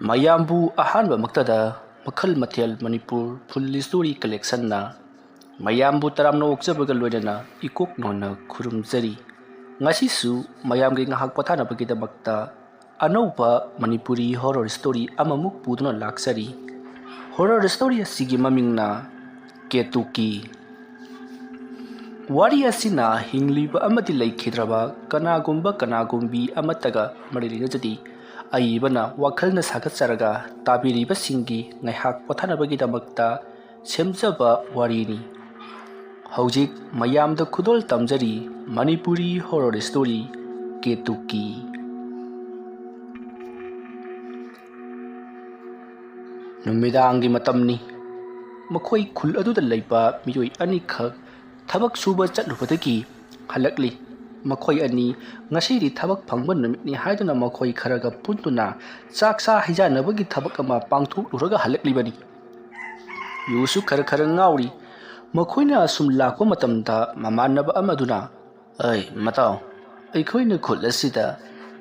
ꯃꯌꯥꯝꯕꯨ ꯑꯍꯥꯟꯕ ꯃꯛꯇꯗ ꯃꯈꯜ ꯃꯊꯦꯜ ꯃꯅꯤꯄꯨꯔ ꯐꯨꯜ ꯁ꯭ꯇꯣꯔꯤ ꯀꯂꯦꯛꯁꯟꯅ ꯃꯌꯥꯝꯕꯨ ꯇꯔꯥꯝꯅ ꯑꯣꯛꯆꯕꯒ ꯂꯣꯏꯅꯅ ꯏꯀꯣꯛ ꯅꯣꯟꯅ ꯈꯨꯔꯨꯝꯖꯔꯤ꯫ ꯉꯁꯤꯁꯨ ꯃꯌꯥꯝꯒꯤ ꯉꯥꯏꯍꯥꯛ ꯄꯣꯊꯥꯅꯕꯒꯤꯗꯃꯛꯇ ꯑꯅꯧꯕ ꯃꯅꯤꯄꯨꯔꯤ ꯍꯣꯔꯔ ꯁ꯭ꯇꯣꯔꯤ ꯑꯃꯃꯨꯛ ꯄꯨꯗꯨꯅ ꯂꯥꯛꯆꯔꯤ꯫ ꯍꯣꯔꯔ ꯁ꯭ꯇꯣꯔꯤ ꯑꯁꯤꯒꯤ ꯃꯃꯤꯡꯅ ꯀꯦꯇꯨꯀꯤ꯫ ꯋꯥꯔꯤ ꯑꯁꯤꯅ ꯍꯤꯡꯂꯤꯕ ꯑꯃꯗꯤ ꯂꯩꯈꯤꯗ꯭ꯔꯕ ꯀꯅꯥꯒꯨꯝꯕꯤ ꯑꯃꯠꯇꯒ ꯃꯔꯤ ꯂꯩꯅꯖꯗꯦ꯫ ꯑꯏꯕꯅ ꯋꯥꯈꯜꯅ ꯁꯥꯒꯠꯆꯔꯒ ꯇꯥꯕꯤꯔꯤꯕꯁꯤꯡꯒꯤ ꯉꯥꯏꯍꯥꯛ ꯄꯣꯊꯥꯅꯕꯒꯤꯗꯃꯛꯇ ꯁꯦꯝꯖꯕ ꯋꯥꯔꯤꯅꯤ꯫ ꯍꯧꯖꯤꯛ ꯃꯌꯥꯝꯗ ꯈꯨꯗꯣꯜ ꯇꯝꯖꯔꯤ ꯃꯅꯤꯄꯨꯔꯤ ꯍꯣꯔꯔ ꯁ꯭ꯇꯣꯔꯤ ꯀꯦꯇꯨꯀꯤ꯫ ꯅꯨꯃꯤꯗꯥꯡꯒꯤ ꯃꯇꯝꯅꯤ꯫ ꯃꯈꯣꯏ ꯈꯨꯜ ꯑꯗꯨꯗ ꯂꯩꯕ ꯃꯤꯑꯣꯏ ꯑꯅꯤꯈꯛ ꯊꯕꯛ ꯁꯨꯕ ꯆꯠꯂꯨꯕꯗꯒꯤ ꯍꯜꯂꯛꯂꯤ꯫ ꯃꯈꯣꯏ ꯑꯅꯤ ꯉꯁꯤꯗꯤ ꯊꯕꯛ ꯐꯪꯕ ꯅꯨꯃꯤꯠꯅꯤ ꯍꯥꯏꯗꯨꯅ ꯃꯈꯣꯏ ꯈꯔꯒ ꯄꯨꯟꯗꯨꯅ ꯆꯥꯛꯆꯥ ꯍꯩꯖꯥꯟꯅꯕꯒꯤꯊꯕꯛ ꯑꯃ ꯄꯥꯡꯊꯣꯛꯂꯨꯔꯒ ꯍꯜꯂꯛꯂꯤꯕꯅꯤ꯫ ꯌꯨꯁꯨ ꯈꯔ ꯉꯥꯎꯔꯤ꯫ ꯃꯈꯣꯏꯅ ꯑꯁꯨꯝ ꯂꯥꯛꯄ ꯃꯇꯝꯗ ꯃꯃꯥꯟꯅꯕ ꯑꯃꯗꯨꯅ ꯃꯇꯥꯎ, ꯑꯩꯈꯣꯏꯅ ꯈꯨꯜ ꯑꯁꯤꯗ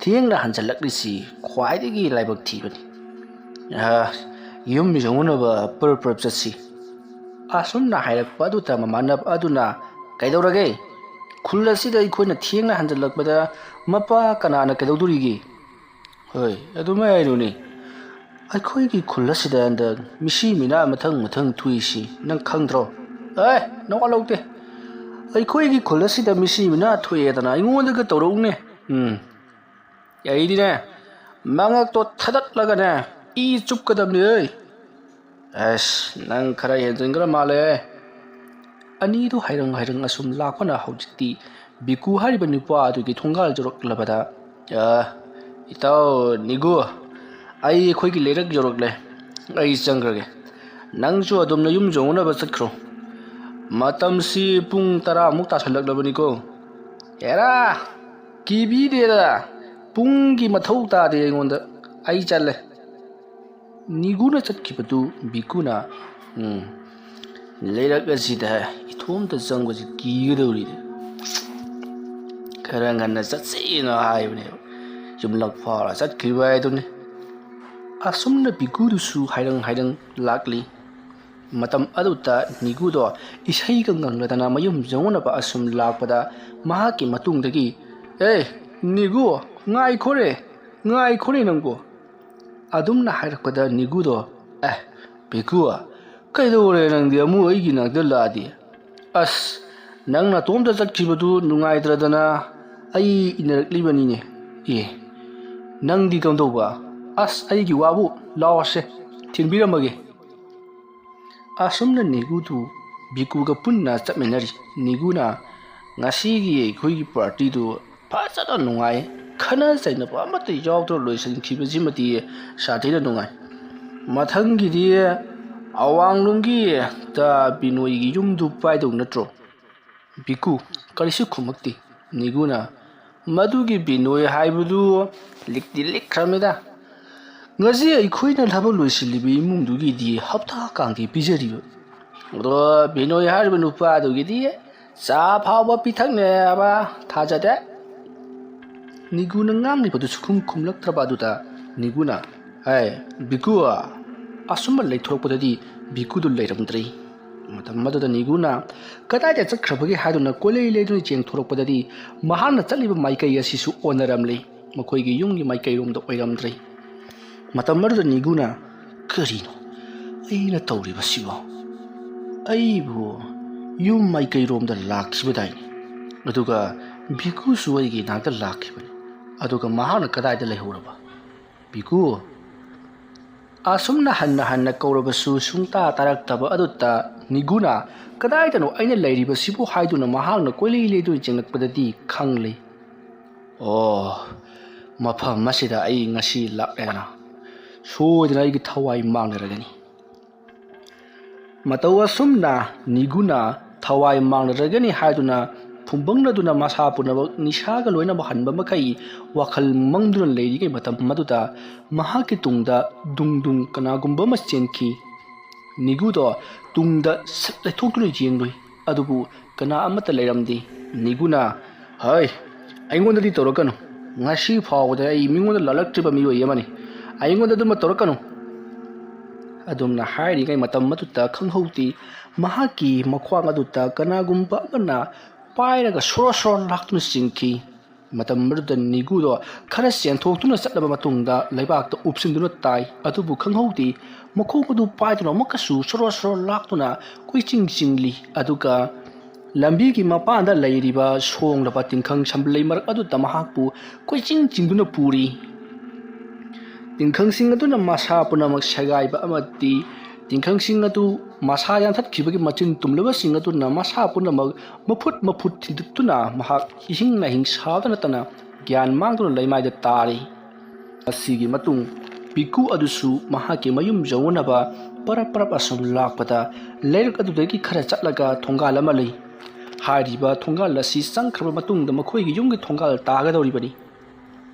ꯊꯦꯡꯅ ꯍꯟꯖꯜꯂꯛꯂꯤꯁꯤ ꯈ꯭ꯋꯥꯏꯗꯒꯤ ꯂꯥꯏꯕꯛ ꯊꯤꯕꯅꯤ꯫ ꯌꯨꯝ ꯌꯧꯅꯕ ꯄꯔꯞ ꯆꯠꯁꯤ꯫ ꯑꯁꯨꯝꯅ ꯍꯥꯏꯔꯛꯄ ꯑꯗꯨꯗ ꯃꯃꯥꯟꯅꯕ ꯑꯗꯨꯅ ꯀꯩꯗꯧꯔꯒꯦ? ꯈꯨꯜ ꯑꯁꯤꯗ ꯑꯩꯈꯣꯏꯅ ꯊꯦꯡꯅ ꯍꯟꯖꯜꯂꯛꯄꯗ ꯃꯄꯥ ꯀꯅꯥꯅ ꯀꯩꯗꯧꯗꯣꯔꯤꯒꯦ? ꯑꯗꯨꯃꯥꯏ ꯍꯥꯏꯅꯨꯅꯦ꯫ ꯑꯩꯈꯣꯏꯒꯤ ꯈꯨꯜ ꯑꯁꯤꯗ ꯍꯟꯗꯛ ꯃꯤꯁꯤ ꯃꯤꯅꯥ ꯃꯊꯪ ꯊꯣꯛꯏꯁꯤ ꯅꯪ ꯈꯪꯗ꯭ꯔꯣ? ꯅꯋꯥ ꯂꯧꯗꯦ꯫ ꯑꯩꯈꯣꯏꯒꯤ ꯈꯨꯜ ꯑꯁꯤꯗ ꯃꯤꯁꯤ ꯃꯤꯅꯥ ꯊꯣꯛꯑꯦꯗꯅ ꯑꯩꯉꯣꯟꯗꯒ ꯇꯧꯔꯛꯎꯅꯦ꯫ ꯑꯩꯗꯤꯅꯦ ꯃꯉꯛꯇꯣ ꯊꯗꯠꯂꯒꯅꯦ ꯏ ꯆꯨꯞꯀꯗꯕꯅꯤ꯫ ꯅꯪ ꯈꯔ ꯍꯦꯟꯖꯤꯟꯈ꯭ꯔ ꯃꯥꯜꯂꯦ꯫ ꯑꯅꯤꯗꯨ ꯍꯩꯔꯪ ꯑꯁꯨꯝ ꯂꯥꯛꯄꯅ ꯍꯧꯖꯤꯛꯇꯤ ꯕꯤꯀꯨ ꯍꯥꯏꯔꯤꯕ ꯅꯨꯄꯥ ꯑꯗꯨꯒꯤ ꯊꯣꯡꯒꯥꯜ ꯌꯧꯔꯛꯂꯕꯗ ꯏꯇꯥꯎ ꯅꯤꯒꯨ, ꯑꯩꯈꯣꯏꯒꯤ ꯂꯩꯔꯛ ꯌꯧꯔꯛꯂꯦ, ꯑꯩ ꯆꯪꯈ꯭ꯔꯒꯦ꯫ ꯅꯪꯁꯨ ꯑꯗꯨꯝꯅ ꯌꯨꯝ ꯌꯧꯅꯕ ꯆꯠꯈ꯭ꯔꯣ꯫ ꯃꯇꯝꯁꯤ ꯄꯨꯡ 10 ꯇꯥꯁꯜꯂꯛꯂꯕꯅꯤꯀꯣ꯫ ꯍꯦꯔꯥ ꯀꯤꯕꯤꯗꯦꯗ, ꯄꯨꯡꯒꯤ ꯃꯊꯧ ꯇꯥꯗꯦ ꯑꯩꯉꯣꯟꯗ, ꯑꯩ ꯆꯠꯂꯦ꯫ ꯅꯤꯒꯨꯅ ꯆꯠꯈꯤꯕꯗꯨ ꯕꯤꯀꯨꯅ ꯂꯩꯔꯛ ꯑꯁꯤꯗ ꯏꯊꯣꯝꯇ ꯆꯪꯕꯁꯤ ꯀꯤꯒꯗꯧꯔꯤꯗ, ꯈꯔ ꯉꯟꯅ ꯆꯠꯁꯦꯅ ꯍꯥꯏꯕꯅꯦꯕ, ꯌꯨꯝꯂꯛ ꯐꯥꯎꯔ ꯆꯠꯈꯤꯕ ꯍꯥꯏꯗꯨꯅꯤ꯫ ꯑꯁꯨꯝꯅ ꯕꯤꯀꯨꯗꯨꯁꯨ ꯍꯩꯔꯪ ꯂꯥꯛꯂꯤ꯫ ꯃꯇꯝ ꯑꯗꯨꯗ ꯅꯤꯒꯨꯗꯣ ꯏꯁꯩꯒ ꯉꯪꯂꯗꯅ ꯃꯌꯨꯝ ꯌꯧꯅꯕ ꯑꯁꯨꯝ ꯂꯥꯛꯄꯗ ꯃꯍꯥꯛꯀꯤ ꯃꯇꯨꯡꯗꯒꯤ ꯅꯤꯒꯨ, ꯉꯥꯏꯈꯣꯅꯦ ꯅꯪꯕꯣ꯫ ꯑꯗꯨꯝꯅ ꯍꯥꯏꯔꯛꯄꯗ ꯅꯤꯒꯨꯗꯣ ꯕꯤꯀꯨ, ꯀꯩꯗꯧꯔꯦ ꯅꯪꯗꯤ ꯑꯃꯨꯛ ꯑꯩꯒꯤ ꯅꯥꯛꯇ ꯂꯥꯛꯑꯗꯤ? ꯅꯪ ꯅꯇꯣꯝꯇ ꯆꯠꯈꯤꯕꯗꯨ ꯅꯨꯡꯉꯥꯏꯇ꯭ꯔꯗꯅ ꯑꯩ ꯏꯟꯅꯔꯛꯂꯤꯕꯅꯤꯅꯦ꯫ ꯅꯪꯗꯤ ꯀꯝꯗꯧꯕ? ꯑꯩꯒꯤ ꯋꯥꯕꯨ ꯂꯥꯛꯑꯣꯁꯦ, ꯊꯤꯟꯕꯤꯔꯝꯃꯒꯦ꯫ ꯑꯁꯨꯝꯅ ꯅꯤꯒꯨꯗꯨ ꯕꯤꯀꯨꯒ ꯄꯨꯟꯅ ꯆꯠꯃꯤꯟꯅꯔꯤ꯫ ꯅꯤꯒꯨꯅ ꯉꯁꯤꯒꯤ ꯑꯩꯈꯣꯏꯒꯤ ꯄꯥꯔꯇꯤꯗꯨ ꯐꯖꯅ ꯅꯨꯡꯉꯥꯏ, ꯈꯠꯅ ꯆꯩꯅꯕ ꯑꯃꯠꯇ ꯌꯥꯎꯗꯅ ꯂꯣꯏꯁꯤꯟꯈꯤꯕꯁꯤꯃꯗꯤ ꯁꯥꯊꯤꯅ ꯅꯨꯡꯉꯥꯏ꯫ ꯃꯊꯪꯒꯤꯗꯤ ꯑꯋꯥꯡꯂꯣꯝꯒꯤ ꯗ ꯕꯤꯅꯣꯏꯒꯤ ꯌꯨꯝꯗꯨ ꯄꯥꯏꯗꯧ ꯅꯠꯇ꯭ꯔꯣ? ꯕꯤꯀꯨ ꯀꯔꯤꯁꯨ ꯈꯨꯝꯃꯛꯇꯦ꯫ ꯅꯤꯒꯨꯅ ꯃꯗꯨꯒꯤ ꯕꯤꯅꯣꯏ ꯍꯥꯏꯕꯗꯨ ꯂꯤꯛꯇꯤ ꯂꯤꯛꯈ꯭ꯔꯕꯅꯤꯗ, ꯉꯁꯤ ꯑꯩꯈꯣꯏꯅ ꯊꯕꯛ ꯂꯣꯏꯁꯤꯜꯂꯤꯕ ꯏꯃꯨꯡꯗꯨꯒꯤꯗꯤ ꯍꯞꯇꯥ ꯀꯥꯡꯒꯤ ꯄꯤꯖꯔꯤꯕ, ꯑꯗꯣ ꯕꯤꯅꯣꯏ ꯍꯥꯏꯔꯤꯕ ꯅꯨꯄꯥꯗꯨꯒꯤꯗꯤ ꯆꯥ ꯐꯥꯎꯕ ꯄꯤꯊꯛꯅꯦꯕ, ꯊꯥꯖꯗꯦ꯫ ꯅꯤꯒꯨꯅ ꯉꯥꯡꯂꯤꯕꯗꯨ ꯁꯨꯈꯨꯝ ꯈꯨꯝꯂꯛꯇ꯭ꯔꯕ ꯑꯗꯨꯗ ꯅꯤꯒꯨꯅ ꯕꯤꯀꯨ, ꯑꯁꯨꯝꯅ ꯂꯩꯊꯣꯔꯛꯄꯗꯗꯤ ꯕꯤꯀꯨꯗꯨ ꯂꯩꯔꯝꯗ꯭ꯔꯦ꯫ ꯃꯇꯝ ꯑꯗꯨꯗ ꯅꯤꯒꯨꯅ ꯀꯗꯥꯏꯗ ꯆꯠꯈ꯭ꯔꯕꯒꯦ ꯍꯥꯏꯗꯨꯅ ꯀꯣꯏꯂꯩ ꯂꯩꯗꯨꯅ ꯆꯦꯡꯊꯣꯔꯛꯄꯗꯗꯤ ꯃꯍꯥꯛꯅ ꯆꯠꯂꯤꯕ ꯃꯥꯏꯀꯩ ꯑꯁꯤꯁꯨ ꯑꯣꯟꯅꯔꯝꯂꯦ, ꯃꯈꯣꯏꯒꯤ ꯌꯨꯝꯒꯤ ꯃꯥꯏꯀꯩꯔꯣꯝꯗ ꯑꯣꯏꯔꯝꯗ꯭ꯔꯦ꯫ ꯃꯇꯝ ꯑꯗꯨꯗ ꯅꯤꯒꯨꯅ ꯀꯔꯤꯅꯣ ꯑꯩꯅ ꯇꯧꯔꯤꯕꯁꯤꯕꯣ? ꯑꯩꯕꯨ ꯌꯨꯝ ꯃꯥꯏꯀꯩꯔꯣꯝꯗ ꯂꯥꯛꯈꯤꯕꯗꯥꯏꯅꯦ, ꯑꯗꯨꯒ ꯕꯤꯀꯨꯁꯨ ꯑꯩꯒꯤ ꯅꯥꯛꯇ ꯂꯥꯛꯈꯤꯕꯅꯤ, ꯑꯗꯨꯒ ꯃꯍꯥꯛꯅ ꯀꯗꯥꯏꯗ ꯂꯩꯍꯧꯔꯕ? ꯕꯤꯀꯨ! ꯑꯁꯨꯝꯅ ꯍꯟꯅ ꯀꯧꯔꯕꯁꯨ ꯁꯨꯡꯇꯥ ꯇꯥꯔꯛꯇꯕ ꯑꯗꯨꯗ ꯅꯤꯒꯨꯅ ꯀꯗꯥꯏꯗꯅꯣ ꯑꯩꯅ ꯂꯩꯔꯤꯕꯁꯤꯕꯨ ꯍꯥꯏꯗꯨꯅ ꯃꯍꯥꯛꯅ ꯀꯣꯏꯂꯩ ꯂꯩꯗꯨꯅ ꯆꯦꯡꯂꯛꯄꯗꯗꯤ ꯈꯪꯂꯦ꯫ ꯃꯐꯝ ꯑꯁꯤꯗ ꯑꯩ ꯉꯁꯤ ꯂꯥꯛꯂꯦꯅ ꯁꯣꯏꯗꯅ ꯑꯩꯒꯤ ꯊꯋꯥꯏ ꯃꯥꯡꯂꯔꯒꯅꯤ꯫ ꯃꯇꯧ ꯑꯁꯨꯝꯅ ꯅꯤꯒꯨꯅ ꯊꯋꯥꯏ ꯃꯥꯡꯂꯔꯒꯅꯤ ꯍꯥꯏꯗꯨꯅ ꯐꯨꯝꯕꯪꯅꯗꯨꯅ ꯃꯁꯥ ꯄꯨꯝꯅꯃꯛ ꯅꯤꯁꯥꯒ ꯂꯣꯏꯅꯕ ꯍꯟꯕ ꯃꯈꯩ ꯋꯥꯈꯜ ꯃꯪꯗꯨꯅ ꯂꯩꯔꯤꯉꯩ ꯃꯇꯝ ꯑꯗꯨꯗ ꯃꯍꯥꯛꯀꯤ ꯇꯨꯡꯗ ꯗꯨꯡ ꯀꯅꯥꯒꯨꯝꯕ ꯑꯃ ꯆꯦꯟꯈꯤ꯫ ꯅꯤꯒꯨꯗꯣ ꯇꯨꯡꯗ ꯁꯠ ꯂꯩꯊꯣꯛꯇꯨꯅ ꯌꯦꯡꯂꯨꯏ, ꯑꯗꯨꯕꯨ ꯀꯅꯥ ꯑꯃꯠꯇ ꯂꯩꯔꯝꯗꯦ꯫ ꯅꯤꯒꯨꯅ ꯑꯩꯉꯣꯟꯗꯗꯤ ꯇꯧꯔꯛꯀꯅꯨ, ꯉꯁꯤ ꯐꯥꯎꯕꯗ ꯑꯩ ꯃꯤꯉꯣꯟꯗ ꯂꯥꯜꯂꯛꯇ꯭ꯔꯤꯕ ꯃꯤꯑꯣꯏ ꯑꯃꯅꯤ, ꯑꯩꯉꯣꯟꯗ ꯑꯗꯨꯝ ꯇꯧꯔꯛꯀꯅꯨ ꯑꯗꯨꯝꯅ ꯍꯥꯏꯔꯤꯉꯩ ꯃꯇꯝ ꯑꯗꯨꯗ ꯈꯪꯍꯧꯗꯦ ꯃꯍꯥꯛꯀꯤ ꯃꯈ꯭ꯋꯥꯡ ꯑꯗꯨꯗ ꯀꯅꯥꯒꯨꯝꯕ ꯑꯃꯅ ꯄꯥꯏꯔꯒ ꯁꯣꯔꯣ ꯁꯣꯔꯣ ꯂꯥꯛꯇꯨꯅ ꯆꯤꯡꯈꯤ ꯃꯇꯝ ꯑꯗꯨꯗ ꯅꯤꯒꯨꯗꯣ ꯈꯔ ꯆꯦꯟꯊꯣꯛꯇꯨꯅ ꯆꯠꯂꯕ ꯃꯇꯨꯡꯗ ꯂꯩꯕꯥꯛꯇ ꯎꯞꯁꯤꯟꯗꯨꯅ ꯇꯥꯏ ꯑꯗꯨꯕꯨ ꯈꯪꯍꯧꯗꯦ ꯃꯈꯣꯡ ꯑꯗꯨ ꯄꯥꯏꯗꯨꯅ ꯑꯃꯨꯛꯀꯁꯨ ꯁꯣꯔꯣ ꯁꯣꯔꯣ ꯂꯥꯛꯇꯨꯅ ꯀꯣꯏꯆꯤꯡ ꯆꯤꯡꯂꯤ ꯑꯗꯨꯒ ꯂꯝꯕꯤꯒꯤ ꯃꯄꯥꯟꯗ ꯂꯩꯔꯤꯕ ꯁꯣꯡꯂꯕ ꯇꯤꯡꯈꯪ ꯁꯝꯕꯜꯂꯩ ꯃꯔꯛ ꯑꯗꯨꯗ ꯃꯍꯥꯛꯄꯨ ꯀꯣꯏꯆꯤꯡ ꯆꯤꯡꯗꯨꯅ ꯄꯨꯔꯤ ꯇꯤꯡꯈꯪꯁꯤꯡ ꯑꯗꯨꯅ ꯃꯁꯥ ꯄꯨꯝꯅꯃꯛ ꯁꯦꯒꯥꯏꯕ ꯑꯃꯗꯤ ꯇꯤꯡꯈꯪꯁꯤꯡ ꯑꯗꯨ ꯃꯁꯥ ꯌꯥꯟꯊꯠꯈꯤꯕꯒꯤ ꯃꯆꯤꯟ ꯇꯨꯝꯂꯕꯁꯤꯡ ꯑꯗꯨꯅ ꯃꯁꯥ ꯄꯨꯝꯅꯃꯛ ꯃꯐꯨꯠ ꯊꯤꯟꯗꯣꯛꯇꯨꯅ ꯃꯍꯥꯛ ꯏꯍꯤꯡ ꯅꯥꯍꯤꯡ ꯁꯥꯕꯇ ꯅꯠꯇꯅ ꯒ꯭ꯌꯥꯟ ꯃꯥꯡꯗꯨꯅ ꯂꯩꯃꯥꯏꯗ ꯇꯥꯔꯤ ꯑꯁꯤꯒꯤ ꯃꯇꯨꯡ ꯕꯤꯀꯨ ꯑꯗꯨꯁꯨ ꯃꯍꯥꯛꯀꯤ ꯃꯌꯨꯝ ꯌꯧꯅꯕ ꯄꯔꯞ ꯑꯁꯨꯝ ꯂꯥꯛꯄꯗ ꯂꯩꯔꯛ ꯑꯗꯨꯗꯒꯤ ꯈꯔ ꯆꯠꯂꯒ ꯊꯣꯡꯒꯥꯜ ꯑꯃ ꯂꯩ ꯍꯥꯏꯔꯤꯕ ꯊꯣꯡꯒꯥꯜ ꯑꯁꯤ ꯆꯪꯈ꯭ꯔꯕ ꯃꯇꯨꯡꯗ ꯃꯈꯣꯏꯒꯤ ꯌꯨꯝꯒꯤ ꯊꯣꯡꯒꯥꯜ ꯇꯥꯒꯗꯧꯔꯤꯕꯅꯤ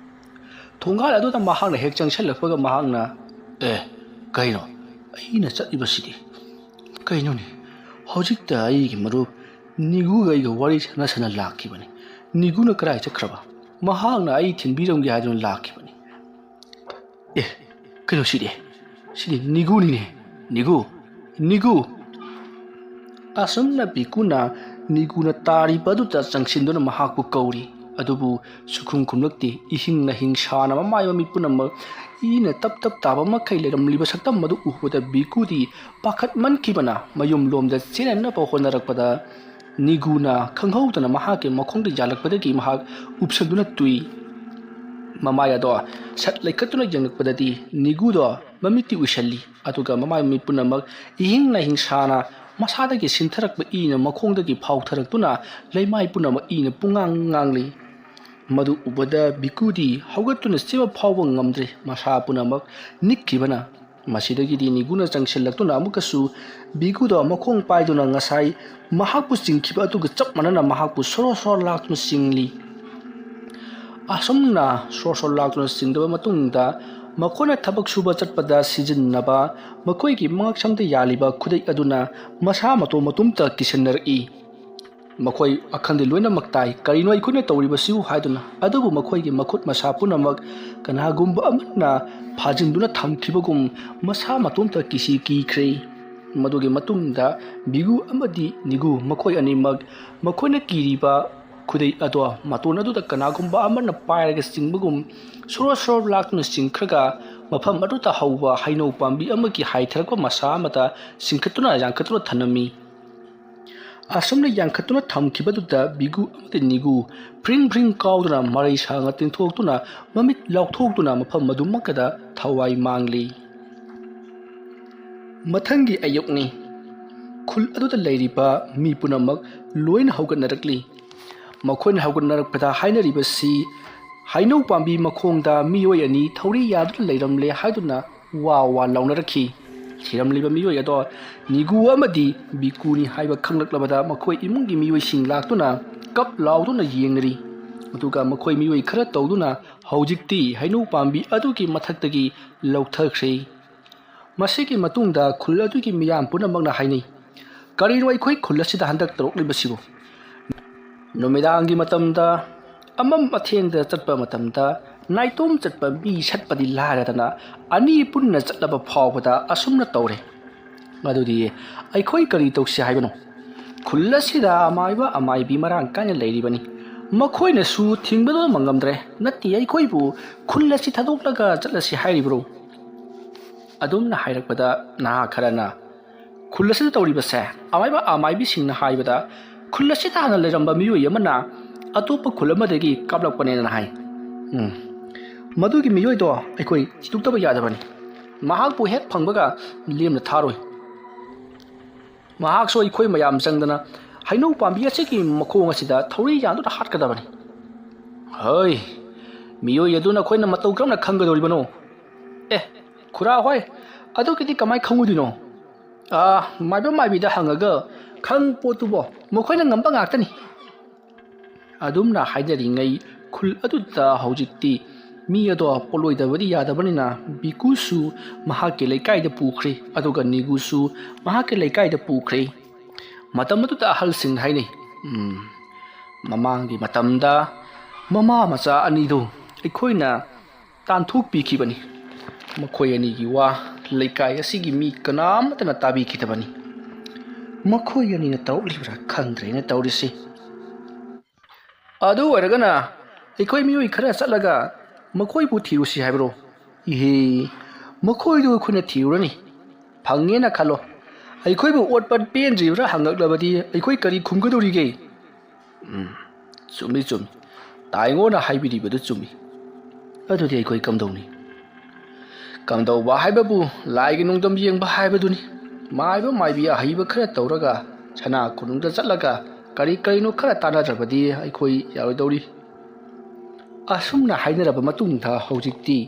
ꯊꯣꯡꯒꯥꯜ ꯑꯗꯨꯗ ꯃꯍꯥꯛꯅ ꯍꯦꯛ ꯆꯪꯁꯤꯜꯂꯛꯄꯒ ꯃꯍꯥꯛꯅ ꯀꯩꯅꯣ ꯑꯩꯅ ꯆꯠꯂꯤꯕꯁꯤꯗꯤ ꯀꯩꯅꯣꯅꯦ ꯍꯧꯖꯤꯛꯇ ꯑꯩꯒꯤ ꯃꯔꯨꯞ ꯅꯤꯒꯨꯒ ꯑꯩꯒ ꯋꯥꯔꯤ ꯁꯥꯟꯅ ꯂꯥꯛꯈꯤꯕꯅꯤ ꯅꯤꯒꯨꯅ ꯀꯗꯥꯏ ꯆꯠꯈ꯭ꯔꯕ ꯃꯍꯥꯛꯅ ꯑꯩ ꯊꯤꯟꯕꯤꯔꯝꯒꯦ ꯍꯥꯏꯗꯨꯅ ꯂꯥꯛꯈꯤꯕꯅꯤ ꯀꯩꯅꯣ ꯁꯤꯗꯤ ꯅꯤꯒꯨꯅꯤꯅꯦ ꯅꯤꯒꯨ ꯑꯁꯨꯝꯅ ꯕꯤꯀꯨꯅ ꯅꯤꯒꯨꯅ ꯇꯥꯔꯤꯕ ꯑꯗꯨꯗ ꯆꯪꯁꯤꯟꯗꯨꯅ ꯃꯍꯥꯛꯄꯨ ꯀꯧꯔꯤ ꯑꯗꯨꯕꯨ ꯁꯨꯈꯨꯝ ꯈꯨꯝꯂꯛꯇꯦ ꯏꯍꯤꯡ ꯅꯥꯍꯤꯡ ꯁꯥꯅ ꯃꯃꯥꯏ ꯃꯃꯤꯠ ꯄꯨꯝꯅꯃꯛ ꯏꯅ ꯇꯞ ꯇꯥꯕ ꯃꯈꯩ ꯂꯩꯔꯝꯂꯤꯕ ꯁꯛꯇꯝ ꯑꯗꯨ ꯎꯕꯗ ꯕꯤꯀꯨꯗꯤ ꯄꯥꯈꯠꯃꯟꯈꯤꯕꯅ ꯃꯌꯨꯝ ꯂꯣꯝꯗ ꯆꯦꯟꯅꯅꯕ ꯍꯣꯠꯅꯔꯛꯄꯗ ꯅꯤꯒꯨꯅ ꯈꯪꯍꯧꯗꯅ ꯃꯍꯥꯛꯀꯤ ꯃꯈꯣꯡꯗ ꯌꯥꯜꯂꯛꯄꯗꯒꯤ ꯃꯍꯥꯛ ꯎꯞꯁꯟꯗꯨꯅ ꯇꯨꯏ ꯃꯃꯥꯏ ꯑꯗꯣ ꯁꯠ ꯂꯩꯈꯠꯇꯨꯅ ꯌꯦꯡꯂꯛꯄꯗꯗꯤ ꯅꯤꯒꯨꯗꯣ ꯃꯃꯤꯠꯇꯤ ꯎꯏꯁꯜꯂꯤ ꯑꯗꯨꯒ ꯃꯃꯥꯏ ꯃꯃꯤꯠ ꯄꯨꯝꯅꯃꯛ ꯏꯍꯤꯡ ꯅꯥꯍꯤꯡ ꯁꯥꯅ ꯃꯁꯥꯗꯒꯤ ꯁꯤꯟꯊꯔꯛꯄ ꯏꯅ ꯃꯈꯣꯡꯗꯒꯤ ꯐꯥꯎꯊꯔꯛꯇꯨꯅ ꯂꯩꯃꯥꯏ ꯄꯨꯝꯅꯃꯛ ꯏꯅ ꯄꯨꯡꯉꯥꯡ ꯉꯥꯡꯂꯤ मधु उबदा बिकुदी हौगतुना सेवा फाउबा ngamdre masa punamak nikkibana masidagidi niguna changsillatuna amukasu bigudo makhong paiduna ngasai mahakpu chingkhiba atuga chap manana mahakpu soro soro laktuna singli asomna soro soro laktuna singdaba matungda makhona thabak suba chatpada sijinnaba makoigi mangaksamda yaliba khudai aduna masa mato matumta kisennarai मखोई अखंदे लोइना मक्ताई करिनो इखुने तौरिबसिउ हाइदुना अदुबु मखोईगी मखुत मसा पुनमक कनागुम्ब अमना फाजिंदुना थमखिबगुम मसा मतोमता किसी कीख्रे मदुगे मतुंगदा बिगु अमदि निगु मखोई अनिमक मखोइना किरिबा खुदै अदो मतोन अदुदा कनागुम्ब अमना पायरगा सिंगबगुम सोरो सोरो लाक्तुना सिंख्रगा मफम अदुता हौबा हाइनौ पाम्बि अमकी हाइथरकवा मसा अमता सिंखतुना यांखतुना थनमी असमने यांखतुना थमखिबदुदा बिगु अमते निगु फ्रिंग फ्रिंग काउदुना मरै सांगा तिंथोक्तुना ममित लाउथोक्तुना मफम मदुमकदा थवाई मांगली मथंगी अयुक्नी खुल अदुदा लैरिबा मी पुनमक लोइन हौगनरकली मखोइन हौगनरकपदा हाइनरिबसी हाइनौ पाम्बी मखोंगदा मियोय अनि थौरी यादुना लैरमले हाइदुना वा वा लाउनरखी थिरमलिबा मियोय अदो निगु अमदि बिकुनी हाइबा खंगलक्लबदा मखोय इमुंगी मियोय सिंग लाक्तुना कप लाउदुना येंगरी मतुगा मखोय मियोय खरा तौदुना हौजिक्ति हाइनौ पाम्बी अदुगी मथक्तगी लौथख्रे मसिगी मतुंगदा खुल अदुगी मियाम पुनमकना हाइनै करिनो अखोय खुल असिदा हंदक तरोक्लिबसिबो नुमिदांगी मतमदा अमम अथेंगदा चटपा मतमदा नाइतोम चटपा बी सटपदी लारदना अनि पुन्न चटलबा फावबदा असुमना तौरे मदुदी अखोय करी तौसे हाइबनो खुल्लसिदा अमाइबा अमाइबी मरांग काने लैरिबनी मखोयनसु थिंगबदो मंगमद्रे नत्ति अखोयबु खुल्लसि थदोक्लगा चटलसि हाइरिब्रो अदुमना हाइरकपदा ना खरना खुल्लसिदा तौरिबसे अमाइबा अमाइबी सिंगना हाइबदा खुल्लसिदा हना लेरंबा मियोय अमना अतोप खुलमदगी काबलकपनेना हाइ मदुगी मियोयदो अखोय चितुक्तबा यादबनी महाकपु हेक फंगबगा लेमना थारोय महाकसो अखोय मयाम चंगदना हाइनौ पाम्बी असिगी मखोंग असिदा थौरी यादुना हाटकदबनी हय मियोय अदुना अखोयना मतौ क्रमना खंगदोरिबनो खुरा होय अदुगिदि कमाय खंगुदिनो माइबा माइबिदा हंगगा खंग पोतुबो मखोयना ngamba ngaktani adumna haidaringay khul aduda hojikti mi ado poloidabadi yadabanina bikusu mahake lekai da pukhre aduga nigusu mahake lekai da pukhre matamadu da ahal sing haini mamangi matamda mama macha anido ikhoina tanthuk pikibani ꯃꯈꯣꯏ ꯑꯅꯤꯒꯤ ꯋꯥ ꯂꯩꯀꯥꯏ ꯑꯁꯤꯒꯤ ꯃꯤ ꯀꯅꯥꯃꯠꯇꯅ ꯇꯥꯕꯤꯈꯤꯗꯕꯅꯤ꯫ ꯃꯈꯣꯏ ꯑꯅꯤꯅ ꯇꯧꯔꯛꯂꯤꯕ꯭ꯔꯥ ꯈꯪꯗ꯭ꯔꯦꯅ ꯇꯧꯔꯤꯁꯤ꯫ ꯑꯗꯨ ꯑꯣꯏꯔꯒꯅ ꯑꯩꯈꯣꯏ ꯃꯤꯑꯣꯏ ꯈꯔ ꯆꯠꯂꯒ ꯃꯈꯣꯏꯕꯨ ꯊꯤꯔꯨꯁꯤ ꯍꯥꯏꯕ꯭ꯔꯣ? ꯏꯍꯦ, ꯃꯈꯣꯏꯗꯨ ꯑꯩꯈꯣꯏꯅ ꯊꯤꯔꯨꯔꯅꯤ, ꯐꯪꯉꯦꯅ ꯈꯜꯂꯣ, ꯑꯩꯈꯣꯏꯕꯨ ꯑꯣꯠꯄ ꯄꯦꯟꯗ꯭ꯔꯤꯕ꯭ꯔꯥ ꯍꯪꯉꯛꯂꯕꯗꯤ ꯑꯩꯈꯣꯏ ꯀꯔꯤ ꯈꯨꯝꯒꯗꯧꯔꯤꯒꯦ? ꯆꯨꯝꯃꯤ ꯆꯨꯝꯃꯤ, ꯇꯥꯏꯉꯣꯅ ꯍꯥꯏꯕꯤꯔꯤꯕꯗꯨ ꯆꯨꯝꯃꯤ꯫ ꯑꯗꯨꯗꯤ ꯑꯩꯈꯣꯏ ꯀꯝꯗꯧꯅꯤ? ꯀꯝꯗꯧꯕ ꯍꯥꯏꯕꯕꯨ ꯂꯥꯏꯒꯤ ꯅꯣꯡꯗꯝ ꯌꯦꯡꯕ ꯍꯥꯏꯕꯗꯨꯅꯤ꯫ ꯃꯥꯏꯕ ꯃꯥꯏꯕꯤ ꯑꯍꯩꯕ ꯈꯔ ꯇꯧꯔꯒ ꯁꯅꯥ ꯀꯣꯅꯨꯡꯗ ꯆꯠꯂꯒ ꯀꯔꯤ ꯀꯔꯤꯅꯣ ꯈꯔ ꯇꯥꯟꯅꯗ꯭ꯔꯕꯗꯤ ꯑꯩꯈꯣই ꯌꯥꯔꯣꯏꯗꯧꯔꯤ꯫ ꯑꯁꯨꯝꯅ ꯍꯥꯏꯅꯔꯕ ꯃꯇꯨꯡꯗ ꯍꯧꯖꯤꯛꯇꯤ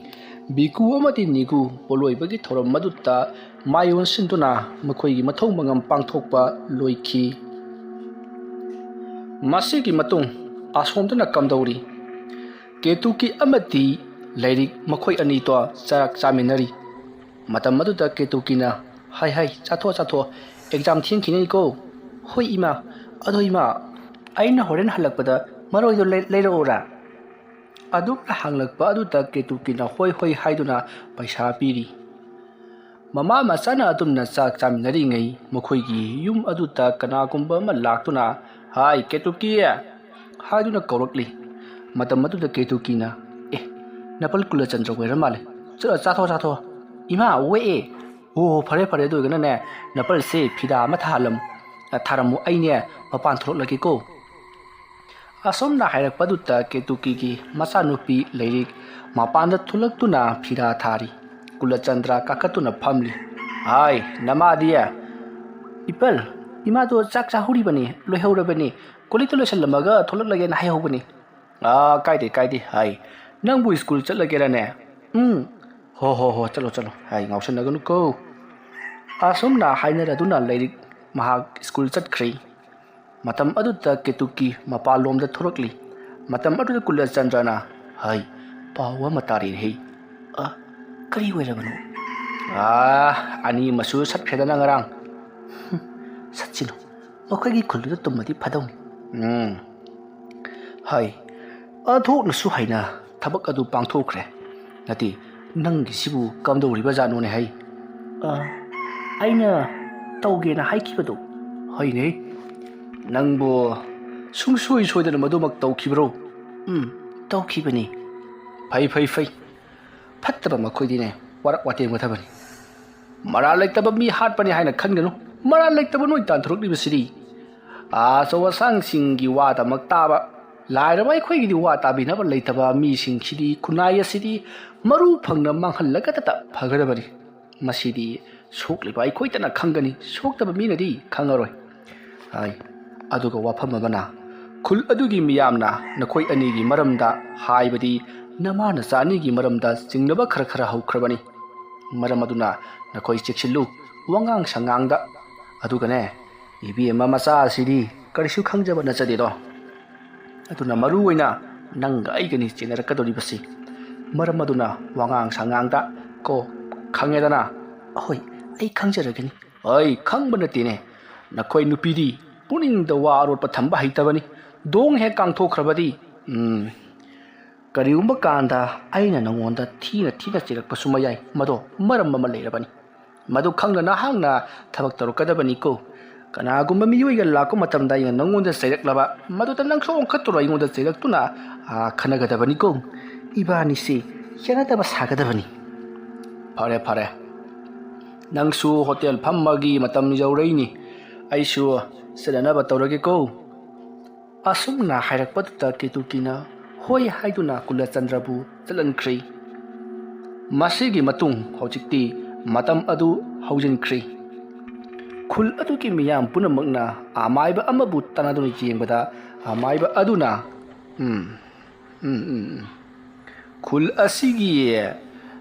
ꯕꯤꯀꯨ ꯑꯃꯗꯤ ꯅꯤꯒꯨ ꯄꯣꯂꯣꯏꯕꯒꯤ ꯊꯧꯔꯝ ꯑꯗꯨꯗ ꯃꯥꯌꯣꯟꯁꯤꯟꯗꯨꯅ ꯃꯈꯣꯏꯒꯤ ꯃꯊꯧ ꯃꯉꯝ ꯄꯥꯡꯊꯣꯛꯄ ꯂꯣꯏꯈꯤ꯫ ꯃꯁꯤꯒꯤ ꯃꯇꯨꯡ ꯑꯁꯣꯝꯗꯅ ꯀꯝꯗꯧꯔꯤ? ꯀꯦꯇꯨꯀꯤ ꯑꯃꯗꯤ ꯂꯩꯔꯤꯛ ꯃꯈꯣꯏ ꯑꯅꯤꯗꯣ ꯆꯥꯛ ꯆꯥꯃꯤꯟꯅꯔꯤ꯫ ꯃꯇꯝ ꯑꯗꯨꯗ ꯀꯦꯇꯨꯀꯤꯅ ꯍꯥꯏ ꯆꯥꯊꯣꯛ ꯑꯦꯛꯖꯥꯝ ꯊꯦꯡꯈꯤꯅꯤꯀꯣ꯫ ꯍꯣꯏ ꯏꯃꯥ, ꯑꯗꯣ ꯏꯃꯥ, ꯑꯩꯅ ꯍꯣꯔꯦꯟ ꯍꯜꯂꯛꯄꯗ ꯃꯔꯣꯏꯗꯣ ꯂꯩꯔꯛꯑꯣꯔꯥ? ꯑꯗꯨꯝꯅ ꯍꯪꯂꯛꯄ ꯑꯗꯨꯗ ꯀꯦꯇꯨꯀꯤꯅ ꯍꯣꯏ ꯍꯥꯏꯗꯨꯅ ꯄꯩꯁꯥ ꯄꯤꯔꯤ꯫ ꯃꯃꯥ ꯃꯆꯥꯅ ꯑꯗꯨꯝꯅ ꯆꯥꯛ ꯆꯥꯃꯤꯟꯅꯔꯤꯉꯩ ꯃꯈꯣꯏꯒꯤ ꯌꯨꯝ ꯑꯗꯨꯗ ꯀꯅꯥꯒꯨꯝꯕ ꯑꯃ ꯂꯥꯛꯇꯨꯅ ꯍꯥꯏ ꯀꯦꯇꯨꯀꯤ ꯍꯥꯏꯗꯨꯅ ꯀꯧꯔꯛꯂꯤ꯫ ꯃꯇꯝ ꯑꯗꯨꯗ ꯀꯦꯇꯨꯀꯤꯅ ꯅꯄꯜ ꯀꯨꯂꯆꯟꯗ꯭ꯔ ꯑꯣꯏꯔ ꯃꯥꯜꯂꯦ, ꯆꯥꯊꯣꯛ ꯏꯃꯥ ꯋꯦꯛꯑꯦ꯫ ꯑꯣ ꯐꯔꯦ ꯑꯗꯨ ꯑꯣꯏꯔꯒꯅꯅꯦ ꯅꯄꯜꯁꯦ ꯐꯤꯗꯥ ꯑꯃ ꯊꯥꯔꯝꯃꯨ, ꯑꯩꯅꯦ ꯃꯄꯥꯟ ꯊꯣꯛꯂꯛꯂꯒꯦꯀꯣ꯫ ꯑꯁꯣꯝꯅ ꯍꯥꯏꯔꯛꯄꯗꯨꯗ ꯀꯦꯇꯨꯀꯤꯒꯤ ꯃꯆꯥꯅꯨꯄꯤ ꯂꯩꯔꯤꯛ ꯃꯄꯥꯟꯗ ꯊꯣꯛꯂꯛꯇꯨꯅ ꯐꯤꯗꯥ ꯊꯥꯔꯤ꯫ ꯀꯨꯂꯆꯟꯗ꯭ꯔ ꯀꯥꯈꯠꯇꯨꯅ ꯐꯝꯂꯤ꯫ ꯍꯥꯏ ꯅꯃꯥꯗꯤ? ꯏꯄꯜ, ꯏꯃꯥꯗꯣ ꯆꯥꯛ ꯆꯥꯍꯧꯔꯤꯕꯅꯤ, ꯂꯣꯏꯍꯧꯔꯕꯅꯤ, ꯀꯣꯂꯤꯛꯇ ꯂꯣꯏꯁꯜꯂꯝꯃꯒ ꯊꯣꯛꯂꯛꯂꯒꯦꯅ ꯍꯥꯏꯍꯧꯕꯅꯤ꯫ ꯀꯥꯏꯗꯦ, ꯍꯥꯏ ꯅꯪꯕꯨ ꯁ꯭ꯀꯨꯜ ꯆꯠꯂꯒꯦꯔꯅꯦ? ꯍꯣ ꯆꯠꯂꯣ, ꯍꯥꯏ ꯉꯥꯎꯁꯟꯅꯒꯅꯨꯀꯣ꯫ ꯑꯁꯨꯝꯅ ꯍꯥꯏꯅꯔꯗꯨꯅ ꯂꯩꯔꯤꯛ ꯃꯍꯥꯛ ꯁ꯭ꯀꯨꯜ ꯆꯠꯈ꯭ꯔꯦ꯫ ꯃꯇꯝ ꯑꯗꯨꯗ ꯀꯦꯇꯨꯀꯤ ꯃꯄꯥꯟꯂꯣꯝꯗ ꯊꯣꯔꯛꯂꯤ꯫ ꯃꯇꯝ ꯑꯗꯨꯗ ꯀꯨꯂꯆꯟꯗ꯭ꯔꯅ ꯍꯥꯏ ꯄꯥꯎ ꯑꯃ ꯇꯥꯔꯦꯍꯦ꯫ ꯀꯔꯤ ꯑꯣꯏꯔꯕꯅꯣ? ꯑꯅꯤꯃꯁꯨ ꯁꯠꯈ꯭ꯔꯦꯗꯅ ꯉꯔꯥꯡ꯫ ꯁꯠꯁꯤꯅꯨ, ꯃꯈꯣꯏꯒꯤ ꯈꯨꯜꯗꯨꯗ ꯇꯨꯝꯃꯗꯤ ꯐꯗꯧꯅꯤ꯫ ꯍꯥꯏ ꯑꯣꯟꯊꯣꯛꯅꯁꯨ ꯍꯩꯅ ꯊꯕꯛ ꯑꯗꯨ ꯄꯥꯡꯊꯣꯛꯈ꯭ꯔꯦ꯫ ꯅꯠꯇꯦ, ꯅꯪꯒꯤꯁꯤꯕꯨ ꯀꯝꯗꯧꯔꯤꯕꯖꯥꯠꯅꯣꯅꯦ ꯍꯩ? ꯑꯩꯅ ꯇꯧꯒꯦꯅ ꯍꯥꯏꯈꯤꯕꯗꯣ? ꯍꯣꯏꯅꯦ, ꯅꯪꯕꯨ ꯁꯨꯡꯁꯣꯏ ꯁꯣꯏꯗꯅ ꯃꯗꯨꯃꯛ ꯇꯧꯈꯤꯕ꯭ꯔꯣ? ꯇꯧꯈꯤꯕꯅꯤ꯫ ꯐꯩ, ꯐꯠꯇꯕ ꯃꯈꯣꯏꯗꯤꯅꯦ ꯋꯥꯔꯛ ꯋꯥꯇꯦꯡꯒꯗꯕꯅꯤ꯫ ꯃꯔꯥꯜ ꯂꯩꯇꯕ ꯃꯤ ꯍꯥꯠꯄꯅꯤ ꯍꯥꯏꯅ ꯈꯟꯒꯅꯨ, ꯃꯔꯥꯜ ꯂꯩꯇꯕ ꯅꯣꯏ ꯇꯥꯟꯊꯣꯔꯛꯂꯤꯕꯁꯤꯗꯤ ꯑꯆꯧ ꯑꯁꯥꯡꯁꯤꯡꯒꯤ ꯋꯥꯗꯃꯛ ꯇꯥꯕ, ꯂꯥꯏꯔꯕ ꯑꯩꯈꯣꯏꯒꯤꯗꯤ ꯋꯥ ꯇꯥꯕꯤꯅꯕ ꯂꯩꯇꯕ ꯃꯤꯁꯤꯡꯁꯤꯗꯤ ꯈꯨꯟꯅꯥꯏ ꯑꯁꯤꯗꯤ ꯃꯔꯨ ꯐꯪꯅ ꯃꯥꯡꯍꯜꯂꯒꯇ ꯐꯒꯗꯕꯅꯤ꯫ ꯃꯁꯤꯗꯤ ꯁꯣꯛꯂꯤꯕ ꯑꯩꯈꯣꯏꯇꯅ ꯈꯪꯒꯅꯤ, ꯁꯣꯛꯇꯕ ꯃꯤꯅꯗꯤ ꯈꯪꯉꯔꯣꯏ꯫ ꯑꯗꯨꯒ ꯋꯥꯐꯝ ꯑꯃꯅ, ꯈꯨꯜ ꯑꯗꯨꯒꯤ ꯃꯤꯌꯥꯝꯅ ꯅꯈꯣꯏ ꯑꯅꯤꯒꯤ ꯃꯔꯝꯗ, ꯍꯥꯏꯕꯗꯤ ꯅꯃꯥ ꯅꯆꯥ ꯑꯅꯤꯒꯤ ꯃꯔꯝꯗ ꯆꯤꯡꯅꯕ ꯈꯔ ꯍꯧꯈ꯭ꯔꯕꯅꯤ꯫ ꯃꯔꯝ ꯑꯗꯨꯅ ꯅꯈꯣꯏ ꯆꯦꯛꯁꯤꯜꯂꯨ ꯋꯥꯉꯥꯡ ꯁꯉꯥꯡꯗ꯫ ꯑꯗꯨꯒꯅꯦ, ꯏꯕꯦꯝꯃ ꯃꯆꯥ ꯑꯁꯤꯗꯤ ꯀꯔꯤꯁꯨ ꯈꯪꯖꯕ ꯅꯠꯆꯗꯦꯗꯣ꯫ ꯑꯗꯨꯅ ꯃꯔꯨ ꯑꯣꯏꯅ ꯅꯪꯒ ꯑꯩꯒꯅꯤ ꯆꯦꯟꯅꯔꯛꯀꯗꯧꯔꯤꯕꯁꯤ꯫ ꯃꯔꯝ ꯑꯗꯨꯅ ꯋꯥꯉꯥꯡ ꯁꯉꯥꯡꯗ ꯀꯣ, ꯈꯪꯉꯦꯗꯅ? ꯍꯣꯏ, ꯑꯩ ꯈꯪꯖꯔꯒꯅꯤ꯫ ꯈꯪꯕ ꯅꯠꯇꯦꯅꯦ, ꯅꯈꯣꯏ ꯅꯨꯄꯤꯗꯤ ꯄꯨꯛꯅꯤꯡꯗ ꯋꯥ ꯑꯔꯣꯠꯄ ꯊꯝꯕ ꯍꯩꯇꯕꯅꯤ꯫ ꯗꯣꯡ ꯍꯦꯛ ꯀꯥꯡꯊꯣꯛꯈ꯭ꯔꯕꯗꯤ ꯀꯔꯤꯒꯨꯝꯕ ꯀꯥꯟꯗ ꯑꯩꯅ ꯅꯉꯣꯟꯗ ꯊꯤꯅ ꯆꯩꯔꯛꯄꯁꯨ ꯃꯌꯥꯏ, ꯃꯗꯣ ꯃꯔꯝ ꯑꯃ ꯂꯩꯔꯕꯅꯤ꯫ ꯃꯗꯨ ꯈꯪꯅ ꯅꯍꯥꯛꯅ ꯊꯕꯛ ꯇꯧꯔꯛꯀꯗꯕꯅꯤꯀꯣ꯫ ꯀꯅꯥꯒꯨꯝꯕ ꯃꯤꯑꯣꯏꯒ ꯂꯥꯛꯄ ꯃꯇꯝꯗ ꯑꯩꯅ ꯅꯉꯣꯟꯗ ꯆꯩꯔꯛꯂꯕ ꯃꯗꯨꯗ ꯅꯪꯁꯨ ꯑꯣꯟꯈꯠꯇꯨꯅ ꯑꯩꯉꯣꯟꯗ ꯆꯩꯔꯛꯇꯨꯅ ꯈꯟꯅꯒꯗꯕꯅꯤꯀꯣ꯫ ꯏꯕꯥꯅꯤꯁꯤ ꯌꯥꯅꯗꯕ ꯁꯥꯒꯗꯕꯅꯤ꯫ ꯐꯔꯦ, ꯅꯪꯁꯨ ꯍꯣꯇꯦꯜ ꯐꯝꯕꯒꯤ ꯃꯇꯝ ꯌꯧꯔꯛꯏꯅꯤ, ꯑꯩꯁꯨ ꯆꯠꯅꯅꯕ ꯇꯧꯔꯒꯦꯀꯣ꯫ ꯑꯁꯨꯝꯅ ꯍꯥꯏꯔꯛꯄꯗꯨꯗ ꯀꯦꯇꯨꯀꯤꯅ ꯍꯣꯏ ꯍꯥꯏꯗꯨꯅ ꯀꯨꯂꯆꯟꯗ꯭ꯔꯕꯨ ꯆꯠꯍꯟꯈ꯭ꯔꯦ꯫ ꯃꯁꯤꯒꯤ ꯃꯇꯨꯡ ꯍꯧꯖꯤꯛꯇꯤ ꯃꯇꯝ ꯑꯗꯨ ꯍꯧꯖꯤꯟꯈ꯭ꯔꯦ꯫ ꯈꯨꯜ ꯑꯗꯨꯒꯤ ꯃꯤꯌꯥꯝ ꯄꯨꯝꯅꯃꯛꯅ ꯑꯃꯥꯏꯕ ꯑꯃꯕꯨ ꯇꯥꯟꯅꯗꯨꯅ ꯌꯦꯡꯕꯗ ꯑꯃꯥꯏꯕ ꯑꯗꯨꯅ ꯈꯨꯜ ꯑꯁꯤꯒꯤ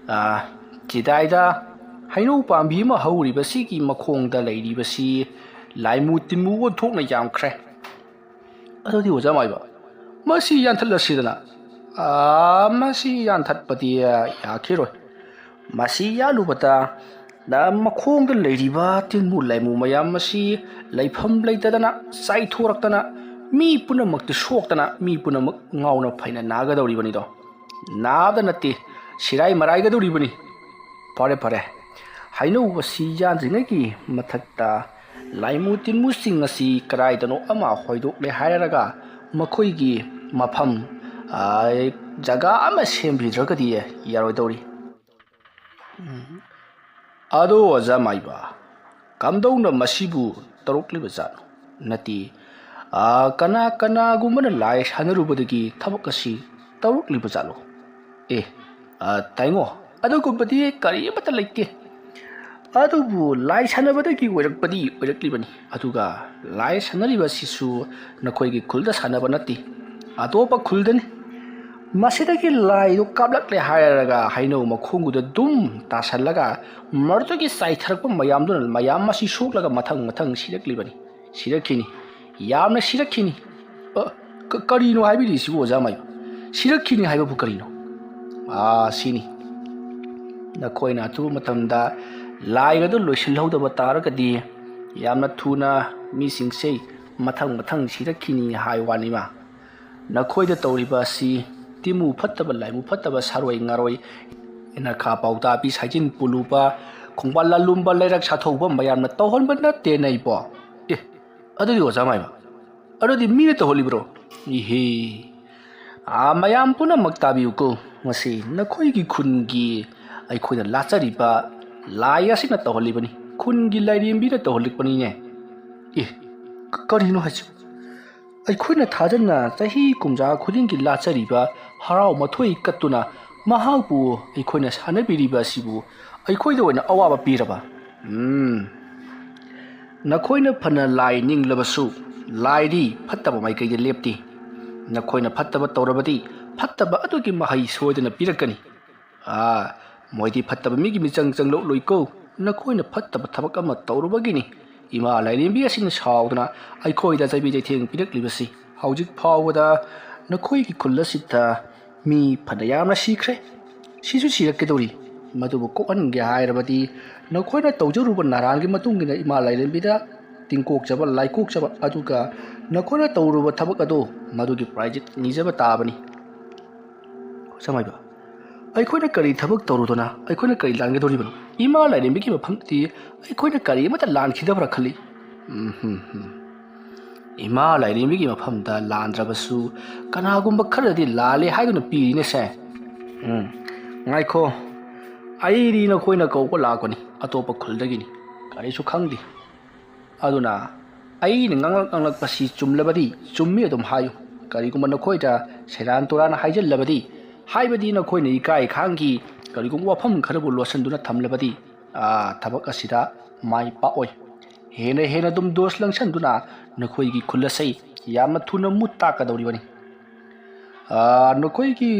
ꯆꯤꯗꯥꯏꯗ ꯍꯩꯅꯧ ꯄꯥꯝꯕꯤ ꯑꯃ ꯍꯧꯔꯤꯕꯁꯤꯒꯤ ꯃꯈꯣꯡꯗ ꯂꯩꯔꯤꯕꯁꯤ ꯂꯥꯏꯃꯨ ꯇꯤꯟꯃꯨ ꯑꯣꯟꯊꯣꯛꯅ ꯌꯥꯝꯈ꯭ꯔꯦ꯫ ꯑꯗꯨꯗꯤ ꯑꯣꯖꯥ ꯃꯥꯏꯕ, ꯃꯁꯤ ꯌꯥꯟꯊꯠꯂꯁꯤꯗꯅ? ꯃꯁꯤ ꯌꯥꯟꯊꯠꯄꯗꯤ ꯌꯥꯈꯤꯔꯣꯏ꯫ ꯃꯁꯤ ꯌꯥꯜꯂꯨꯕꯗ ꯃꯈꯣꯡꯗ ꯂꯩꯔꯤꯕ ꯇꯤꯟꯃꯨ ꯂꯥꯏꯃꯨ ꯃꯌꯥꯝ ꯑꯁꯤ ꯂꯩꯐꯝ ꯂꯩꯇꯗꯅ ꯆꯥꯏꯊꯣꯔꯛꯇꯅ ꯃꯤ ꯄꯨꯝꯅꯃꯛꯇꯤ ꯁꯣꯛꯇꯅ ꯃꯤ ꯄꯨꯝꯅꯃꯛ ꯉꯥꯎꯅ ꯐꯩꯅ ꯅꯥꯒꯗꯧꯔꯤꯕꯅꯤꯗꯣ꯫ ꯅꯥꯕꯗ ꯅꯠꯇꯦ, ꯁꯤꯔꯥꯏ ꯃꯔꯥꯏꯒꯗꯧꯔꯤꯕꯅꯤ꯫ ꯐꯔꯦ ꯐꯔꯦ ꯍꯩꯅꯧ ꯑꯁꯤ ꯌꯥꯟꯗ꯭ꯔꯤꯉꯩꯒꯤ ꯃꯊꯛꯇ ꯂꯥꯏꯃꯨ ꯇꯤꯟꯃꯨꯁꯤꯡ ꯑꯁꯤ ꯀꯗꯥꯏꯗꯅꯣ ꯑꯃ ꯍꯣꯏꯗꯣꯛꯂꯦ ꯍꯥꯏꯔꯒ ꯃꯈꯣꯏꯒꯤ ꯃꯐꯝ ꯖꯒꯥ ꯑꯃ ꯁꯦꯝꯕꯤꯗ꯭ꯔꯒꯗꯤ ꯌꯥꯔꯣꯏꯗꯧꯔꯤ ꯑꯗꯣ ꯑꯣꯖꯥ ꯃꯥꯏꯕ ꯀꯝꯗꯧꯅ ꯃꯁꯤꯕꯨ ꯇꯧꯔꯛꯂꯤꯕꯖꯥꯠꯅꯣ ꯅꯠꯇꯦ ꯀꯅꯥ ꯀꯅꯥꯒꯨꯝꯕꯅ ꯂꯥꯏ ꯁꯥꯟꯅꯔꯨꯕꯗꯒꯤ ꯊꯕꯛ ꯑꯁꯤ ꯇꯧꯔꯛꯂꯤꯕꯖꯥꯠꯂꯣ ꯇꯥꯏꯉꯣ ꯑꯗꯨꯒꯨꯝꯕꯗꯤ ꯀꯔꯤꯃꯠꯇ ꯂꯩꯇꯦ ꯑꯗꯨꯕꯨ ꯂꯥꯏ ꯁꯥꯟꯅꯕꯗꯒꯤ ꯑꯣꯏꯔꯛꯂꯤꯕꯅꯤ ꯑꯗꯨꯒ ꯂꯥꯏ ꯁꯥꯟꯅꯔꯤꯕ ꯑꯁꯤꯁꯨ ꯅꯈꯣꯏꯒꯤ ꯈꯨꯜꯗ ꯁꯥꯟꯅꯕ ꯅꯠꯇꯦ ꯑꯇꯣꯞꯄ ꯈꯨꯜꯗꯅꯤ ꯃꯁꯤꯗꯒꯤ ꯂꯥꯏꯗꯨ ꯀꯥꯞꯂꯛꯂꯦ ꯍꯥꯏꯔꯒ ꯍꯩꯅꯧ ꯃꯈꯣꯡꯗꯨꯗ ꯗꯨꯝ ꯇꯥꯁꯜꯂꯒ ꯃꯗꯨꯗꯒꯤ ꯆꯥꯏꯊꯔꯛꯄ ꯃꯌꯥꯝꯗꯨꯅ ꯃꯌꯥꯝ ꯑꯁꯤ ꯁꯣꯛꯂꯒ ꯃꯊꯪ ꯁꯤꯔꯛꯈꯤꯅꯤ ꯌꯥꯝꯅ ꯁꯤꯔꯛꯈꯤꯅꯤ ꯀꯔꯤꯅꯣ ꯍꯥꯏꯕꯤꯔꯤꯁꯤꯕꯨ ꯑꯣꯖꯥ ꯃꯥꯏꯕ ꯁꯤꯔꯛꯈꯤꯅꯤ ꯍꯥꯏꯕꯕꯨ ꯀꯔꯤꯅꯣ ꯁꯤꯅꯤ ꯅꯈꯣꯏꯅ ꯑꯊꯨꯕ ꯃꯇꯝꯗ ꯂꯥꯏ ꯑꯗꯨ ꯂꯣꯏꯁꯤꯜꯍꯧꯗꯕ ꯇꯥꯔꯒꯗꯤ ꯌꯥꯝꯅ ꯊꯨꯅ ꯃꯤꯁꯤꯡꯁꯦ ꯃꯊꯪ ꯁꯤꯔꯛꯈꯤꯅꯤ ꯍꯥꯏ ꯋꯥꯅꯤꯃ ꯅꯈꯣꯏꯗ ꯇꯧꯔꯤꯕ ꯑꯁꯤ ꯇꯤꯃꯨ ꯐꯠꯇꯕ ꯂꯥꯏꯃꯨ ꯐꯠꯇꯕ ꯁꯥꯔꯣꯏ ꯉꯥꯔꯣꯏ ꯏꯅꯈꯥ ꯄꯥꯎꯇꯥꯕꯤ ꯁꯥꯏꯖꯤꯟ ꯄꯨꯂꯨꯕ ꯈꯣꯡꯕꯥꯜ ꯂꯥꯂꯨꯝꯕ ꯂꯩꯔꯛ ꯁꯥꯊꯧꯕ ꯃꯌꯥꯝꯅ ꯇꯧꯍꯟꯕ ꯅꯠꯇꯦꯅ ꯏꯕꯣ ꯑꯗꯨꯗꯤ ꯑꯣꯖꯥ ꯃꯥꯏꯕ ꯑꯗꯨꯗꯤ ꯃꯤꯅ ꯇꯧꯍꯜꯂꯤꯕ꯭ꯔꯣ ꯏꯍꯦ ꯃꯌꯥꯝ ꯄꯨꯝꯅꯃꯛ ꯇꯥꯕꯤꯌꯨꯀꯣ ꯃꯁꯤ ꯅꯈꯣꯏꯒꯤ ꯈꯨꯟꯒꯤ ꯑꯩꯈꯣꯏꯅ ꯂꯥꯠꯆꯔꯤꯕ ꯂꯥꯏ ꯑꯁꯤꯅ ꯇꯧꯍꯜꯂꯤꯕꯅꯤ ꯈꯨꯟꯒꯤ ꯂꯥꯏꯔꯦꯝꯕꯤꯅ ꯇꯧꯍꯜꯂꯛꯄꯅꯤꯅꯦ ꯀꯔꯤꯅꯣ ꯍꯥꯏꯁꯤ ꯑꯩꯈꯣꯏꯅ ꯊꯥꯖꯅ ꯆꯍꯤ ꯀꯨꯝꯖꯥ ꯈꯨꯗꯤꯡꯒꯤ ꯂꯥꯠꯆꯔꯤꯕ ꯍꯔꯥꯎ ꯃꯊꯣꯏ ꯀꯠꯇꯨꯅ ꯃꯍꯥꯛꯄꯨ ꯑꯩꯈꯣꯏꯅ ꯁꯥꯟꯅꯕꯤꯔꯤꯕ ꯑꯁꯤꯕꯨ ꯑꯩꯈꯣꯏꯗ ꯑꯣꯏꯅ ꯑꯋꯥꯕ ꯄꯤꯔꯕ ꯅꯈꯣꯏꯅ ꯐꯅ ꯂꯥꯏ ꯅꯤꯡꯂꯕꯁꯨ ꯂꯥꯏꯗꯤ ꯐꯠꯇꯕ ꯃꯥꯏꯀꯩꯗ ꯂꯦꯞꯇꯦ ꯅꯈꯣꯏꯅ ꯐꯠꯇꯕ ꯇꯧꯔꯕꯗꯤ ꯐꯠꯇꯕ ꯑꯗꯨꯒꯤ ꯃꯍꯩ ꯁꯣꯏꯗꯅ ꯄꯤꯔꯛꯀꯅꯤ ꯃꯣꯏꯗꯤ ꯐꯠꯇꯕ ꯃꯤꯒꯤ ꯃꯤꯆꯪ ꯆꯪꯂꯛꯂꯣꯏꯀꯣ ꯅꯈꯣꯏꯅ ꯐꯠꯇꯕ ꯊꯕꯛ ꯑꯃ ꯇꯧꯔꯨꯕꯒꯤꯅꯤ ꯏꯃꯥ ꯂꯥꯏꯔꯦꯝꯕꯤ ꯑꯁꯤꯅ ꯁꯥꯎꯗꯨꯅ ꯑꯩꯈꯣꯏꯗ ꯆꯩꯕꯤ ꯆꯩꯊꯦꯡ ꯄꯤꯔꯛꯂꯤꯕꯁꯤ ꯍꯧꯖꯤक ꯐꯥꯎꯕꯗ ꯅꯈꯣꯏꯒꯤ ꯈꯨꯜ ꯑꯁꯤꯗ ꯃꯤ ꯐꯅ ꯌꯥꯝꯅ ꯁꯤꯈ꯭ꯔꯦ ꯁꯤꯁꯨ ꯁꯤꯔꯛꯀꯗꯧꯔꯤ ꯃꯗꯨꯕꯨ ꯀꯣꯛꯍꯟꯒꯦ ꯍꯥꯏꯔꯕꯗꯤ ꯅꯈꯣꯏꯅ ꯇꯧꯖꯔꯨꯕ ꯅꯔꯥꯟꯒꯤ ꯃꯇꯨꯡꯏꯟꯅ ꯏꯃꯥ ꯂꯥꯏꯔꯦꯝꯕꯤꯗ ꯇꯤꯡꯀꯣꯛꯆꯕ ꯂꯥꯏꯀꯣꯛꯆꯕ ꯑꯗꯨꯒ ꯅꯈꯣꯏꯅ ꯇꯧꯔꯨꯕ ꯊꯕꯛ ꯑꯗꯨ ꯃꯗꯨꯒꯤ ꯄ꯭ꯔꯥꯏꯖꯤꯠ ꯅꯤꯖꯕ ꯇꯥꯕꯅꯤ ꯁꯃꯥꯏꯕ ꯑꯩꯈꯣꯏꯅ ꯀꯔꯤ थबक तौरुदना अखोइना करी लानगदोरिबनो इमा लाइरेंबिकी मफमती अखोइना करी अमता लानखिदबरा खली इमा लाइरेंबिकी मफमदा लानद्रबसु कनागुंबा खरदि लाले हाइदुना पीरिने से ngaiko airi na khoina kौको लाकोनी अतोप खुलदगिनी करिसु खंगदि अदुना आई ने nganglak pasi chumlabadi chummi adum hayu karigumba nakhoida seran torana haijellabadi हाइबदी नखोइने इकाई खांगी करिगुम वाफम खरबु लोसन्दुना थमलबदी थबक असिदा माइ पाओय हेना दुम दोस लंगसन्दुना नखोइगी खुलसै यामना थुना मुत्ता कदौरिबनी नखोइगी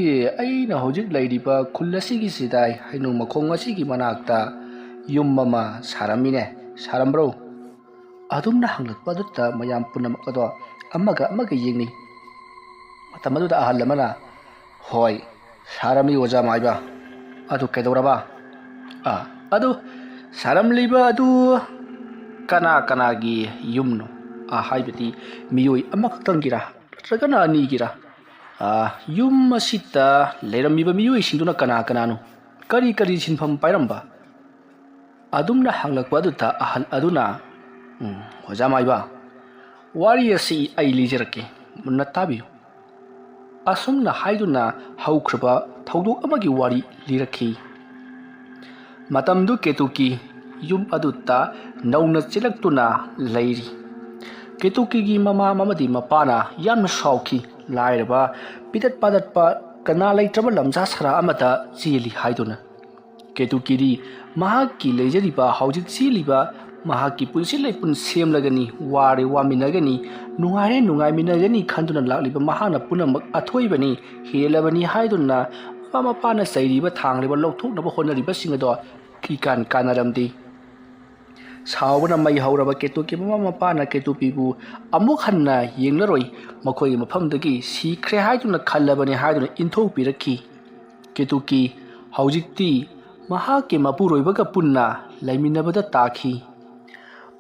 अइना हौजिक लैरिबा खुलसिगी सिदाय हैनु मखोंग असिगी मनाक्ता युम्ममा सारमिने सारमब्रो अदुमना हंगलकपदुता मयाम पुनमकदो अमगा येंगनी मतमदुदा अहलमना होय सारमली ओजा माइबा अदु कैदौरबा अदु सारमलीबा अदु कनागी युमनो हाइबदी मियोय अमखतंगिरा नत्रगना अनीगिरा युम असिता लेरमिबा मियोय सिंदुना कनानो करी सिनफम पाइरंबा अदुमना हंगलकपा अदुता अहल अदुना ओजा माइबा वारी असि आई लिजरके मुन्ना ताबियो असुमना हाइदुना हौख्रबा थौदोक अमगी वारी लिरखी मतमदु केतुकी युम अदुता नौना चिलक्तुना लैरी केतुकीगी ममा ममदी मपाना यामना साउखी लाइरबा पिदत पादतपा कना लैत्रबा लमजा सरा अमता चेली हाइदुना केतुकीरी महाकी लेजरिबा हौजिक चेलिबा महाकी पुंसि लैपुन सेमलगनी वारे वामिनगनी नुंगाइमिनगनी खंदुना लाक्लिबा महाना पुनमक अथोइबनी हेलबनी हाइदुना ममा पाना सैरिबा थांगलिबा लौथोकनबा होनरिबा सिंगदो किकान कानरमदी सावना मई हौरबा केतुकी ममा पाना केतुपीबु अमुक हन्ना येंगलरोय मखोई मफमदगी सीख्रे हाइदुना खल्लबनी हाइदुना इंथोपिरखी केतुकी हौजिकती महाके मपुरोइबगा पुन्ना लैमिनबदा ताखी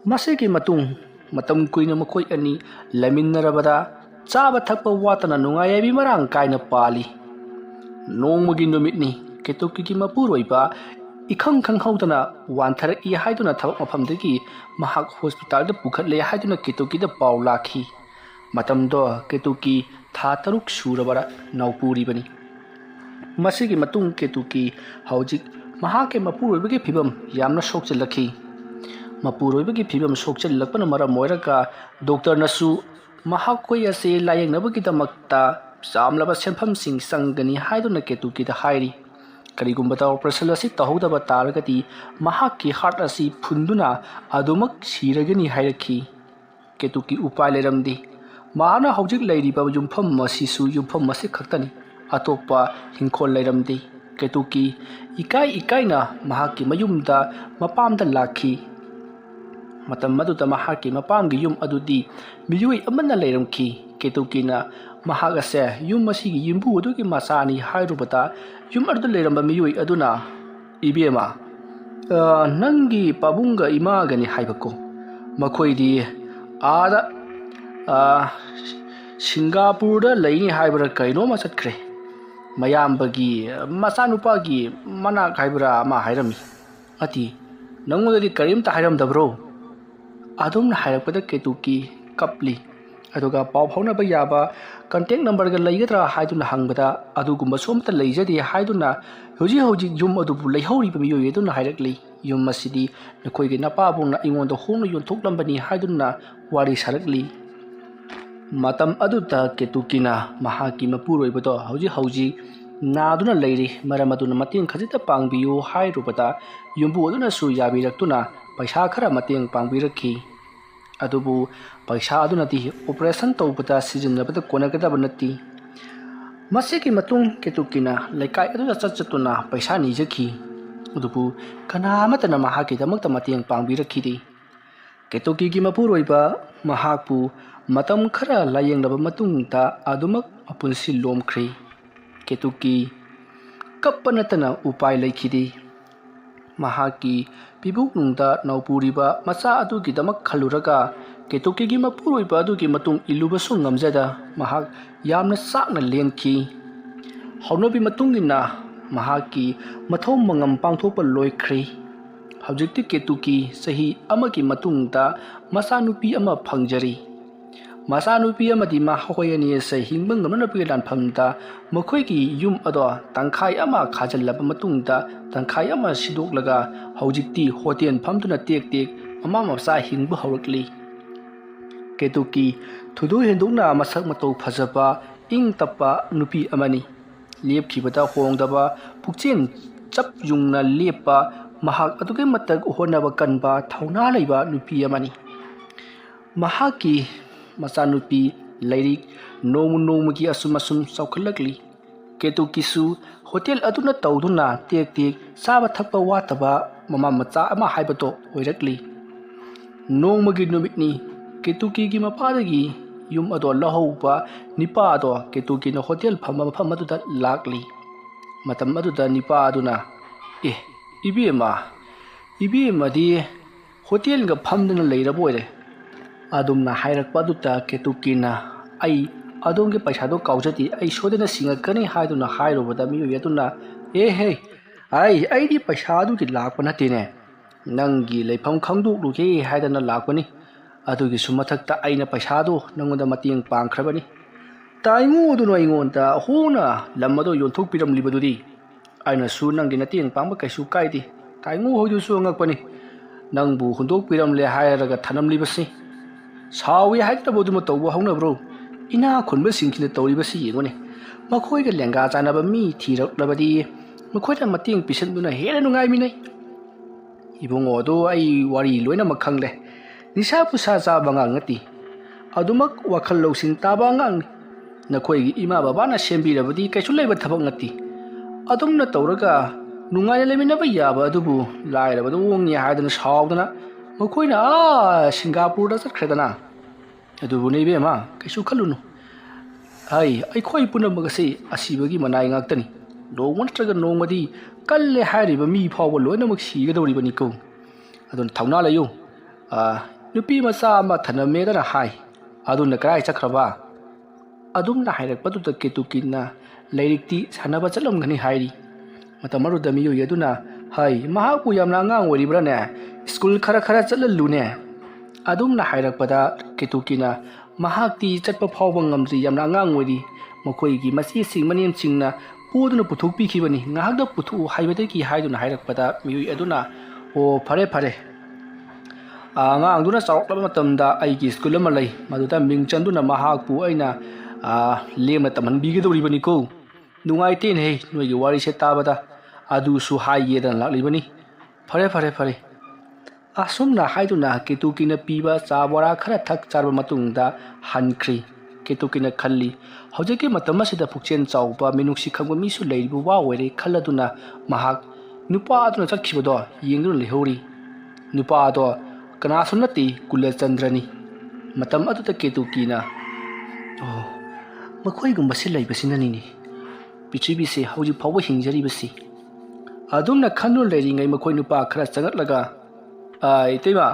मसेगी मतम कुइना मखोई अनि लैमिनरबदा चाबा थकपा वातना नुंगायबी मरांग कायना पाली नोंमगी नुमितनी केतुकीगी मपुरोइबा इखंग खंगहौदना वानथरक इ हाइदुना थबक मफमदगी महाक हॉस्पिटल दा पुखटले हाइदुना केतुकी दा पाव लाखी मतमदो केतुकी था तरुक सूरबरा नौपुरीबनी मसिगी मतुंग केतुकी हौजिक महाके मपुरोइबगी फिबम यामना सोकचलखी मपुरोइबगी फिबम सोकचलकपना मरम मोइरका डॉक्टर नसु महाकोय असे लायंगनबगीदमक्ता चामलबा सेंफमसिंग संगनी हाइदुना केतुकी दा हाइरी करिगुम्बता ऑपरेशन असी तहौदबा तारगती महाकी हार्ट असी फुंदुना अदुमक सिरगनी हाइरखी केतुकी उपाय लेरमदी माना हौजिक लैरिबा युमफम मसिसु युमफम मसे खक्तनी अतोपा हिंखोल लेरमदी केतुकी इकाई इकाइना महाकी मयुमदा मपामदा लाखी मतम मदुदा महाकी मपामगी युम अदुदी मियुई अमना लेरमखी केतुकीना महाग असे युम मसिगी युमबु अदुगी मसानी हाइरुबता युम अदु लेरमबा मियुई अदुना इबेमा नंगी पाबुंगा इमागनी हाइबको मखोइदी आदा सिंगापुर लैनी हाइबरा कैनोमा चटख्रे मयामबगी मचानुपागी मना हाइबरा मा हाइरमी अति नंगोददी करीमता हाइरमदब्रो अदुमना हाइरपदा केतुकी कपली अदुगा पाव फाउनबा याबा कंटेक्ट नंबर गा लैगद्रा हाइदुना हंगबदा अदुगुम्बा सोमता लैजदी हाइदुना होजी होजी युम अदुबु लैहौरिबा मियोय अदुना हाइरकली युम मसिदी नखोइगे नपाबुंगना इङोंदा होंगना योंथोक्लंबनी हाइदुना वारी सारकली मतम अदुता केतुकीना महाकी मपुरोइबदो होजी होजी नादुना लैरी मरम अदुना मतेंग खजिता पांगबियो हाइरुबदा युमबु अदुना सु याबिरक्तुना पैसा खरा मतेंग पांगबिरखी अदुबु पैसा अदुनाती ऑपरेशन तौबदा सिजनबदा कोनगदब नती मसिकी मतुंग केतुकीना लेकाय अदुदा चचतुना पैसा निजखी अदुबु कनामतना महाकीदमक्ता मतेंग पांगबिरखीदी केतुकीगी मपुरोइबा महाकपु मतम खरा लायेंगलबा मतुंगता अदुमक अपुनसि लोमख्री केतुकी कप्पनतना उपाय लैखिदी महाकी पिबुकनुंगदा नौपुरीबा मचा अदुगिदमक खलुरगा केतुकीगी मपुरोइबा अदुगी मतुंग इलुबसु ngamjada महाक यामना साकना लेनखी हौनबी मतुंगिना महाकी मथौ मंगम पांथोपा लोइख्री हौजिक्ति केतुकी सही अमकी मतुंगदा मचानुपी अमा फंगजरी मचानुपी अमदी माहोयनी से हिंबंग नमनपी लानफमदा मखोइगी युम अदो तंखाई अमा खाजल्लब मतुंगदा तंखाई अमा सिदोकलगा हौजिक्ति होटेल फमदुना टेक टेक अमा मसा हिंब हौरकली केतुकी थुदु हेंदुना मसक मतौ फजबा इंग तप्पा नुपी अमनी लेपखिबदा होंगदबा पुक्चेन चप युंगना लेपा महाक अदुगे मतक होनबा कनबा थौना लैबा नुपी अमनी महाकी मचानुपी लैरिक नोमुगी assume assume चौखलकली केतुकीसु hotel अदुना तौदुना take take साबा थक्पा वातबा ममा मचा अमा हाइबतो ओइरकली नोमुगी नुमितनी केतुकीगी मपादगी युम अदो लहौबा निपा अदो केतुकीना होटेल फम मफम अदुदा लाकली मतम अदुदा निपा अदुना इबेमदी होटेल गा फमदुना लैरबोइरे अदुमना हाइरकपा अदुता केतुकीना आई अदोंगे पैसादो काउजती आई सोदना सिंगकनी हाइदुना हाइरोबदा मियोय अदुना हे आईदी पैसादुगी लाकपा नतेने नंगी लेफम खंगदोक्लुगे हाइदना लाकपनी अदुगी सुमथक्ता आइना पैसादो नंगोंदा मतेंग पांखरबनी ताइमु अदुनो आइंगोंदा होना लम्मदो योंथोकपिरमलिबदुदी आइना सु नंगी नतेंग पांबा कैसु काइदी ताइमु होइदुसु अंगकपनी नंगबु हुंदोकपिरमले हायरगा थनमलिबसी सावी हाइतबोदुम तौबो हौनब्रो इना खुनबा सिंखिना तौरिबसी येगोने मखोइगा लेंगा चानबा मी थीरक्लबदी मखोइना मतेंग पिसनदुना हेरा नुंगाइमिनै इबुंगोदो आई वारी लोइना मखंगले निसा पुसा चाबा nganगति अदुमक वखल लौसिन ताबा ngang नखोइगी इमा बाबाना सेंबिरबदी कैसु लेबा थबक ngati अदुमना तौरगा नुंगाइना लेमिनबा याबा अदुबु लाइरबदो वोंगनि हाइदना सावदना मखोइना सिंगापुर दा चटख्रेदना अदुबु नैबेमा कैसु खलुनु अखोइ पुनमगसे असिबगी मनाइ ngактani नोंग नत्रगा नोंगमदी कल्ले हाइरिबा मी फावबा लोइनमक सिगदौरिबनिको अदुन थौना लयु नुपी मचा अमा थनमेदना हाइ अदुना कराइ चख्रबा अदुमना हाइरकपदुदा केतुकीना लैरिक्ति सानबा चलमगनि हाइरि मतमरुदा मियोय अदुना ꯍꯥꯏ ꯃꯍꯥꯛꯄꯨ ꯌꯥꯝꯅ ꯑꯉꯥꯡ ꯑꯣꯏꯔꯤꯕ꯭ꯔꯥꯅꯦ ꯁ꯭ꯀꯨꯜ ꯈꯔ ꯆꯠꯍꯜꯂꯨꯅꯦ ꯑꯗꯨꯝꯅ ꯍꯥꯏꯔꯛꯄꯗ ꯀꯦꯇꯨꯀꯤꯅ ꯃꯍꯥꯛꯇꯤ ꯆꯠꯄ ꯐꯥꯎꯕ ꯉꯝꯗ꯭ꯔꯤ ꯌꯥꯝꯅ ꯑꯉꯥꯡ ꯑꯣꯏꯔꯤ ꯃꯈꯣꯏꯒꯤ ꯃꯆꯦꯁꯤꯡ ꯃꯅꯦꯝꯁꯤꯡꯅ ꯄꯣꯗꯨꯅ ꯄꯨꯊꯣꯛꯄꯤꯈꯤꯕꯅꯤ ꯉꯥꯏꯍꯥꯛꯇ ꯄꯨꯊꯣꯛꯎ ꯍꯥꯏꯕꯗꯒꯤ ꯍꯥꯏꯗꯨꯅ ꯍꯥꯏꯔꯛꯄꯗ ꯃꯤꯑꯣꯏ ꯑꯗꯨꯅ ꯑꯣ ꯐꯔꯦ ꯑꯉꯥꯡꯗꯨꯅ ꯆꯥꯎꯔꯛꯂꯕ ꯃꯇꯝꯗ ꯑꯩꯒꯤ ꯁ꯭ꯀꯨꯜ ꯑꯃ ꯂꯩ ꯃꯗꯨꯗ ꯃꯤꯡ ꯆꯟꯗꯨꯅ ꯃꯍꯥꯛꯄꯨ ꯑꯩꯅ ꯂꯦꯝꯅ ꯇꯝꯍꯟꯕꯤꯒꯗꯧꯔꯤꯕꯅꯤꯀꯣ ꯅꯨꯡꯉꯥꯏꯇꯦꯅꯦꯍꯦ ꯅꯣꯏꯒꯤ ꯋꯥꯔꯤꯁꯦ ꯇꯥꯕꯗ ꯑꯗꯨꯁꯨ ꯍꯥꯏꯒꯦꯗꯅ ꯂꯥꯛꯂꯤꯕꯅꯤ ꯐꯔꯦ ꯑꯁꯨꯝꯅ ꯍꯥꯏꯗꯨꯅ ꯀꯦꯇꯨꯀꯤꯅ ꯄꯤꯕ ꯆꯥ ꯕꯣꯔꯥ ꯈꯔ ꯊꯛ ꯆꯥꯔꯕ ꯃꯇꯨꯡꯗ ꯍꯟꯈ꯭ꯔꯤ ꯀꯦꯇꯨꯀꯤꯅ ꯈꯜꯂꯤ ꯍꯧꯖꯤꯛꯀꯤ ꯃꯇꯝ ꯑꯁꯤꯗ ꯄꯨꯛꯆꯦꯜ ꯆꯥꯎꯕ ꯃꯤꯅꯨꯡꯁꯤ ꯈꯪꯕ ꯃꯤꯁꯨ ꯂꯩꯔꯤꯕ ꯋꯥ ꯑꯣꯏꯔꯦ ꯈꯜꯂꯗꯨꯅ ꯃꯍꯥꯛ ꯅꯨꯄꯥ ꯑꯗꯨꯅ ꯆꯠꯈꯤꯕꯗꯣ ꯌꯦꯡꯗꯨꯅ ꯂꯩꯍꯧꯔꯤ ꯅꯨꯄꯥ ꯑꯗꯣ ꯀꯅꯥꯁꯨ ꯅꯠꯇꯦ ꯀꯨꯂꯆꯟꯗ꯭ꯔꯅꯤ ꯃꯇꯝ ꯑꯗꯨꯗ ꯀꯦꯇꯨꯀꯤꯅ ꯑꯣ ꯃꯈꯣꯏꯒꯨꯝꯕꯁꯤ ꯂꯩꯕꯁꯤꯅꯅꯤꯅꯦ ꯄ꯭ꯔꯤꯊꯤꯕꯤꯁꯦ ꯍꯧꯖꯤꯛ ꯐꯥꯎꯕ ꯍꯤꯡꯖꯔꯤꯕꯁꯤ ꯑꯗꯨꯝꯅ ꯈꯟꯗꯨꯅ ꯂꯩꯔꯤꯉꯩ ꯃꯈꯣꯏ ꯅꯨꯄꯥ ꯈꯔ ꯆꯪꯉꯛꯂꯒ ꯏꯇꯩꯃ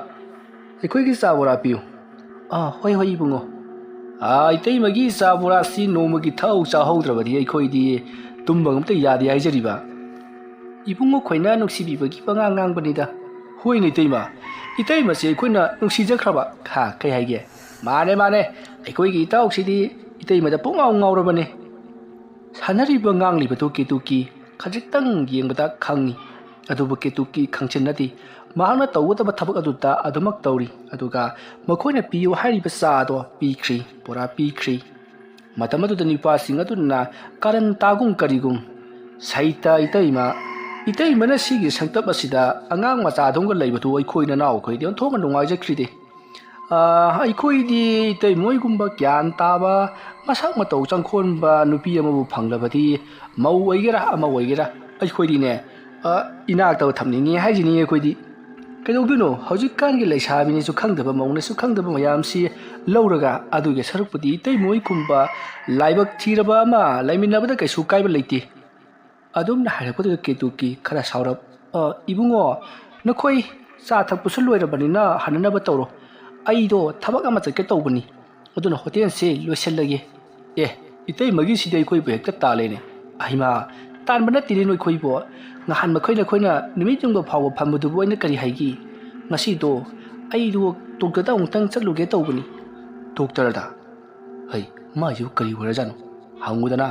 ꯑꯩꯈꯣꯏꯒꯤ ꯆꯥ ꯕꯣꯔꯥ ꯄꯤꯌꯨ ꯍꯣꯏ ꯏꯕꯨꯡꯉꯣ ꯏꯇꯩꯃꯒꯤ ꯆꯥ ꯕꯣꯔꯥꯁꯤ ꯅꯣꯡꯃꯒꯤ ꯆꯥꯍꯧꯗ꯭ꯔꯕꯗꯤ ꯑꯩꯈꯣꯏꯗꯤ ꯇꯨꯝꯕ ꯑꯝꯇ ꯌꯥꯗꯦ ꯍꯥꯏꯖꯔꯤꯕ ꯏꯕꯨꯡꯉꯣ ꯈꯣꯏꯅ ꯅꯨꯡꯁꯤꯕꯤꯕꯒꯤ ꯄꯉꯥꯡ ꯉꯥꯡꯕꯅꯤꯗ ꯍꯣꯏꯅꯦ ꯏꯇꯩꯃꯁꯤ ꯑꯩꯈꯣꯏꯅ ꯅꯨꯡꯁꯤꯖꯈ꯭ꯔꯕ ꯀꯩ ꯍꯥꯏꯒꯦ ꯃꯥꯅꯦ ꯑꯩꯈꯣꯏꯒꯤ ꯏꯇꯥꯎꯁꯤꯗꯤ ꯏꯇꯩꯃꯗ ꯄꯨꯡꯉꯥꯎ ꯉꯥꯎꯔꯕꯅꯦ ꯁꯥꯟꯅꯔꯤꯕ ꯉꯥꯡꯂꯤꯕꯗꯨ ꯀꯦꯇꯨꯀꯤ ꯈꯖꯤꯛꯇꯪ ꯌꯦꯡꯕꯗ ꯈꯪꯉꯤ ꯑꯗꯨꯕꯨ ꯀꯦꯇꯨꯀꯤ ꯈꯪꯆꯤꯟꯅꯗꯦ ꯃꯍꯥꯛꯅ ꯇꯧꯒꯗꯕ ꯊꯕꯛ ꯑꯗꯨꯗ ꯑꯗꯨꯃꯛ ꯇꯧꯔꯤ ꯑꯗꯨꯒ ꯃꯈꯣꯏꯅ ꯄꯤꯌꯨ ꯍꯥꯏꯔꯤꯕ ꯆꯥꯗꯣ ꯄꯤꯈ꯭ꯔꯤ ꯕꯣꯔꯥ ꯄꯤꯈ꯭ꯔꯤ ꯃꯇꯝ ꯑꯗꯨꯗ ꯅꯨꯄꯥꯁꯤꯡ ꯑꯗꯨꯅ ꯀꯔꯟ ꯇꯥꯒꯨꯝ ꯀꯔꯤꯒꯨꯝ ꯁꯩꯇ ꯏꯇꯩꯃꯅ ꯁꯤꯒꯤ ꯁꯪꯇꯞ ꯑꯁꯤꯗ ꯑꯉꯥꯡ ꯃꯆꯥꯗꯧꯅ ꯂꯩꯕꯗꯨ ꯑꯩꯈꯣꯏ ꯅꯅꯥꯎꯈꯣꯏꯗꯤ ꯑꯣꯟꯊꯣꯛꯅ ꯅꯨꯡꯉꯥꯏꯖꯈ꯭ꯔꯤꯗꯦ ꯑꯩꯈꯣꯏꯗꯤ ꯏꯇꯩꯃꯣꯏꯒꯨꯝꯕ ꯒ꯭ꯌꯥꯟ ꯇꯥꯕ ꯃꯁꯛ ꯃꯇꯧ ꯆꯪꯈꯣꯟꯕ ꯅꯨꯄꯤ ꯑꯃꯕꯨ ꯐꯪꯂꯕꯗꯤ ꯃꯧ ꯑꯣꯏꯒꯦꯔꯥ ꯑꯃ ꯑꯣꯏꯒꯦꯔꯥ ꯑꯩꯈꯣꯏꯗꯤꯅꯦ ꯏꯅꯥꯛꯇ ꯊꯝꯅꯤꯡꯉꯦ ꯍꯥꯏꯖꯤꯅꯤ ꯑꯩꯈꯣꯏꯗꯤ ꯀꯩꯗꯧꯗꯣꯏꯅꯣ ꯍꯧꯖꯤꯛꯀꯥꯟꯒꯤ ꯂꯩꯁꯥꯕꯤꯅꯤꯁꯨ ꯈꯪꯗꯕ ꯃꯧꯅꯁꯨ ꯈꯪꯗꯕ ꯃꯌꯥꯝꯁꯤ ꯂꯧꯔꯒ ꯑꯗꯨꯒꯤ ꯁꯔꯨꯛꯄꯨꯗꯤ ꯏꯇꯩꯃꯣꯏꯒꯨꯝꯕ ꯂꯥꯏꯕꯛ ꯊꯤꯔꯕ ꯑꯃ ꯂꯩꯃꯤꯟꯅꯕꯗ ꯀꯩꯁꯨ ꯀꯥꯏꯕ ꯂꯩꯇꯦ ꯑꯗꯨꯝꯅ ꯍꯥꯏꯔꯛꯄꯗꯨꯗ ꯀꯦꯇꯨꯀꯤ ꯈꯔ ꯁꯥꯎꯔꯞ ꯏꯕꯨꯡꯉꯣ ꯅꯈꯣꯏ ꯆꯥ ꯊꯛꯄꯁꯨ ꯂꯣꯏꯔꯕꯅꯤꯅ ꯍꯟꯅꯅꯕ ꯇꯧꯔꯣ ꯑꯩꯗꯣ ꯊꯕꯛ ꯑꯃ ꯆꯠꯀꯦ ꯇꯧꯕꯅꯤ ꯑꯗꯨꯅ ꯍꯣꯇꯦꯜꯁꯦ ꯂꯣꯏꯁꯤꯜꯂꯒꯦ ꯏꯇꯩꯃꯒꯤꯁꯤꯗꯤ ꯑꯩꯈꯣꯏꯕꯨ ꯍꯦꯛꯇ ꯇꯥꯜꯂꯦꯅꯦ ꯑꯩꯃꯥ ꯇꯥꯟꯕ ꯅꯠꯇꯦꯅꯦ ꯅꯈꯣꯏꯕꯨ ꯅꯍꯥꯟ ꯑꯩꯈꯣꯏꯅ ꯅꯨꯃꯤꯠ ꯌꯨꯡꯕ ꯐꯥꯎꯕ ꯐꯝꯕꯗꯨꯕꯨ ꯑꯩꯅ ꯀꯔꯤ ꯍꯥꯏꯒꯤ ꯉꯁꯤꯗꯣ ꯑꯩꯗꯣ ꯗꯣꯛꯇꯔꯗ ꯑꯃꯨꯛꯇꯪ ꯆꯠꯂꯨꯒꯦ ꯇꯧꯕꯅꯤ ꯗꯣꯛꯇꯔꯗ ꯃꯥꯏꯁꯤꯕꯨ ꯀꯔꯤ ꯑꯣꯏꯔꯖꯥꯠꯅꯣ ꯍꯪꯉꯨꯗꯅ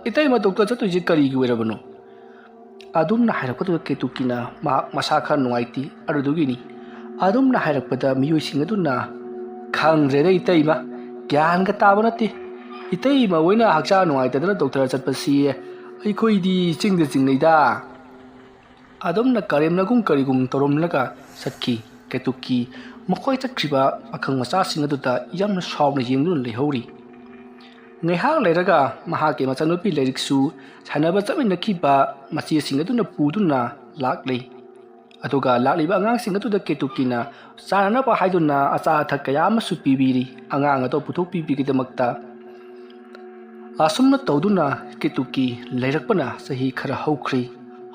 ꯏꯇꯩꯃ ꯗꯣꯛꯇꯔ ꯆꯠꯇꯣꯏꯁꯦ ꯀꯔꯤꯒꯤ ꯑꯣꯏꯔꯕꯅꯣ ꯑꯗꯨꯝꯅ ꯍꯥꯏꯔꯛꯄꯗꯨꯗ ꯀꯦꯇꯨꯀꯤꯅ ꯃꯍꯥꯛ ꯃꯁꯥ ꯈꯔ ꯅꯨꯡꯉꯥꯏꯇꯦ ꯑꯗꯨꯗꯨꯒꯤꯅꯤ ꯑꯗꯨꯝꯅ ꯍꯥꯏꯔꯛꯄꯗ ꯃꯤꯑꯣꯏꯁꯤꯡ ꯑꯗꯨꯅ ꯈꯪꯗ꯭ꯔꯦꯗ ꯏꯇꯩꯃ ꯒ꯭ꯌꯥꯟꯒ ꯇꯥꯕ ꯅꯠꯇꯦ ꯏꯇꯩꯃ ꯍꯣꯏꯅ ꯍꯛꯆꯥꯡ ꯅꯨꯡꯉꯥꯏꯇꯗꯅ ꯗꯣꯛꯇꯔ ꯆꯠꯄꯁꯤ ꯑꯩꯈꯣꯏꯗꯤ ꯆꯤꯡꯗ ꯆꯤꯡꯅꯩꯗ ꯑꯗꯨꯝꯅ ꯀꯔꯦꯝꯅꯒꯨꯝ ꯀꯔꯤꯒꯨꯝ ꯇꯧꯔꯝꯂꯒ ꯆꯠꯈꯤ ꯀꯦꯇꯨꯀꯤ ꯃꯈꯣꯏ ꯆꯠꯈ꯭ꯔꯤꯕ ꯄꯥꯈꯪ ꯃꯆꯥꯁꯤꯡ ꯑꯗꯨꯗ ꯌꯥꯝꯅ ꯁꯥꯎꯅ ꯌꯦꯡꯗꯨꯅ ꯂꯩꯍꯧꯔꯤ ꯉꯥꯏꯍꯥꯛ ꯂꯩꯔꯒ ꯃꯍꯥꯛꯀꯤ ꯃꯆꯥꯅꯨꯄꯤ ꯂꯥꯏꯔꯤꯛꯁꯨ ꯁꯥꯟꯅꯕ ꯆꯠꯃꯤꯟꯅꯈꯤꯕ ꯃꯆꯦꯁꯤꯡ ꯑꯗꯨꯅ ꯄꯨꯗꯨꯅ ꯂꯥꯛꯂꯤ ꯑꯗꯨꯒ ꯂꯥꯛꯂꯤꯕ ꯑꯉꯥꯡꯁꯤꯡ ꯑꯗꯨꯗ ꯀꯦꯇꯨꯀꯤꯅ ꯆꯥꯅꯅꯕ ꯍꯥꯏꯗꯨꯅ ꯑꯆꯥ ꯑꯊꯛ ꯀꯌꯥ ꯑꯃꯁꯨ ꯄꯤꯕꯤꯔꯤ ꯑꯉꯥꯡ ꯑꯗꯨ ꯄꯨꯊꯣꯛꯄꯤꯕꯒꯤꯗꯃꯛꯇ ꯑꯁꯨꯝꯅ ꯇꯧꯗꯨꯅ ꯀꯦꯇꯨꯀꯤ ꯂꯩꯔꯛꯄꯅ ꯆꯍꯤ ꯈꯔ ꯍꯧꯈ꯭ꯔꯤ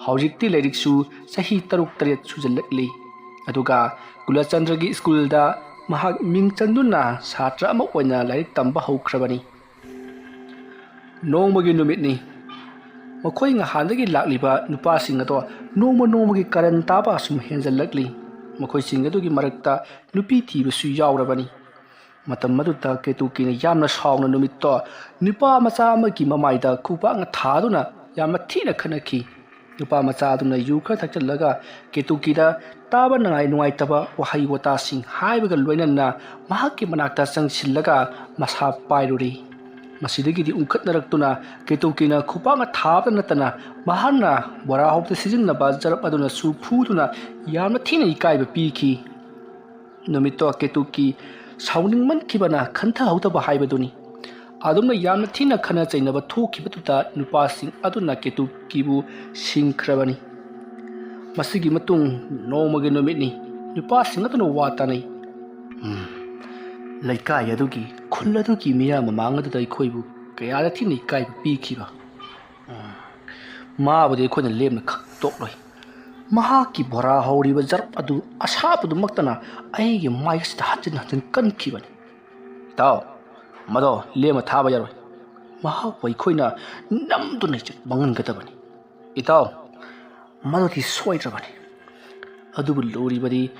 ꯍꯧꯖꯤꯛꯇꯤ ꯂꯥꯏꯔꯤꯛꯁꯨ ꯆꯍꯤ 6-7 ꯁꯨꯖꯜꯂꯛꯂꯤ ꯑꯗꯨꯒ ꯀꯨꯂꯆꯟꯗ꯭ꯔꯒꯤ ꯁ꯭ꯀꯨꯜꯗ ꯃꯍꯥꯛ ꯃꯤꯡ ꯆꯟꯗꯨꯅ ꯁꯥꯇ꯭ꯔ ꯑꯃ ꯑꯣꯏꯅ ꯂꯥꯏꯔꯤꯛ ꯇꯝꯕ ꯍꯧꯈ꯭ꯔꯕꯅꯤ ꯅꯣꯡꯃꯒꯤ ꯅꯨꯃꯤꯠꯅꯤ ꯃꯈꯣꯏ ꯅꯍꯥꯟꯗꯒꯤ ꯂꯥꯛꯂꯤꯕ ꯅꯨꯄꯥꯁꯤꯡ ꯑꯗꯣ ꯅꯣꯡꯃꯒꯤ ꯀꯔꯟ ꯇꯥꯕ ꯑꯁꯨꯝ ꯍꯦꯟꯖꯜꯂꯛꯂꯤ ꯃꯈꯣꯏꯁꯤꯡ ꯑꯗꯨꯒꯤ ꯃꯔꯛꯇ ꯅꯨꯄꯤ ꯊꯤꯕꯁꯨ ꯌꯥꯎꯔꯕꯅꯤ ꯃꯇꯝ ꯑꯗꯨꯗ ꯀꯦꯇꯨꯀꯤꯅ ꯌꯥꯝꯅ ꯁꯥꯎꯅ ꯅꯨꯃꯤꯠꯇꯣ ꯅꯨꯄꯥ ꯃꯆꯥ ꯑꯃꯒꯤ ꯃꯃꯥꯏꯗ ꯈꯨꯄꯥꯛꯅ ꯊꯥꯗꯨꯅ ꯌꯥꯝꯅ ꯊꯤꯅ ꯈꯠꯅꯈꯤ ꯅꯨꯄꯥ ꯃꯆꯥ ꯑꯗꯨꯅ ꯌꯨ ꯈꯔ ꯊꯛꯆꯜꯂꯒ ꯀꯦꯇꯨꯀꯤꯗ ꯇꯥꯕ ꯅꯨꯡꯉꯥꯏꯇꯕ ꯋꯥꯍꯩ ꯋꯥꯇꯥꯁꯤꯡ ꯍꯥꯏꯕꯒ ꯂꯣꯏꯅꯅ ꯃꯍꯥꯛꯀꯤ ꯃꯅꯥꯛꯇ ꯆꯪꯁꯤꯜꯂꯒ ꯃꯁꯥ ꯄꯥꯏꯔꯨꯔꯤ ꯃꯁꯤꯗꯒꯤꯗꯤ ꯎꯪꯈꯠꯅꯔꯛꯇꯨꯅ ꯀꯦꯇꯨꯀꯤꯅ ꯈꯨꯄꯥꯛꯅ ꯊꯥꯕꯇ ꯅꯠꯇꯅ ꯃꯍꯥꯛꯅ ꯕꯣꯔꯥ ꯍꯧꯕꯗ ꯁꯤꯖꯤꯟꯅꯕ ꯖꯔꯞ ꯑꯗꯨꯅꯁꯨ ꯐꯨꯗꯨꯅ ꯌꯥꯝꯅ ꯊꯤꯅ ꯏꯀꯥꯏꯕ ꯄꯤꯈꯤ ꯅꯨꯃꯤꯠꯇꯣ ꯀꯦꯇꯨꯀꯤ ꯁꯥꯎꯅꯤꯡꯃꯟꯈꯤꯕꯅ ꯈꯟꯊꯍꯧꯗꯕ ꯍꯥꯏꯕꯗꯨꯅꯤ ꯑꯗꯨꯝꯅ ꯌꯥꯝꯅ ꯊꯤꯅ ꯈꯟꯅ ꯆꯩꯅꯕ ꯊꯣꯛꯈꯤꯕꯗꯨꯗ ꯅꯨꯄꯥꯁꯤꯡ ꯑꯗꯨꯅ ꯀꯦꯇꯨꯀꯤꯕꯨ ꯁꯤꯡꯈ꯭ꯔꯕꯅꯤ ꯃꯁꯤꯒꯤ ꯃꯇꯨꯡ ꯅꯣꯡꯃꯒꯤ ꯅꯨꯃꯤꯠꯅꯤ ꯅꯨꯄꯥꯁꯤꯡ ꯑꯗꯨꯅ ꯋꯥ ꯇꯥꯅꯩ ꯂꯩꯀꯥꯏ ꯑꯗꯨꯒꯤ ꯈꯨꯜ ꯑꯗꯨꯒꯤ ꯃꯤꯌꯥꯝ ꯃꯃꯥꯡ ꯑꯗꯨꯗ ꯑꯩꯈꯣꯏꯕꯨ ꯀꯌꯥꯗ ꯊꯤꯅ ꯏꯀꯥꯏꯕ ꯄꯤꯈꯤꯕ ꯃꯥꯕꯨꯗꯤ ꯑꯩꯈꯣꯏꯅ ꯂꯦꯝꯅ ꯈꯛꯇꯣꯛꯂꯣꯏ ꯃꯍꯥꯛꯀꯤ ꯕꯣꯔꯥ ꯍꯧꯔꯤꯕ ꯖꯔꯞ ꯑꯗꯨ ꯑꯁꯥꯕꯗꯨꯃꯛꯇꯅ ꯑꯩꯒꯤ ꯃꯥꯏ ꯑꯁꯤꯗ ꯍꯟꯖꯤꯟ ꯀꯟꯈꯤꯕꯅꯤ ꯏꯇꯥꯎ ꯃꯗꯣ ꯂꯦꯝꯅ ꯊꯥꯕ ꯌꯥꯔꯣꯏ ꯃꯍꯥꯛꯄꯨ ꯑꯩꯈꯣꯏꯅ ꯅꯝꯗꯨꯅ ꯃꯥꯡꯍꯟꯒꯗꯕꯅꯤ ꯏꯇꯥꯎ ꯃꯗꯨꯗꯤ ꯁꯣꯏꯗ꯭ꯔꯕꯅꯤ ꯑꯗꯨꯕꯨ ꯂꯨꯔꯤꯕꯗꯤ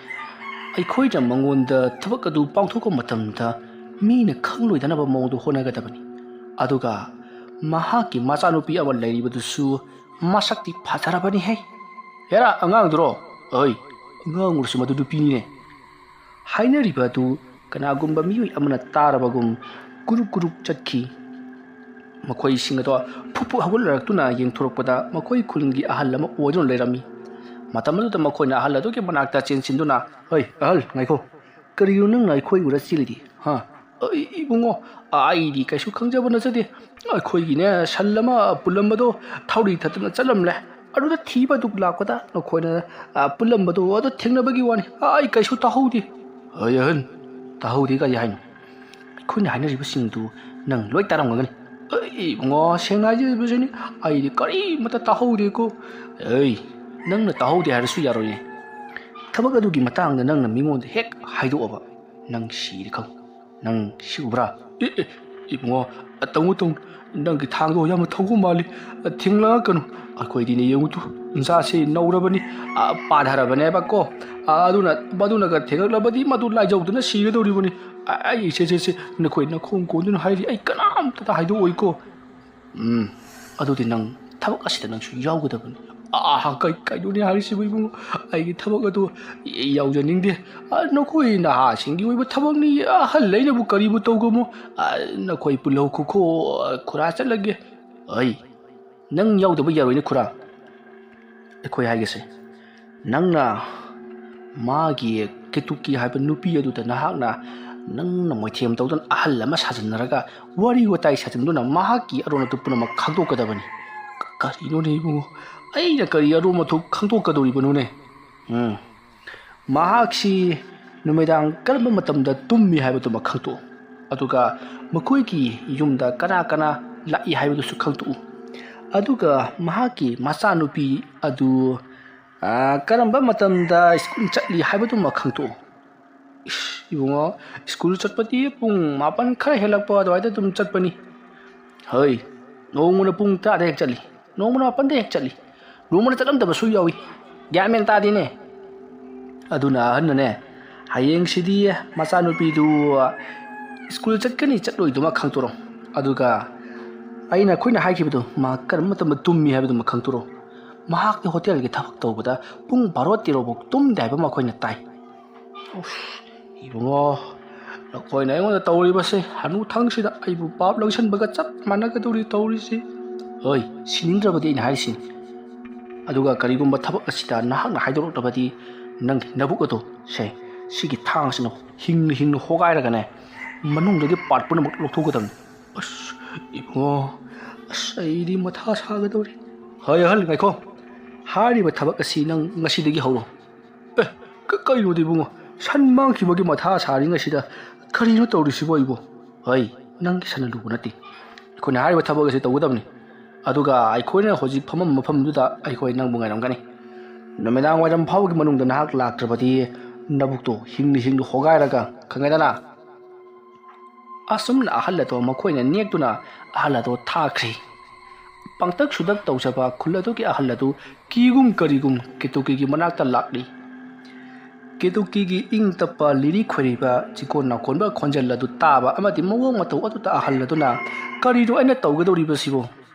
ꯑꯩꯈꯣꯏꯅ ꯃꯉꯣꯟꯗ ꯊꯕꯛ ꯑꯗꯨ ꯄꯥꯡꯊꯣꯛꯄ ꯃꯇꯝꯗ ꯃꯤꯅ ꯈꯪꯂꯣꯏꯗꯅꯕ ꯃꯑꯣꯡꯗ ꯍꯣꯠꯅꯒꯗꯕꯅꯤ ꯑꯗꯨꯒ ꯃꯍꯥꯛꯀꯤ ꯃꯆꯥꯅꯨꯄꯤ ꯑꯃ ꯂꯩꯔꯤꯕꯗꯨꯁꯨ ꯃꯁꯛꯇꯤ ꯐꯖꯔꯕꯅꯤꯍꯦ ꯍꯦꯔꯥ ꯑꯉꯥꯡꯗꯨꯔꯣ ꯑꯩ ꯑꯉꯥꯡ ꯑꯣꯏꯔꯁꯨ ꯃꯗꯨ ꯅꯨꯄꯤꯅꯤꯅꯦ ꯍꯥꯏꯅꯔꯤꯕ ꯑꯗꯨ ꯀꯅꯥꯒꯨꯝꯕ ꯃꯤꯑꯣꯏ ꯑꯃꯅ ꯇꯥꯔꯕꯒꯨꯝ ꯀꯨꯔꯨꯛ ꯀꯨꯔꯨꯛ ꯆꯠꯈꯤ ꯃꯈꯣꯏꯁꯤꯡ ꯑꯗꯣ ꯐꯨꯛ ꯍꯧꯒꯠꯂꯛꯇꯨꯅ ꯌꯦꯡꯊꯣꯔꯛꯄꯗ ꯃꯈꯣꯏ ꯈꯨꯜꯒꯤ ꯑꯍꯜ ꯑꯃ ꯑꯣꯏꯗꯨꯅ ꯂꯩꯔꯝꯃꯤ ꯃꯇꯝ ꯑꯗꯨꯗ ꯃꯈꯣꯏꯅ ꯑꯍꯜ ꯑꯗꯨꯒꯤ ꯃꯅꯥꯛꯇ ꯆꯦꯟꯁꯤꯟꯗꯨꯅ ꯍꯩ ꯑꯍꯜ ꯉꯥꯏꯈꯣ ꯀꯔꯤꯅꯣ ꯅꯪꯅ ꯑꯩꯈꯣꯏ ꯎꯔ ꯆꯦꯜꯂꯤꯗꯤ ꯍꯥ ꯏꯕꯨꯡꯉꯣ ꯑꯩꯗꯤ ꯀꯩꯁꯨ ꯈꯪꯖꯕ ꯅꯠꯆꯗꯦ ꯑꯩꯈꯣꯏꯒꯤꯅꯦ ꯁꯟ ꯑꯃ ꯄꯨꯜꯂꯝꯕꯗꯣ ꯊꯧꯔꯤ ꯊꯠꯇꯅ ꯆꯠꯂꯝꯂꯦ ꯑꯗꯨꯗ ꯊꯤꯕ ꯑꯗꯨ ꯂꯥꯛꯄꯗ ꯅꯈꯣꯏꯅ ꯄꯨꯜꯂꯝꯕꯗꯣ ꯑꯗꯨ ꯊꯦꯡꯅꯕꯒꯤ ꯋꯥꯅꯤ ꯑꯩ ꯀꯩꯁꯨ ꯇꯥꯍꯧꯗꯦ ꯍꯩ ꯑꯍꯜ ꯇꯥꯍꯧꯗꯦ ꯀꯔꯤ ꯍꯥꯏꯅꯣ ꯑꯩꯈꯣꯏꯅ ꯍꯥꯏꯅꯔꯤꯕꯁꯤꯡꯗꯨ ꯅꯪ ꯂꯣꯏ ꯇꯥꯔꯝꯒꯅꯤ ꯏꯕꯨꯡꯉꯣ ꯁꯦꯡꯅ ꯍꯥꯏꯖꯔꯤꯕꯁꯤꯅꯤ ꯑꯩꯗꯤ ꯀꯔꯤꯃꯠꯇ ꯇꯥꯍꯧꯗꯦꯀꯣ ꯅꯪꯅ ꯇꯥꯍꯧꯗꯦ ꯍꯥꯏꯔꯁꯨ ꯌꯥꯔꯣꯏꯅꯦ ꯊꯕꯛ ꯑꯗꯨꯒꯤ ꯃꯇꯥꯡꯗ ꯅꯪꯅ ꯃꯤꯉꯣꯟꯗ ꯍꯦꯛ ꯍꯥꯏꯗꯣꯛꯑꯕ ꯅꯪ ꯁꯤꯔꯦ ꯈꯪ ꯅꯪ ꯁꯤꯎꯕ꯭ꯔꯥ ꯏꯕꯨꯡꯉꯣ ꯇꯧ ꯅꯪꯒꯤ ꯊꯥꯡꯗꯣ ꯌꯥꯝꯅ ꯊꯧꯕ ꯃꯥꯜꯂꯤ ꯊꯦꯡꯂꯛꯀꯅꯨ ꯑꯩꯈꯣꯏꯗꯤꯅꯦ ꯌꯦꯡꯉꯨꯇꯨ ꯏꯟꯁꯥꯁꯤ ꯅꯧꯔꯕꯅꯤ ꯄꯥꯊꯔꯕꯅꯦꯕꯀꯣ ꯃꯗꯨꯅꯒ ꯊꯦꯡꯂꯛꯂꯕꯗꯤ ꯃꯗꯨ ꯂꯥꯏꯖꯧꯗꯨꯅ ꯁꯤꯒꯗꯧꯔꯤꯕꯅꯤ ꯑꯩ ꯁꯦ ꯅꯈꯣꯏ ꯅꯈꯣꯡ ꯀꯣꯟꯗꯨꯅ ꯍꯥꯏꯔꯤ ꯑꯩ ꯀꯅꯥꯝꯇꯗ ꯍꯥꯏꯗꯣꯛꯑꯣꯏꯀꯣ ꯑꯗꯨꯗꯤ ꯅꯪ ꯊꯕꯛ ꯑꯁꯤꯗ ꯅꯪꯁꯨ ꯌꯥꯎꯒꯗꯕꯅꯤ ꯀꯩꯅꯣꯅꯦ ꯍꯥꯏꯔꯤꯁꯤꯕꯨ ꯏꯕꯨꯡꯉꯣ ꯑꯩꯒꯤ ꯊꯕꯛ ꯑꯗꯨ ꯌꯥꯎꯖꯅꯤꯡꯗꯦ ꯅꯈꯣꯏ ꯅꯍꯥꯁꯤꯡꯒꯤ ꯑꯣꯏꯕ ꯊꯕꯛꯅꯤ ꯑꯍꯜ ꯑꯩꯅꯕꯨ ꯀꯔꯤꯕꯨ ꯇꯧꯒꯃꯣ ꯅꯈꯣꯏ ꯄꯨꯜꯍꯧ ꯈꯨꯈꯣ ꯈꯨꯔꯥ ꯆꯠꯂꯒꯦ ꯅꯪ ꯌꯥꯎꯗꯕ ꯌꯥꯔꯣꯏꯅꯦ ꯈꯨꯔꯥ ꯑꯩꯈꯣꯏ ꯍꯥꯏꯒꯦꯁꯦ ꯅꯪꯅ ꯃꯥꯒꯤ ꯀꯦꯇꯨꯀꯤ ꯍꯥꯏꯕ ꯅꯨꯄꯤ ꯑꯗꯨꯗ ꯅꯪꯅ ꯃꯣꯏꯊꯦꯝ ꯇꯧꯗꯨꯅ ꯑꯍꯜ ꯑꯃ ꯁꯥꯖꯤꯟꯅꯔꯒ ꯋꯥꯔꯤ ꯋꯥꯇꯥꯏ ꯁꯥꯖꯤꯟꯗꯨꯅ ꯃꯍꯥꯛꯀꯤ ꯑꯔꯣꯟ ꯑꯊꯨꯞ ꯄꯨꯝꯅꯃꯛ ꯈꯪꯗꯣꯛꯀꯗꯕꯅꯤ ꯀꯔꯤꯅꯣꯅꯦ ꯏꯕꯨꯡꯉꯣ ꯑꯩꯅ ꯀꯔꯤ ꯑꯔꯣꯟ ꯑꯊꯨꯞ ꯈꯪꯗꯣꯛꯀꯗꯧꯔꯤꯕꯅꯣꯅꯦ ꯃꯍꯥꯛꯁꯤ ꯅꯨꯃꯤꯗꯥꯡ ꯀꯔꯝꯕ ꯃꯇꯝꯗ ꯇꯨꯝꯃꯤ ꯍꯥꯏꯕꯗꯨꯃ ꯈꯪꯇꯣꯛꯎ ꯑꯗꯨꯒ ꯃꯈꯣꯏꯒꯤ ꯌꯨꯝꯗ ꯀꯅꯥ ꯂꯥꯛꯏ ꯍꯥꯏꯕꯗꯨꯁꯨ ꯈꯪꯇꯣꯛꯎ ꯑꯗꯨꯒ ꯃꯍꯥꯛꯀꯤ ꯃꯆꯥꯅꯨꯄꯤ ꯑꯗꯨ ꯀꯔꯝꯕ ꯃꯇꯝꯗ ꯁ꯭ꯀꯨꯜ ꯆꯠꯂꯤ ꯍꯥꯏꯕꯗꯨꯃ ꯈꯪꯇꯣꯛꯎ ꯏꯕꯨꯡꯉꯣ ꯁ꯭ꯀꯨꯜ ꯆꯠꯄꯗꯤ ꯄꯨꯡ 9 ꯈꯔ ꯍꯦꯜꯂꯛꯄ ꯑꯗꯨꯋꯥꯏꯗ ꯑꯗꯨꯝ ꯆꯠꯄꯅꯤ ꯅꯣꯡꯃꯅ ꯄꯨꯡ 10ꯗ ꯍꯦꯛ ꯆꯠꯂꯤ ꯅꯣꯡꯃꯅ 9ꯗ ꯍꯦꯛ ꯆꯠꯂꯤ ꯅꯣꯡꯃꯅ ꯆꯠꯂꯝꯗꯕꯁꯨ ꯌꯥꯎꯏ ꯒ꯭ꯌꯥꯟ ꯃꯦꯟ ꯇꯥꯗꯦꯅꯦ ꯑꯗꯨꯅ ꯑꯍꯟꯅꯅꯦ ꯍꯌꯦꯡꯁꯤꯗꯤ ꯃꯆꯥꯅꯨꯄꯤꯗꯨ ꯁ꯭ꯀꯨꯜ ꯆꯠꯀꯅꯤ ꯆꯠꯂꯣꯏꯗꯨꯃ ꯈꯪꯇꯣꯔꯣ ꯑꯗꯨꯒ ꯑꯩꯈꯣꯏꯅ ꯍꯥꯏꯈꯤꯕꯗꯣ ꯃꯥ ꯀꯔꯝꯕ ꯃꯇꯝꯗ ꯇꯨꯝꯃꯤ ꯍꯥꯏꯕꯗꯨꯃ ꯈꯪꯇꯣꯔꯣ ꯃꯍꯥꯛꯅ ꯍꯣꯇꯦꯜꯒꯤ ꯊꯕꯛ ꯇꯧꯕꯗ ꯄꯨꯡ 12-13 ꯐꯥꯎ ꯇꯨꯝꯗꯦ ꯍꯥꯏꯕ ꯑꯩꯈꯣꯏꯅ ꯇꯥꯏ ꯏꯕꯨꯡꯉꯣ ꯅꯈꯣꯏꯅ ꯑꯩꯉꯣꯟꯗ ꯇꯧꯔꯤꯕꯁꯦ ꯍꯅꯨꯊꯪꯁꯤꯗ ꯑꯩꯕꯨ ꯄꯥꯞ ꯂꯪꯁꯟꯕꯒ ꯆꯞ ꯃꯥꯟꯅꯒꯗꯧꯔꯤ ꯇꯧꯔꯤꯁꯤ ꯁꯤꯅꯤꯡꯗ꯭ꯔꯕꯗꯤ ꯑꯩꯅ ꯍꯥꯏꯔꯤꯁꯤꯅꯤ ꯑꯗꯨꯒ ꯀꯔꯤꯒꯨꯝꯕ ꯊꯕꯛ ꯑꯁꯤꯗ ꯅꯍꯥꯛꯅ ꯍꯥꯏꯗꯣꯔꯛꯂꯕꯗꯤ ꯅꯪꯒꯤ ꯅꯕꯨꯛ ꯑꯗꯣ ꯁꯤꯒꯤ ꯊꯥꯡꯁꯤꯅ ꯍꯤꯡꯅ ꯍꯣꯒꯥꯏꯔꯒꯅꯦ ꯃꯅꯨꯡꯗꯒꯤ ꯄꯥꯔꯠ ꯄꯨꯝꯅꯃꯛ ꯂꯧꯊꯣꯛꯀꯗꯕꯅꯤ ꯏꯕꯨꯡꯉꯣ ꯑꯩꯗꯤ ꯃꯊꯥ ꯁꯥꯒꯗꯧꯔꯤ ꯑꯍꯜ ꯉꯥꯏꯈꯣ ꯍꯥꯏꯔꯤꯕ ꯊꯕꯛ ꯑꯁꯤ ꯅꯪ ꯉꯁꯤꯗꯒꯤ ꯍꯧꯔꯣ ꯀꯩꯅꯣꯗꯤ ꯏꯕꯨꯡꯉꯣ ꯁꯟ ꯃꯥꯡꯈꯤꯕꯒꯤ ꯃꯊꯥ ꯁꯥꯔꯤꯉꯩꯁꯤꯗ ꯀꯔꯤꯅꯣ ꯇꯧꯔꯤꯁꯤꯕꯣ ꯑꯩꯕꯨ ꯅꯪꯒꯤ ꯁꯟꯅ ꯂꯨꯕ ꯅꯠꯇꯦ ꯑꯩꯈꯣꯏꯅ ꯍꯥꯏꯔꯤꯕ ꯊꯕꯛ ꯑꯁꯤ ꯇꯧꯒꯗꯕꯅꯤ ꯑꯗꯨꯒ ꯑꯩꯈꯣꯏꯅ ꯍꯧꯖꯤꯛ ꯐꯝꯃꯝꯕ ꯃꯐꯝꯗꯨꯗ ꯑꯩꯈꯣꯏ ꯅꯪꯕꯨ ꯉꯥꯏꯔꯝꯒꯅꯤ ꯅꯨꯃꯤꯗꯥꯡ ꯋꯥꯏꯔꯝ ꯐꯥꯎꯕꯒꯤ ꯃꯅꯨꯡꯗ ꯅꯍꯥꯛ ꯂꯥꯛꯇ꯭ꯔꯕꯗꯤ ꯅꯕꯨꯛꯇꯣ ꯍꯤꯡꯅ ꯍꯣꯒꯥꯏꯔꯒ ꯈꯪꯉꯦꯗꯅ ꯑꯁꯨꯝꯅ ꯑꯍꯜ ꯑꯗꯣ ꯃꯈꯣꯏꯅ ꯅꯦꯛꯇꯨꯅ ꯑꯍꯜ ꯑꯗꯣ ꯊꯥꯈ꯭ꯔꯤ ꯄꯪꯇꯛ ꯁꯨꯗꯛ ꯇꯧꯖꯕ ꯈꯨꯜ ꯑꯗꯨꯒꯤ ꯑꯍꯜ ꯑꯗꯨ ꯀꯤꯒꯨꯝ ꯀꯔꯤꯒꯨꯝ ꯀꯦꯇꯨꯀꯤꯒꯤ ꯃꯅꯥꯛꯇ ꯂꯥꯛꯂꯤ ꯀꯦꯇꯨꯀꯤꯒꯤ ꯏꯪ ꯇꯞꯄ ꯂꯤꯔꯤ ꯈꯣꯏꯔꯤꯕ ꯆꯤꯀꯣꯟ ꯅꯥꯀꯣꯟꯕ ꯈꯣꯟꯖꯦꯜ ꯑꯗꯨ ꯇꯥꯕ ꯑꯃꯗꯤ ꯃꯑꯣꯡ ꯃꯇꯧ ꯑꯗꯨꯗ ꯑꯍꯜ ꯑꯗꯨꯅ ꯀꯔꯤꯅꯣ ꯑꯩꯅ ꯇꯧꯒꯗꯧꯔꯤꯕꯁꯤꯕꯨ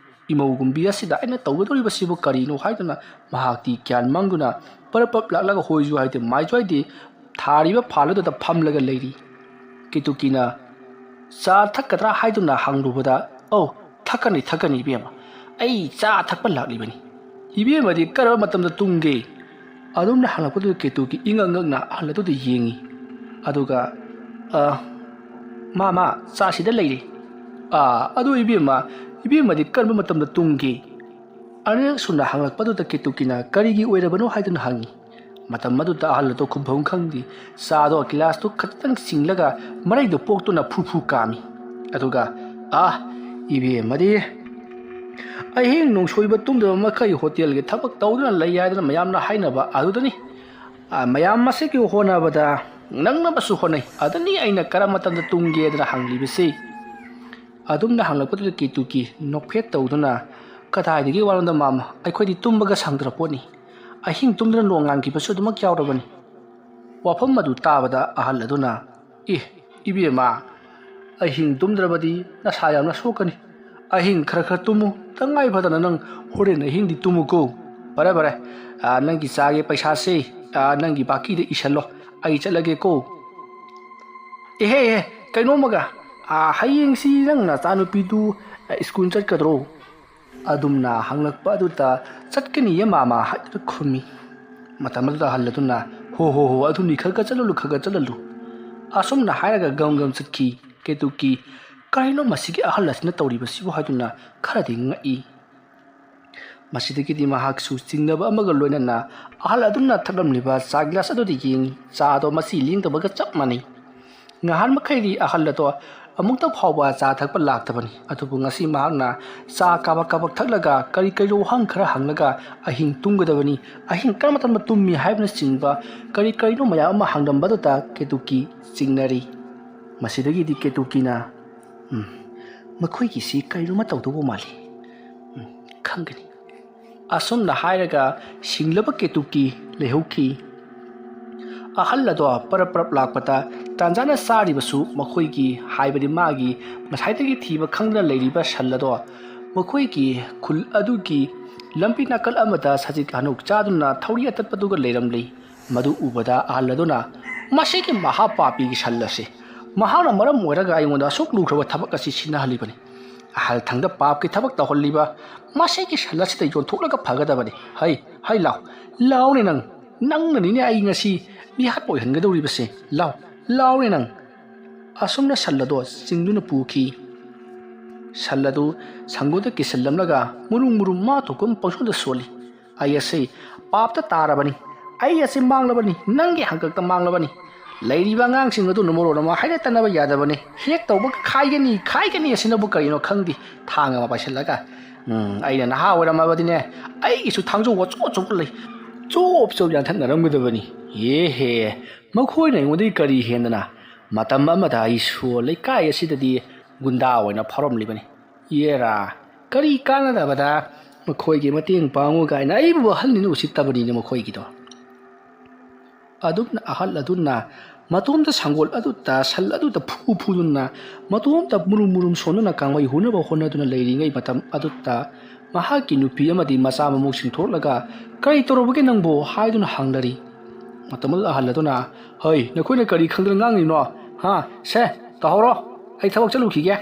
ꯏꯃꯧꯒꯨꯝꯕꯤ ꯑꯁꯤꯗ ꯑꯩꯅ ꯇꯧꯒꯗꯧꯔꯤꯕꯁꯤꯕꯨ ꯀꯔꯤꯅꯣ ꯍꯥꯏꯗꯨꯅ ꯃꯍꯥꯛꯇꯤ ꯒ꯭ꯌꯥꯟ ꯃꯥꯡꯗꯨꯅ ꯄꯔꯞ ꯂꯥꯛꯂꯒ ꯍꯣꯏꯁꯨ ꯍꯥꯏꯗꯦ ꯃꯥꯏꯁꯨ ꯍꯥꯏꯗꯦ ꯊꯥꯔꯤꯕ ꯐꯥꯜ ꯑꯗꯨꯗ ꯐꯝꯂꯒ ꯂꯩꯔꯤ ꯀꯦꯇꯨꯀꯤꯅ ꯆꯥ ꯊꯛꯀꯗ꯭ꯔꯥ ꯍꯥꯏꯗꯨꯅ ꯍꯪꯂꯨꯕꯗ ꯊꯛꯀꯅꯤ ꯏꯕꯦꯝꯃ ꯑꯩ ꯆꯥ ꯊꯛꯄ ꯂꯥꯛꯂꯤꯕꯅꯤ ꯏꯕꯦꯝꯃꯗꯤ ꯀꯔꯝꯕ ꯃꯇꯝꯗ ꯇꯨꯝꯒꯦ ꯑꯗꯨꯝꯅ ꯍꯪꯂꯛꯄꯗꯨꯗ ꯀꯦꯇꯨꯀꯤ ꯏꯉꯛꯅ ꯑꯍꯜ ꯑꯗꯨꯗ ꯌꯦꯡꯉꯤ ꯑꯗꯨꯒ ꯃꯥ ꯆꯥꯁꯤꯗ ꯂꯩꯔꯤ ꯑꯗꯨ ꯏꯕꯦꯝꯃꯗꯤ ꯀꯔꯝꯕ ꯃꯇꯝꯗ ꯇꯨꯝꯒꯦ ꯑꯅꯤꯔꯛ ꯁꯨꯅ ꯍꯪꯂꯛꯄꯗꯨꯗ ꯀꯦꯇꯨꯀꯤꯅ ꯀꯔꯤꯒꯤ ꯑꯣꯏꯔꯕꯅꯣ ꯍꯥꯏꯗꯨꯅ ꯍꯪꯉꯤ ꯃꯇꯝ ꯑꯗꯨꯗ ꯑꯍꯜ ꯑꯗꯨ ꯈꯨꯝꯐꯝ ꯈꯪꯗꯦ ꯆꯥꯗꯣ ꯒꯤꯂꯥꯁꯇꯨ ꯈꯖꯤꯛꯇꯪ ꯆꯤꯡꯂꯒ ꯃꯔꯩꯗꯨ ꯄꯣꯛꯇꯨꯅ ꯐꯨ ꯀꯥꯝꯃꯤ ꯑꯗꯨꯒ ꯏꯕꯦꯝꯃꯗꯤ ꯑꯍꯤꯡ ꯅꯣꯡꯁꯣꯏꯕ ꯇꯨꯝꯗꯕ ꯃꯈꯩ ꯍꯣꯇꯦꯜꯒꯤ ꯊꯕꯛ ꯇꯧꯗꯨꯅ ꯂꯩ ꯍꯥꯏꯗꯨꯅ ꯃꯌꯥꯝꯅ ꯍꯥꯏꯅꯕ ꯑꯗꯨꯗꯅꯤ ꯃꯌꯥꯝ ꯃꯁꯤꯒꯤ ꯍꯣꯠꯅꯕꯗ ꯅꯪꯅꯕꯁꯨ ꯍꯣꯠꯅꯩ ꯑꯗꯨꯅꯤ ꯑꯩꯅ ꯀꯔꯝꯕ ꯃꯇꯝꯗ ꯇꯨꯝꯒꯦꯗꯅ ꯍꯪꯂꯤꯕꯁꯤ ꯑꯗꯨꯝꯅ ꯍꯪꯂꯛꯄꯗꯨꯗ ꯀꯦꯇꯨꯀꯤ ꯅꯣꯛꯐꯦꯠ ꯇꯧꯗꯨꯅ ꯀꯗꯥꯏꯗꯒꯤ ꯋꯥꯔꯣꯝꯗ ꯃꯥꯝꯃ ꯑꯩꯈꯣꯏꯗꯤ ꯇꯨꯝꯕꯒ ꯁꯪꯗ꯭ꯔ ꯄꯣꯠꯅꯤ ꯑꯍꯤꯡ ꯇꯨꯝꯗꯅ ꯅꯣꯡ ꯉꯥꯟꯈꯤꯕꯁꯨ ꯑꯗꯨꯃꯛ ꯌꯥꯎꯔꯕꯅꯤ ꯋꯥꯐꯝ ꯑꯗꯨ ꯇꯥꯕꯗ ꯑꯍꯜ ꯑꯗꯨꯅ ꯏꯕꯦꯝꯃ ꯑꯍꯤꯡ ꯇꯨꯝꯗ꯭ꯔꯕꯗꯤ ꯅꯁꯥ ꯌꯥꯝꯅ ꯁꯣꯛꯀꯅꯤ ꯑꯍꯤꯡ ꯈꯔ ꯇꯨꯝꯃꯨ ꯇꯉꯥꯏ ꯐꯗꯅ ꯅꯪ ꯍꯣꯔꯦꯟ ꯑꯍꯤꯡꯗꯤ ꯇꯨꯝꯃꯨꯀꯣ ꯐꯔꯦ ꯅꯪꯒꯤ ꯆꯥꯒꯤ ꯄꯩꯁꯥꯁꯦ ꯅꯪꯒꯤ ꯕꯥꯀꯤꯗ ꯏꯁꯜꯂꯣ ꯑꯩ ꯆꯠꯂꯒꯦꯀꯣ ehe kaino maga hayeng si nang na tanu pitu school chat kadro adumna hanglakpa aduta chatkani ya mama hadra khumi matamada da hallatuna ho aduni khaga chalalu asumna hairaga gam chakki ketuki kaino masigi ahalasna tawri basibu haduna kharadi ngai masidiki di mahak su chingnaba amaga loinana ahal aduna thadamliba chaglas adudi ying cha do masi ling tabaga chap mani ngahan makhairi ahal to amukta phawba cha thakpa laktabani atubu ngasi mahakna cha kabak thaklaga kari ro hang khara hanglaga ahing tunggadabani ahing karmatan tummi haibna chingba kari no maya ama hangdamba ta ketuki chingnari masidagi di ketuki na makhoi ki si kari ro ma tawdubo mali khangani asum na hairaga singlaba ketuki lehauki ahallado parap lakpata tanjana sari basu makhoi ki haibadi magi masaitagi thiba khangna leiriba sallado makhoi ki khul adu ki lampi nakal amata sajik hanuk chaduna thauri atatpaduga leiramli madu ubada ahalladuna masiki mahapapi ki sallase mahana maram moiraga aingonda sok lukhrawa thabak asi sinahalibani ahal thangda pap ki thabak taholiba masiki sallase ta yon thoklaga phagadabani hai law ne nang ni ai ngasi mi hat boy hangadauri base law ne nang asumna sallado singduna puki salladu sangoda kisallamlaga murum ma tokum pangsoda soli ayase papta tarabani ayase manglabani nangi hangkakta manglabani leiriba ngang singadu numoro nama haida tanaba yadabani hek tawba khaigani asinabu karino khangdi thanga ma paisalaga aina na hawara mabadine ai isu thangjo wo lei chop yan than naramgadabani he makhoi na ngodi kari hendana matam amada isu leikai asidadi gunda oina pharom libani yera kari kana da bada makhoi ge mateng pangu gaina ai bu halni usittabani ne makhoi gi do aduna ahal aduna matumda sangol aduta sal aduta phudunna matumta murum sonuna kangwai hunaba honaduna leiringai matam aduta mahaki nupi amadi masa mamuk singthorlaga kai torobuge nangbo haiduna hanglari matamal ahaladuna hoi nakoina kari khangdra ngangi no ha se tahoro ai thabak chalu khige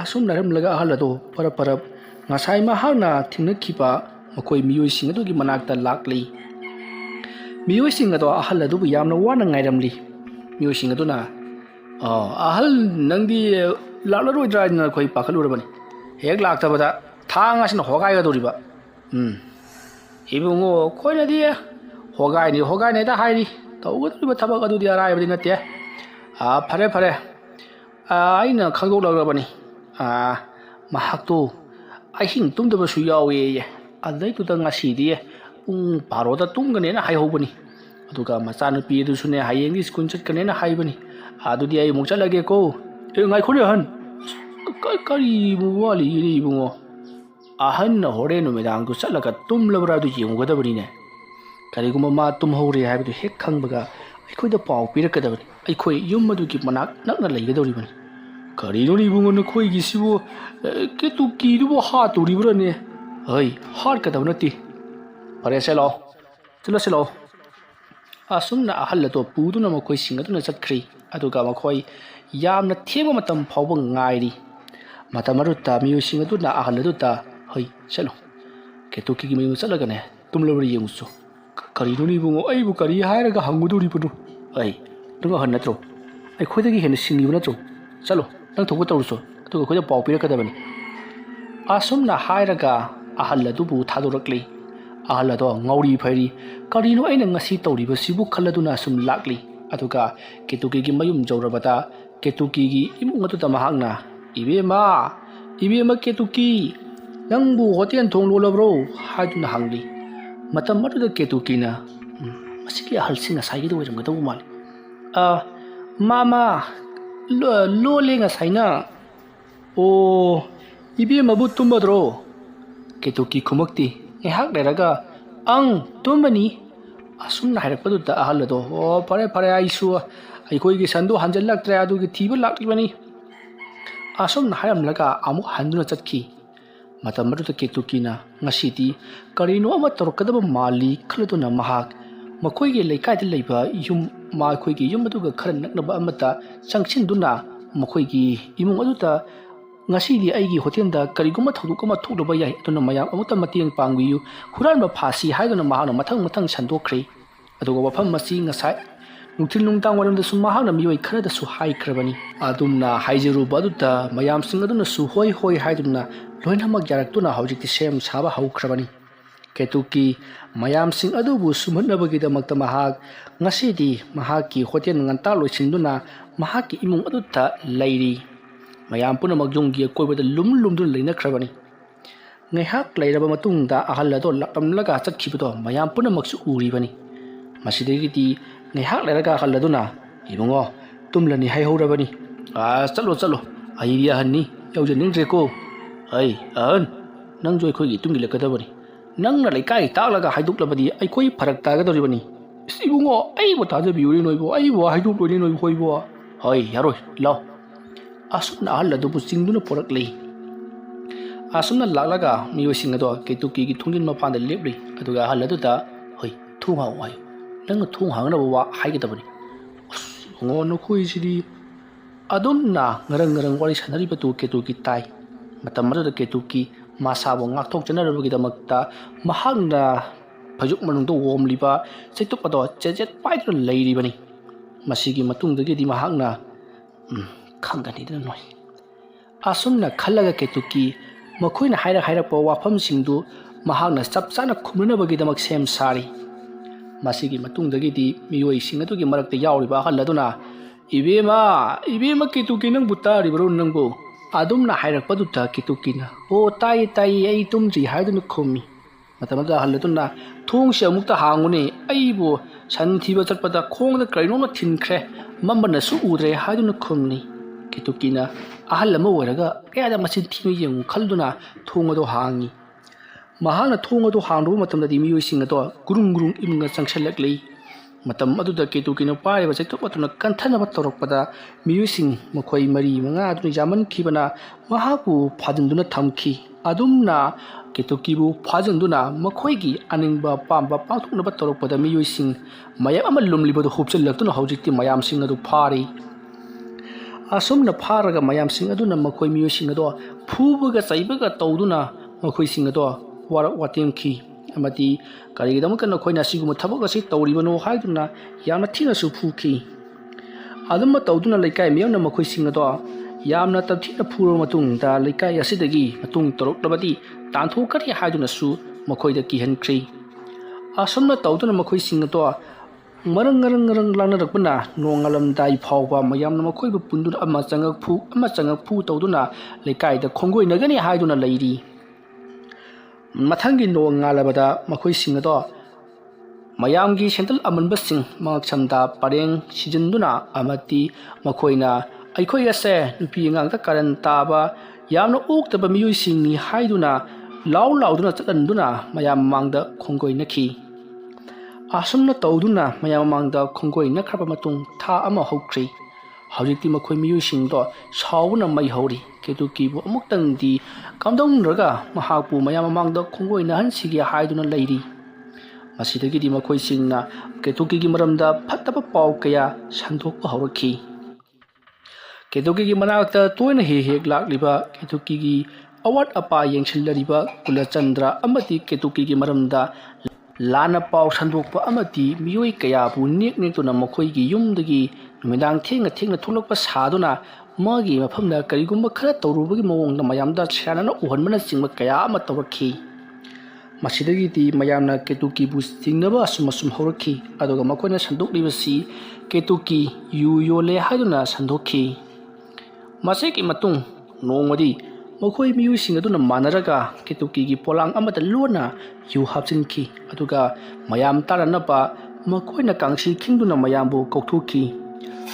asum naram laga ahalado parap ngasai mahana thingnakiba makoi miyoi sing adugi manakta lakli miyoi sing ado ahaladu bu yamna wana ngairamli miyoi sing aduna ahal nangdi laklaroi drajna koi pakhalurabani hek laktabada thang asina hogai gadoriba ibungo koina dia hogai ne da hairi tawgadoriba thabak adudi araibadi natte phare aina khangdok lagrabani mahakto ahing tumdaba su yawe adai tu da ngasi di baroda tumgane na hai hobani aduga machan pi du sune hayeng school chatkane na haibani adudi ai muk chalage ko ngai khore han kari bu wali ri bungo ahan na hore no medang tu chalaga tumlabra du yenggadabani ne kariguma ma tum hore haibdu hek khangbaga aikoida pau pirakadabani aikoi yum madu ki manak nakna leigadoribani kari no ri bungo no khoi gi sibo ketu ki du ha tu ri brane hai har kadabnati pare selo chalo asumna ahallato puduna makoi singaduna chatkri aduga makoi yamna thema matam phawba ngairi matamaruta miyu singaduna ahalladuta hoi chalo ketuki gi miyu chalagane tumlabri yenguso kari doni bungo ai bu kari hairaga hanguduri pudu ai dunga han natro ai khoidagi hen singi natro chalo nang thogu tawruso aduga khoida pau pirakadabani asumna hairaga ahalladu bu thadorakli ahalado ngauri phairi karino aina ngasi tawriba sibu khalladuna sum lakli aduga ketuki gi mayum jawrabata ketuki gi imungatu tamahangna ibema ketuki nangbu hotel thong lolabro haduna hangli matam matu ketuki na masiki halsinga saigi do jam gadu mal mama lo lenga saina o ibema bu tumbadro ketuki khumukti ehak leraga ꯑꯪ ꯇꯨꯝꯕꯅꯤ ꯑꯁꯨꯝꯅ ꯍꯥꯏꯔꯛꯄꯗꯨꯗ ꯑꯍꯜ ꯑꯗꯣ ꯑꯣ ꯐꯔꯦ ꯐꯔꯦ ꯑꯩꯁꯨ ꯑꯩꯈꯣꯏꯒꯤ ꯁꯟꯗꯣ ꯍꯟꯖꯤꯜꯂꯛꯇ꯭ꯔꯦ ꯑꯗꯨꯒꯤ ꯊꯤꯕ ꯂꯥꯛꯂꯤꯕꯅꯤ ꯑꯁꯨꯝꯅ ꯍꯥꯏꯔꯝꯂꯒ ꯑꯃꯨꯛ ꯍꯟꯗꯨꯅ ꯆꯠꯈꯤ ꯃꯇꯝ ꯑꯗꯨꯗ ꯀꯦꯇꯨꯀꯤꯅ ꯉꯁꯤꯗꯤ ꯀꯔꯤꯅꯣ ꯑꯃ ꯇꯧꯔꯛꯀꯗꯕ ꯃꯥꯜꯂꯤ ꯈꯜꯂꯗꯨꯅ ꯃꯍꯥꯛ ꯃꯈꯣꯏꯒꯤ ꯂꯩꯀꯥꯏꯗ ꯂꯩꯕ ꯃꯈꯣꯏꯒꯤ ꯌꯨꯝ ꯑꯗꯨꯒ ꯈꯔ ꯅꯛꯅꯕ ꯑꯃꯗ ꯆꯪꯁꯤꯟꯗꯨꯅ ꯃꯈꯣꯏꯒꯤ ꯏꯃꯨꯡ ꯑꯗꯨꯗ ꯉꯁꯤꯗꯤ ꯑꯩꯒꯤ ꯍꯣꯇꯦꯜꯗ ꯀꯔꯤꯒꯨꯝꯕ ꯊꯧꯗꯣꯛ ꯑꯃ ꯊꯣꯛꯂꯨꯕ ꯌꯥꯏ ꯑꯗꯨꯅ ꯃꯌꯥꯝ ꯑꯃꯨꯛꯇ ꯃꯇꯦꯡ ꯄꯥꯡꯕꯤꯌꯨ ꯍꯨꯔꯥꯟꯕ ꯐꯥꯁꯤ ꯍꯥꯏꯗꯨꯅ ꯃꯍꯥꯛꯅ ꯃꯊꯪ ꯁꯟꯗꯣꯛꯈ꯭ꯔꯦ ꯑꯗꯨꯒ ꯋꯥꯐꯝ ꯑꯁꯤ ꯉꯁꯥꯏ ꯅꯨꯡꯊꯤꯜ ꯅꯨꯡꯗꯥꯡ ꯋꯥꯏꯔꯝꯗꯁꯨ ꯃꯍꯥꯛꯅ ꯃꯤꯑꯣꯏ ꯈꯔꯗꯁꯨ ꯍꯥꯏꯈ꯭ꯔꯕꯅꯤ ꯑꯗꯨꯝꯅ ꯍꯥꯏꯖꯔꯨꯕ ꯑꯗꯨꯗ ꯃꯌꯥꯝꯁꯤꯡ ꯑꯗꯨꯅꯁꯨ ꯍꯣꯏ ꯍꯣꯏ ꯍꯥꯏꯗꯨꯅ ꯂꯣꯏꯅꯃꯛ ꯌꯥꯔꯛꯇꯨꯅ ꯍꯧꯖꯤꯛꯇꯤ ꯁꯦꯝ ꯁꯥꯕ ꯍꯧꯈ꯭ꯔꯕꯅꯤ ꯀꯦꯇꯨꯀꯤ ꯃꯌꯥꯝꯁꯤꯡ ꯑꯗꯨꯕꯨ ꯁꯨꯝꯍꯠꯅꯕꯒꯤꯗꯃꯛꯇ ꯃꯍꯥꯛ ꯉꯁꯤꯗꯤ ꯃꯍꯥꯛꯀꯤ ꯍꯣꯇꯦꯜ ꯉꯟꯇꯥ ꯂꯣꯏꯁꯤꯟꯗꯨꯅ ꯃꯍꯥꯛꯀꯤ ꯏꯃꯨꯡ ꯑꯗꯨꯗ ꯂꯩꯔꯤ ꯃꯌꯥꯝ ꯄꯨꯝꯅꯃꯛ ꯌꯨꯝꯒꯤ ꯑꯀꯣꯏꯕꯗ ꯂꯨꯝꯗꯨꯅ ꯂꯩꯅꯈ꯭ꯔꯕꯅꯤ ꯉꯥꯏꯍꯥꯛ ꯂꯩꯔꯕ ꯃꯇꯨꯡꯗ ꯑꯍꯜ ꯑꯗꯣ ꯂꯥꯛꯂꯝꯂꯒ ꯆꯠꯈꯤꯕꯗꯣ ꯃꯌꯥꯝ ꯄꯨꯝꯅꯃꯛꯁꯨ ꯎꯔꯤꯕꯅꯤ ꯃꯁꯤꯗꯒꯤꯗꯤ ꯉꯥꯏꯍꯥꯛ ꯂꯩꯔꯒ ꯑꯍꯜ ꯑꯗꯨꯅ ꯏꯕꯨꯡꯉꯣ ꯇꯨꯝꯂꯅꯤ ꯍꯥꯏꯍꯧꯔꯕꯅꯤ ꯆꯠꯂꯣ ꯑꯩꯗꯤ ꯑꯍꯟꯅꯤ ꯌꯧꯖꯅꯤꯡꯗ꯭ꯔꯦꯀꯣ ꯑꯩ ꯑꯍꯟ ꯅꯪꯁꯨ ꯑꯩꯈꯣꯏꯒꯤ ꯇꯨꯡ ꯏꯜꯂꯛꯀꯗꯕꯅꯤ ꯅꯪꯅ ꯂꯩꯀꯥꯏ ꯇꯥꯛꯂꯒ ꯍꯥꯏꯗꯣꯛꯂꯕꯗꯤ ꯑꯩꯈꯣꯏ ꯐꯔꯛ ꯇꯥꯒꯗꯧꯔꯤꯕꯅꯤ ꯏꯕꯨꯡꯉꯣ ꯑꯩꯕꯨ ꯊꯥꯖꯕꯤꯌꯨꯔꯦ ꯅꯣꯏꯕꯨ ꯑꯩꯕꯨ ꯍꯥꯏꯗꯣꯛꯂꯣꯏꯅꯦ ꯅꯣꯏꯕꯨ ꯍꯣꯏꯕꯨ ꯍꯣꯏ ꯌꯥꯔꯣꯏ ꯂꯥꯎ ꯑꯁꯨꯝꯅ ꯑꯍꯜ ꯑꯗꯨꯕꯨ ꯆꯤꯡꯗꯨꯅ ꯄꯣꯔꯛꯂꯤ ꯑꯁꯨꯝꯅ ꯂꯥꯛꯂꯒ ꯃꯤꯑꯣꯏꯁꯤꯡ ꯑꯗꯣ ꯀꯦꯇꯨꯀꯤꯒꯤ ꯊꯣꯡꯖꯤꯟ ꯃꯄꯥꯟꯗ ꯂꯦꯞꯂꯤ ꯑꯗꯨꯒ ꯑꯍꯜ ꯑꯗꯨꯗ ꯍꯣꯏ ꯊꯣꯡ ꯍꯥꯡꯉꯨ ꯍꯥꯏꯌꯨ ꯅꯪꯅ ꯊꯣꯡ ꯍꯥꯡꯅꯕ ꯋꯥ ꯍꯥꯏꯒꯗꯕꯅꯤ ꯏꯕꯨꯡꯉꯣ ꯅꯈꯣꯏꯁꯤꯗꯤ ꯑꯗꯨꯝꯅ ꯉꯔꯪ ꯋꯥꯔꯤ ꯁꯥꯟꯅꯔꯤꯕꯗꯨ ꯀꯦꯇꯨꯀꯤ ꯇꯥꯏ ꯃꯇꯝ ꯑꯗꯨꯗ ꯀꯦꯇꯨꯀꯤ ꯃꯁꯥꯕꯨ ꯉꯥꯛꯊꯣꯛꯆꯅꯕꯒꯤꯗꯃꯛꯇ ꯃꯍꯥꯛꯅ ꯐꯩꯖꯨꯞ ꯃꯅꯨꯡꯗ ꯋꯣꯝꯂꯤꯕ ꯆꯩꯇꯨꯞ ꯑꯗꯣ ꯆꯦꯠ ꯄꯥꯏꯗꯨꯅ ꯂꯩꯔꯤꯕꯅꯤ ꯃꯁꯤꯒꯤ ꯃꯇꯨꯡꯗꯒꯤꯗꯤ ꯃꯍꯥꯛꯅ ꯈꯪꯒꯅꯤꯗꯅ ꯅꯣꯏ ꯑꯁꯨꯝꯅ ꯈꯜꯂꯒ ꯀꯦꯇꯨꯀꯤ ꯃꯈꯣꯏꯅ ꯍꯥꯏꯔꯛꯄ ꯋꯥꯐꯝꯁꯤꯡꯗꯨ ꯃꯍꯥꯛꯅ ꯆꯞ ꯆꯥꯅ ꯈꯨꯝꯅꯅꯕꯒꯤꯗꯃꯛ ꯁꯦꯝ ꯁꯥꯔꯤ ꯃꯁꯤꯒꯤ ꯃꯇꯨꯡꯗꯒꯤꯗꯤ ꯃꯤꯑꯣꯏꯁꯤꯡ ꯑꯗꯨꯒꯤ ꯃꯔꯛꯇ ꯌꯥꯎꯔꯤꯕ ꯑꯍꯜ ꯑꯗꯨꯅ ꯏꯕꯦꯝꯃ ꯀꯦꯇꯨꯀꯤ ꯅꯪꯕꯨ ꯇꯥꯔꯤꯕꯔꯣ ꯅꯪꯕꯨ ꯑꯗꯨꯝꯅ ꯍꯥꯏꯔꯛꯄꯗꯨꯗ ꯀꯦꯇꯨꯀꯤꯅ ꯑꯣ ꯇꯥꯏꯌꯦ ꯑꯩ ꯇꯨꯝꯗ꯭ꯔꯤ ꯍꯥꯏꯗꯨꯅ ꯈꯨꯝꯃꯤ ꯃꯇꯝ ꯑꯗꯨꯗ ꯑꯍꯜ ꯑꯗꯨꯅ ꯊꯣꯡꯁꯤ ꯑꯃꯨꯛꯇ ꯍꯥꯡꯉꯨꯅꯦ ꯑꯩꯕꯨ ꯁꯟ ꯊꯤꯕ ꯆꯠꯄꯗ ꯈꯣꯡꯗ ꯀꯔꯤꯅꯣꯝꯅ ꯊꯤꯟꯈ꯭ꯔꯦ ꯃꯝꯕꯅꯁꯨ ꯎꯗ꯭ꯔꯦ ꯍꯥꯏꯗꯨꯅ ꯈꯨꯝꯅꯤ ꯀꯦꯇꯨꯀꯤꯅ ꯑꯍꯜ ꯑꯃ ꯑꯣꯏꯔꯒ ꯀꯌꯥꯗ ꯃꯆꯤꯟ ꯊꯤꯅ ꯌꯦꯡꯉꯨ ꯈꯜꯗꯨꯅ ꯊꯣꯡ ꯑꯗꯨ ꯍꯥꯡꯉꯤ ꯃꯍꯥꯛꯅ ꯊꯣꯡ ꯑꯗꯨ ꯍꯥꯡꯂꯨꯕ ꯃꯇꯝꯗꯗꯤ ꯃꯤꯑꯣꯏꯁꯤꯡ ꯑꯗꯣ ꯒꯨꯔꯨꯡ ꯏꯃꯨꯡꯗ ꯆꯪꯁꯤꯜꯂꯛꯂꯤ ꯃꯇꯝ ꯑꯗꯨꯗ ꯀꯦꯇꯨꯀꯤꯅ ꯄꯥꯏꯔꯤꯕ ꯆꯩꯇꯨꯞ ꯑꯗꯨꯅ ꯀꯟꯊꯅꯕ ꯇꯧꯔꯛꯄꯗ ꯃꯤꯑꯣꯏꯁꯤꯡ ꯃꯈꯣꯏ 4-5 ꯑꯗꯨꯅ ꯌꯥꯝꯃꯟꯈꯤꯕꯅ ꯃꯍꯥꯛꯄꯨ ꯐꯥꯖꯤꯟꯗꯨꯅ ꯊꯝꯈꯤ ꯑꯗꯨꯝꯅ ꯀꯦꯇꯨꯀꯤꯕꯨ ꯐꯥꯖꯤꯟꯗꯨꯅ ꯃꯈꯣꯏꯒꯤ ꯑꯅꯤꯡꯕ ꯑꯄꯥꯝꯕ ꯄꯥꯡꯊꯣꯛꯅꯕ ꯇꯧꯔꯛꯄꯗ ꯃꯤꯑꯣꯏꯁꯤꯡ ꯃꯌꯥꯝ ꯑꯃ ꯂꯨꯝꯂꯤꯕꯗꯨ ꯍꯨꯞꯆꯤꯜꯂꯛꯇꯨꯅ ꯍꯧꯖꯤꯛꯇꯤ ꯃꯌꯥꯝꯁꯤꯡ ꯑꯗꯨ ꯐꯥꯔꯤ ꯑꯁꯨꯝꯅ ꯐꯥꯔꯒ ꯃꯌꯥꯝꯁꯤꯡ ꯑꯗꯨꯅ ꯃꯈꯣꯏ ꯃꯤꯑꯣꯏꯁꯤꯡ ꯑꯗꯣ ꯐꯨꯕꯒ ꯆꯩꯕꯒ ꯇꯧꯗꯨꯅ ꯃꯈꯣꯏꯁꯤꯡ ꯑꯗꯣ ꯋꯥꯔꯛ ꯋꯥꯇꯦꯝꯈꯤ ꯑꯃꯗꯤ ꯀꯔꯤꯒꯤꯗꯃꯛꯇ ꯅꯈꯣꯏꯅ ꯑꯁꯤꯒꯨꯝꯕ ꯊꯕꯛ ꯑꯁꯤ ꯇꯧꯔꯤꯕꯅꯣ ꯍꯥꯏꯗꯨꯅ ꯌꯥꯝꯅ ꯊꯤꯅꯁꯨ ꯐꯨꯈꯤ ꯑꯗꯨꯝꯕ ꯇꯧꯗꯨꯅ ꯂꯩꯀꯥꯏ ꯃꯤꯌꯥꯝꯅ ꯃꯈꯣꯏꯁꯤꯡ ꯑꯗꯣ ꯌꯥꯝꯅ ꯇꯝꯊꯤꯅ ꯐꯨꯔꯕ ꯃꯇꯨꯡꯗ ꯂꯩꯀꯥꯏ ꯑꯁꯤꯗꯒꯤ ꯃꯇꯨꯡ ꯇꯧꯔꯛꯂꯕꯗꯤ ꯇꯥꯟꯊꯣꯛꯀꯅꯤ ꯍꯥꯏꯗꯨꯅꯁꯨ ꯃꯈꯣꯏꯗ ꯀꯤꯍꯟꯈ꯭ꯔꯤ ꯑꯁꯨꯝꯅ ꯇꯧꯗꯨꯅ ꯃꯈꯣꯏꯁꯤꯡ ꯑꯗꯣ ꯉꯔꯪ ꯂꯥꯡꯅꯔꯛꯄꯅ ꯅꯣꯡꯉꯥꯜꯂꯝꯗꯥꯏ ꯐꯥꯎꯕ ꯃꯌꯥꯝꯅ ꯃꯈꯣꯏꯕꯨ ꯄꯨꯟꯗꯨꯅ ꯑꯃ ꯆꯪꯉꯛ ꯐꯨ ꯇꯧꯗꯨꯅ ꯂꯩꯀꯥꯏꯗ ꯈꯣꯡꯒꯣꯏꯅꯒꯅꯤ ꯍꯥꯏꯗꯨꯅ ꯂꯩꯔꯤ ꯃꯊꯪꯒꯤ ꯅꯣꯡꯉꯥꯜꯂꯕꯗ ꯃꯈꯣꯏꯁꯤꯡ ꯑꯗꯣ ꯃꯌꯥꯝꯒꯤ ꯁꯦꯟꯇꯜ ꯑꯃꯟꯕꯁꯤꯡ ꯃꯉꯛꯁꯝꯗ ꯄꯔꯦꯡ ꯁꯤꯖꯤꯟꯗꯨꯅ ꯑꯃꯗꯤ ꯃꯈꯣꯏꯅ ꯑꯩꯈꯣꯏ ꯑꯁꯦ ꯅꯨꯄꯤ ꯑꯉꯥꯡꯗ ꯀꯥꯔꯟ ꯇꯥꯕ ꯌꯥꯝꯅ ꯑꯣꯛꯇꯕ ꯃꯤꯑꯣꯏꯁꯤꯡꯅꯤ ꯍꯥꯏꯗꯨꯅ ꯂꯥꯎꯗꯨꯅ ꯆꯠꯍꯟꯗꯨꯅ ꯃꯌꯥꯝ ꯃꯃꯥꯡꯗ ꯈꯣꯡꯒꯣꯏꯅꯈꯤ ꯑꯁꯨꯝꯅ ꯇꯧꯗꯨꯅ ꯃꯌꯥꯝ ꯃꯃꯥꯡꯗ ꯈꯣꯡꯒꯣꯏꯅꯈ꯭ꯔꯕ ꯃꯇꯨꯡ ꯊꯥ ꯑꯃ ꯍꯧꯈ꯭ꯔꯤ ꯍꯧꯖꯤꯛꯇꯤ ꯃꯈꯣꯏ ꯃꯤꯑꯣꯏꯁꯤꯡꯗꯣ ꯁꯥꯎꯕꯅ ꯃꯩ ꯍꯧꯔꯤ ꯀꯦꯇꯨꯀꯤꯕꯨ ꯑꯃꯨꯛꯇꯪꯗꯤ ꯀꯝꯗꯧꯅꯔꯒ ꯃꯍꯥꯛꯄꯨ ꯃꯌꯥꯝ ꯃꯃꯥꯡꯗ ꯈꯣꯡꯒꯣꯏꯅꯍꯟꯁꯤꯒꯦ ꯍꯥꯏꯗꯨꯅ ꯂꯩꯔꯤ ꯃꯁꯤꯗꯒꯤꯗꯤ ꯃꯈꯣꯏꯁꯤꯡꯅ ꯀꯦꯇꯨꯀꯤꯒꯤ ꯃꯔꯝꯗ ꯐꯠꯇꯕ ꯄꯥꯎ ꯀꯌꯥ ꯁꯟꯗꯣꯛꯄ ꯍꯧꯔꯛꯈꯤ ꯀꯦꯇꯨꯀꯤꯒꯤ ꯃꯅꯥꯛꯇ ꯇꯣꯏꯅ ꯍꯦꯛ ꯂꯥꯛꯂꯤꯕ ꯀꯦꯇꯨꯀꯤꯒꯤ ꯑꯋꯥꯠ ꯑꯄꯥ ꯌꯦꯡꯁꯤꯜꯂꯔꯤꯕ ꯀꯨꯂꯆꯟꯗ꯭ꯔ ꯑꯃꯗꯤ ꯀꯦꯇꯨꯀꯤꯒꯤ ꯃꯔꯝꯗ ꯂꯥꯟꯅ ꯄꯥꯎ ꯁꯟꯗꯣꯛꯄ ꯑꯃꯗꯤ ꯃꯤꯑꯣꯏ ꯀꯌꯥꯕꯨ ꯅꯦꯛꯇꯨꯅ ꯃꯈꯣꯏꯒꯤ ꯌꯨꯝꯗꯒꯤ ꯅꯨꯃꯤꯗꯥꯡ ꯊꯦꯡꯅ ꯊꯣꯛꯂꯛꯄ ꯁꯥꯗꯨꯅ ꯃꯥꯒꯤ ꯃꯐꯝꯗ ꯀꯔꯤꯒꯨꯝꯕ ꯈꯔ ꯇꯧꯔꯨꯕꯒꯤ ꯃꯑꯣꯡꯗ ꯃꯌꯥꯝꯗ ꯁꯦꯔꯥꯟꯅꯅ ꯎꯍꯟꯕꯅꯆꯤꯡꯕ ꯀꯌా ꯑꯃ ꯇꯧꯔꯛꯈꯤ ꯃꯁꯤꯗꯒꯤꯗꯤ ꯃꯌꯥꯝꯅ ꯀꯦꯇꯨꯀꯤꯕꯨ ꯆꯤꯡꯅꯕ ꯑꯁꯨꯝ ꯍꯧꯔꯛꯈꯤ ꯑꯗꯨꯒ ꯃꯈꯣꯏꯅ ꯁꯟꯗꯣꯛꯂꯤꯕꯁꯤ ꯀꯦꯇꯨꯀꯤ ꯌꯨ ꯌꯣꯜꯂꯦ ꯍꯥꯏꯗꯨꯅ ꯁꯟꯗꯣꯛꯈꯤ ꯃꯁꯤꯒꯤ ꯃꯇꯨꯡ ꯅꯣꯡꯃꯗꯤ ꯃꯈꯣꯏ ꯃꯤꯑꯣꯏꯁꯤꯡ ꯑꯗꯨꯅ ꯃꯥꯟꯅꯔꯒ ꯀꯦꯇꯨꯀꯤꯒꯤ ꯄꯣꯂꯥꯡ ꯑꯃꯗ ꯂꯣꯟꯅ ꯌꯨ ꯍꯥꯞꯆꯤꯟꯈꯤ ꯑꯗꯨꯒ ꯃꯌꯥꯝ ꯇꯥꯅꯅꯕ ꯃꯈꯣꯏꯅ ꯀꯥꯡꯁꯤ ꯈꯤꯡꯗꯨꯅ ꯃꯌꯥꯝꯕꯨ ꯀꯧꯊꯣꯛꯈꯤ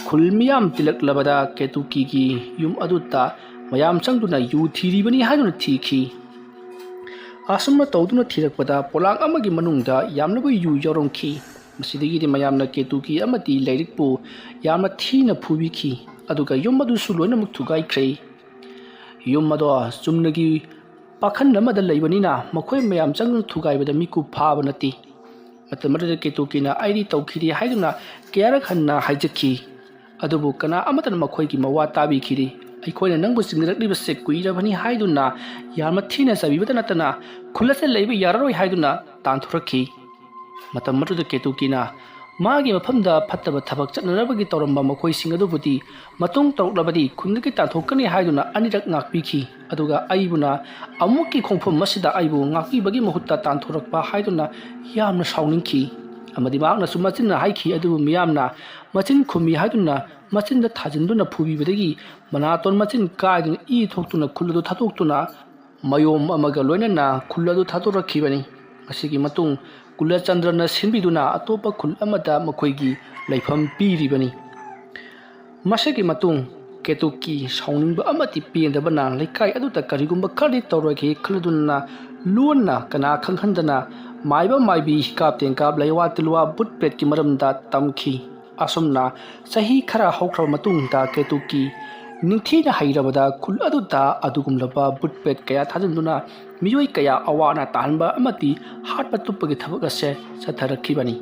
ꯈꯨꯜ ꯃꯤꯌꯥꯝ ꯇꯤꯜꯂꯛꯂꯕꯗ ꯀꯦꯇꯨꯀꯤꯒꯤ ꯌꯨꯝ ꯑꯗꯨꯗ ꯃꯌꯥꯝ ꯆꯪꯗꯨꯅ ꯌꯨ ꯊꯤꯔꯤꯕꯅꯤ ꯍꯥꯏꯗꯨꯅ ꯊꯤꯈꯤ ꯑꯁꯨꯝꯅ ꯇꯧꯗꯨꯅ ꯊꯤꯔꯛꯄꯗ ꯄꯣꯂꯥꯡ ꯑꯃꯒꯤ ꯃꯅꯨꯡꯗ ꯌꯥꯝꯂꯕ ꯌꯨ ꯌꯥꯎꯔꯝꯈꯤ꯫ ꯃꯁꯤꯗꯒꯤꯗꯤ ꯃꯌꯥꯝꯅ ꯀꯦꯇꯨꯀꯤ ꯑꯃꯗꯤ ꯂꯥꯏꯔꯤꯛꯄꯨ ꯌꯥꯝꯅ ꯊꯤꯅ ꯐꯨꯕꯤꯈꯤ ꯑꯗꯨꯒ ꯌꯨꯝ ꯑꯗꯨꯁꯨ ꯂꯣꯏꯅꯃꯛ ꯊꯨꯒꯥꯏꯈ꯭ꯔꯦ꯫ ꯌꯨꯝ ꯑꯗꯣ ꯆꯨꯝꯅꯒꯤ ꯄꯥꯈꯟ ꯑꯃꯗ ꯂꯩꯕꯅꯤꯅ ꯃꯈꯣꯏ ꯃꯌꯥꯝ ꯆꯪꯗꯨꯅ ꯊꯨꯒꯥꯏꯕꯗ ꯃꯤꯀꯨꯞ ꯐꯥꯕ ꯅꯠꯇꯦ꯫ ꯃꯇꯝ ꯑꯗꯨꯗ ꯀꯦꯇꯨꯀꯤꯅ ꯑꯩꯗꯤ ꯇꯧꯈꯤꯗꯦ ꯍꯥꯏꯗꯨꯅ ꯀꯌꯥꯔꯛ ꯍꯟꯅ ꯍꯥꯏꯖꯈꯤ ꯑꯗꯨꯕꯨ ꯀꯅꯥ ꯑꯃꯠꯇꯅ ꯃꯈꯣꯏꯒꯤ ꯃꯋꯥ ꯇꯥꯕꯤꯈꯤꯗꯦ꯫ ꯑꯩꯈꯣꯏꯅ ꯅꯪꯕꯨ ꯆꯤꯡꯅꯔꯛꯂꯤꯕꯁꯦ ꯀꯨꯏꯔꯕꯅꯤ ꯍꯥꯏꯗꯨꯅ ꯌꯥꯝꯅ ꯊꯤꯅ ꯆꯩꯕꯤꯕꯇ ꯅꯠꯇꯅ ꯈꯨꯜ ꯑꯁꯤꯗ ꯂꯩꯕ ꯌꯥꯔꯔꯣꯏ ꯍꯥꯏꯗꯨꯅ ꯇꯥꯟꯊꯣꯔꯛꯈꯤ꯫ ꯃꯇꯝ ꯑꯗꯨꯗ ꯀꯦꯇꯨꯀꯤꯅ ꯃꯥꯒꯤ ꯃꯐꯝꯗ ꯐꯠꯇꯕ ꯊꯕꯛ ꯆꯠꯅꯅꯕꯒꯤ ꯇꯧꯔꯝꯕ ꯃꯈꯣꯏꯁꯤꯡ ꯑꯗꯨꯕꯨꯗꯤ ꯃꯇꯨꯡ ꯇꯧꯔꯛꯂꯕꯗꯤ ꯈꯨꯟꯗꯒꯤ ꯇꯥꯟꯊꯣꯛꯀꯅꯤ ꯍꯥꯏꯗꯨꯅ ꯑꯅꯤꯔꯛ ꯉꯥꯛꯄꯤꯈꯤ ꯑꯗꯨꯒ ꯑꯩꯕꯨꯅ ꯑꯃꯨꯛꯀꯤ ꯈꯣꯡꯐꯝ ꯑꯁꯤꯗ ꯑꯩꯕꯨ ꯉꯥꯛꯄꯤꯕꯒꯤ ꯃꯍꯨꯠꯇ ꯇꯥꯟꯊꯣꯔꯛꯄ ꯍꯥꯏꯗꯨꯅ ꯌꯥꯝꯅ ꯁꯥꯎꯅꯤꯡꯈꯤ ꯑꯃꯗꯤ ꯃꯍꯥꯛꯅꯁꯨ ꯃꯆꯤꯟꯅ ꯍꯥꯏꯈꯤ ꯑꯗꯨꯕꯨ ꯃꯤꯌꯥꯝꯅ ꯃꯆꯤꯟ ꯈꯨꯝꯃꯤ ꯍꯥꯏꯗꯨꯅ ꯃꯆꯤꯟꯗ ꯊꯥꯖꯤꯟꯗꯨꯅ ꯐꯨꯕꯤꯕꯗꯒꯤ ꯃꯅꯥꯇꯣꯟ ꯃꯆꯤꯟ ꯀꯥꯏꯗꯨꯅ ꯏ ꯊꯣꯛꯇꯨꯅ ꯈꯨꯜ ꯑꯗꯨ ꯊꯥꯗꯣꯛꯇꯨꯅ ꯃꯌꯣꯝ ꯑꯃꯒ ꯂꯣꯏꯅꯅ ꯈꯨꯜ ꯑꯗꯨ ꯊꯥꯗꯣꯔꯛꯈꯤꯕꯅꯤ꯫ ꯃꯁꯤꯒꯤ ꯃꯇꯨꯡ ꯀꯨꯂꯆꯟꯗ꯭ꯔꯅ ꯁꯤꯟꯕꯤꯗꯨꯅ ꯑꯇꯣꯞꯄ ꯈꯨꯜ ꯑꯃꯗ ꯃꯈꯣꯏꯒꯤ ꯂꯩꯐꯝ ꯄꯤꯔꯤꯕꯅꯤ꯫ ꯃꯁꯤꯒꯤ ꯃꯇꯨꯡ ꯀꯦꯇꯨꯀꯤ ꯁꯥꯎꯅꯤꯡꯕ ꯑꯃꯗꯤ ꯄꯦꯟꯗꯕꯅ ꯂꯩꯀꯥꯏ ꯑꯗꯨꯗ ꯀꯔꯤꯒꯨꯝꯕ ꯈꯔꯗꯤ ꯇꯧꯔꯒꯦ ꯈꯜꯂꯗꯨꯅ ꯂꯣꯟꯅ ꯀꯅꯥ ꯈꯪꯍꯟꯗꯅ ꯃꯥꯏꯕ ꯃꯥꯏꯕꯤ ꯍꯤꯀꯥꯞ ꯇꯦꯡꯀꯥꯞ ꯂꯩꯋꯥ ꯇꯤꯜꯋꯥ ꯕꯨꯠ ꯄꯦꯠꯀꯤ ꯃꯔꯝꯗ ꯇꯝꯈꯤ꯫ ꯑꯁꯨꯝꯅ ꯆꯍꯤ ꯈꯔ ꯍꯧꯈ꯭ꯔꯕ ꯃꯇꯨꯡꯗ ꯀꯦꯇꯨꯀꯤ ꯅꯤꯡꯊꯤꯅ ꯍꯩꯔꯕꯗ ꯈꯨꯜ ꯑꯗꯨꯗ ꯑꯗꯨꯒꯨꯝꯂꯕ ꯕꯨꯠ ꯄꯦꯠ ꯀꯌꯥ ꯊꯥꯖꯤꯟꯗꯨꯅ ꯃꯤꯑꯣꯏ ꯀꯌꯥ ꯑꯋꯥ ꯑꯅꯥ ꯇꯥꯍꯟꯕ ꯑꯃꯗꯤ ꯍꯥꯠꯄ ꯇꯨꯞꯄꯒꯤ ꯊꯕꯛ ꯑꯁꯦ ꯆꯠꯊꯔꯛꯈꯤꯕꯅꯤ꯫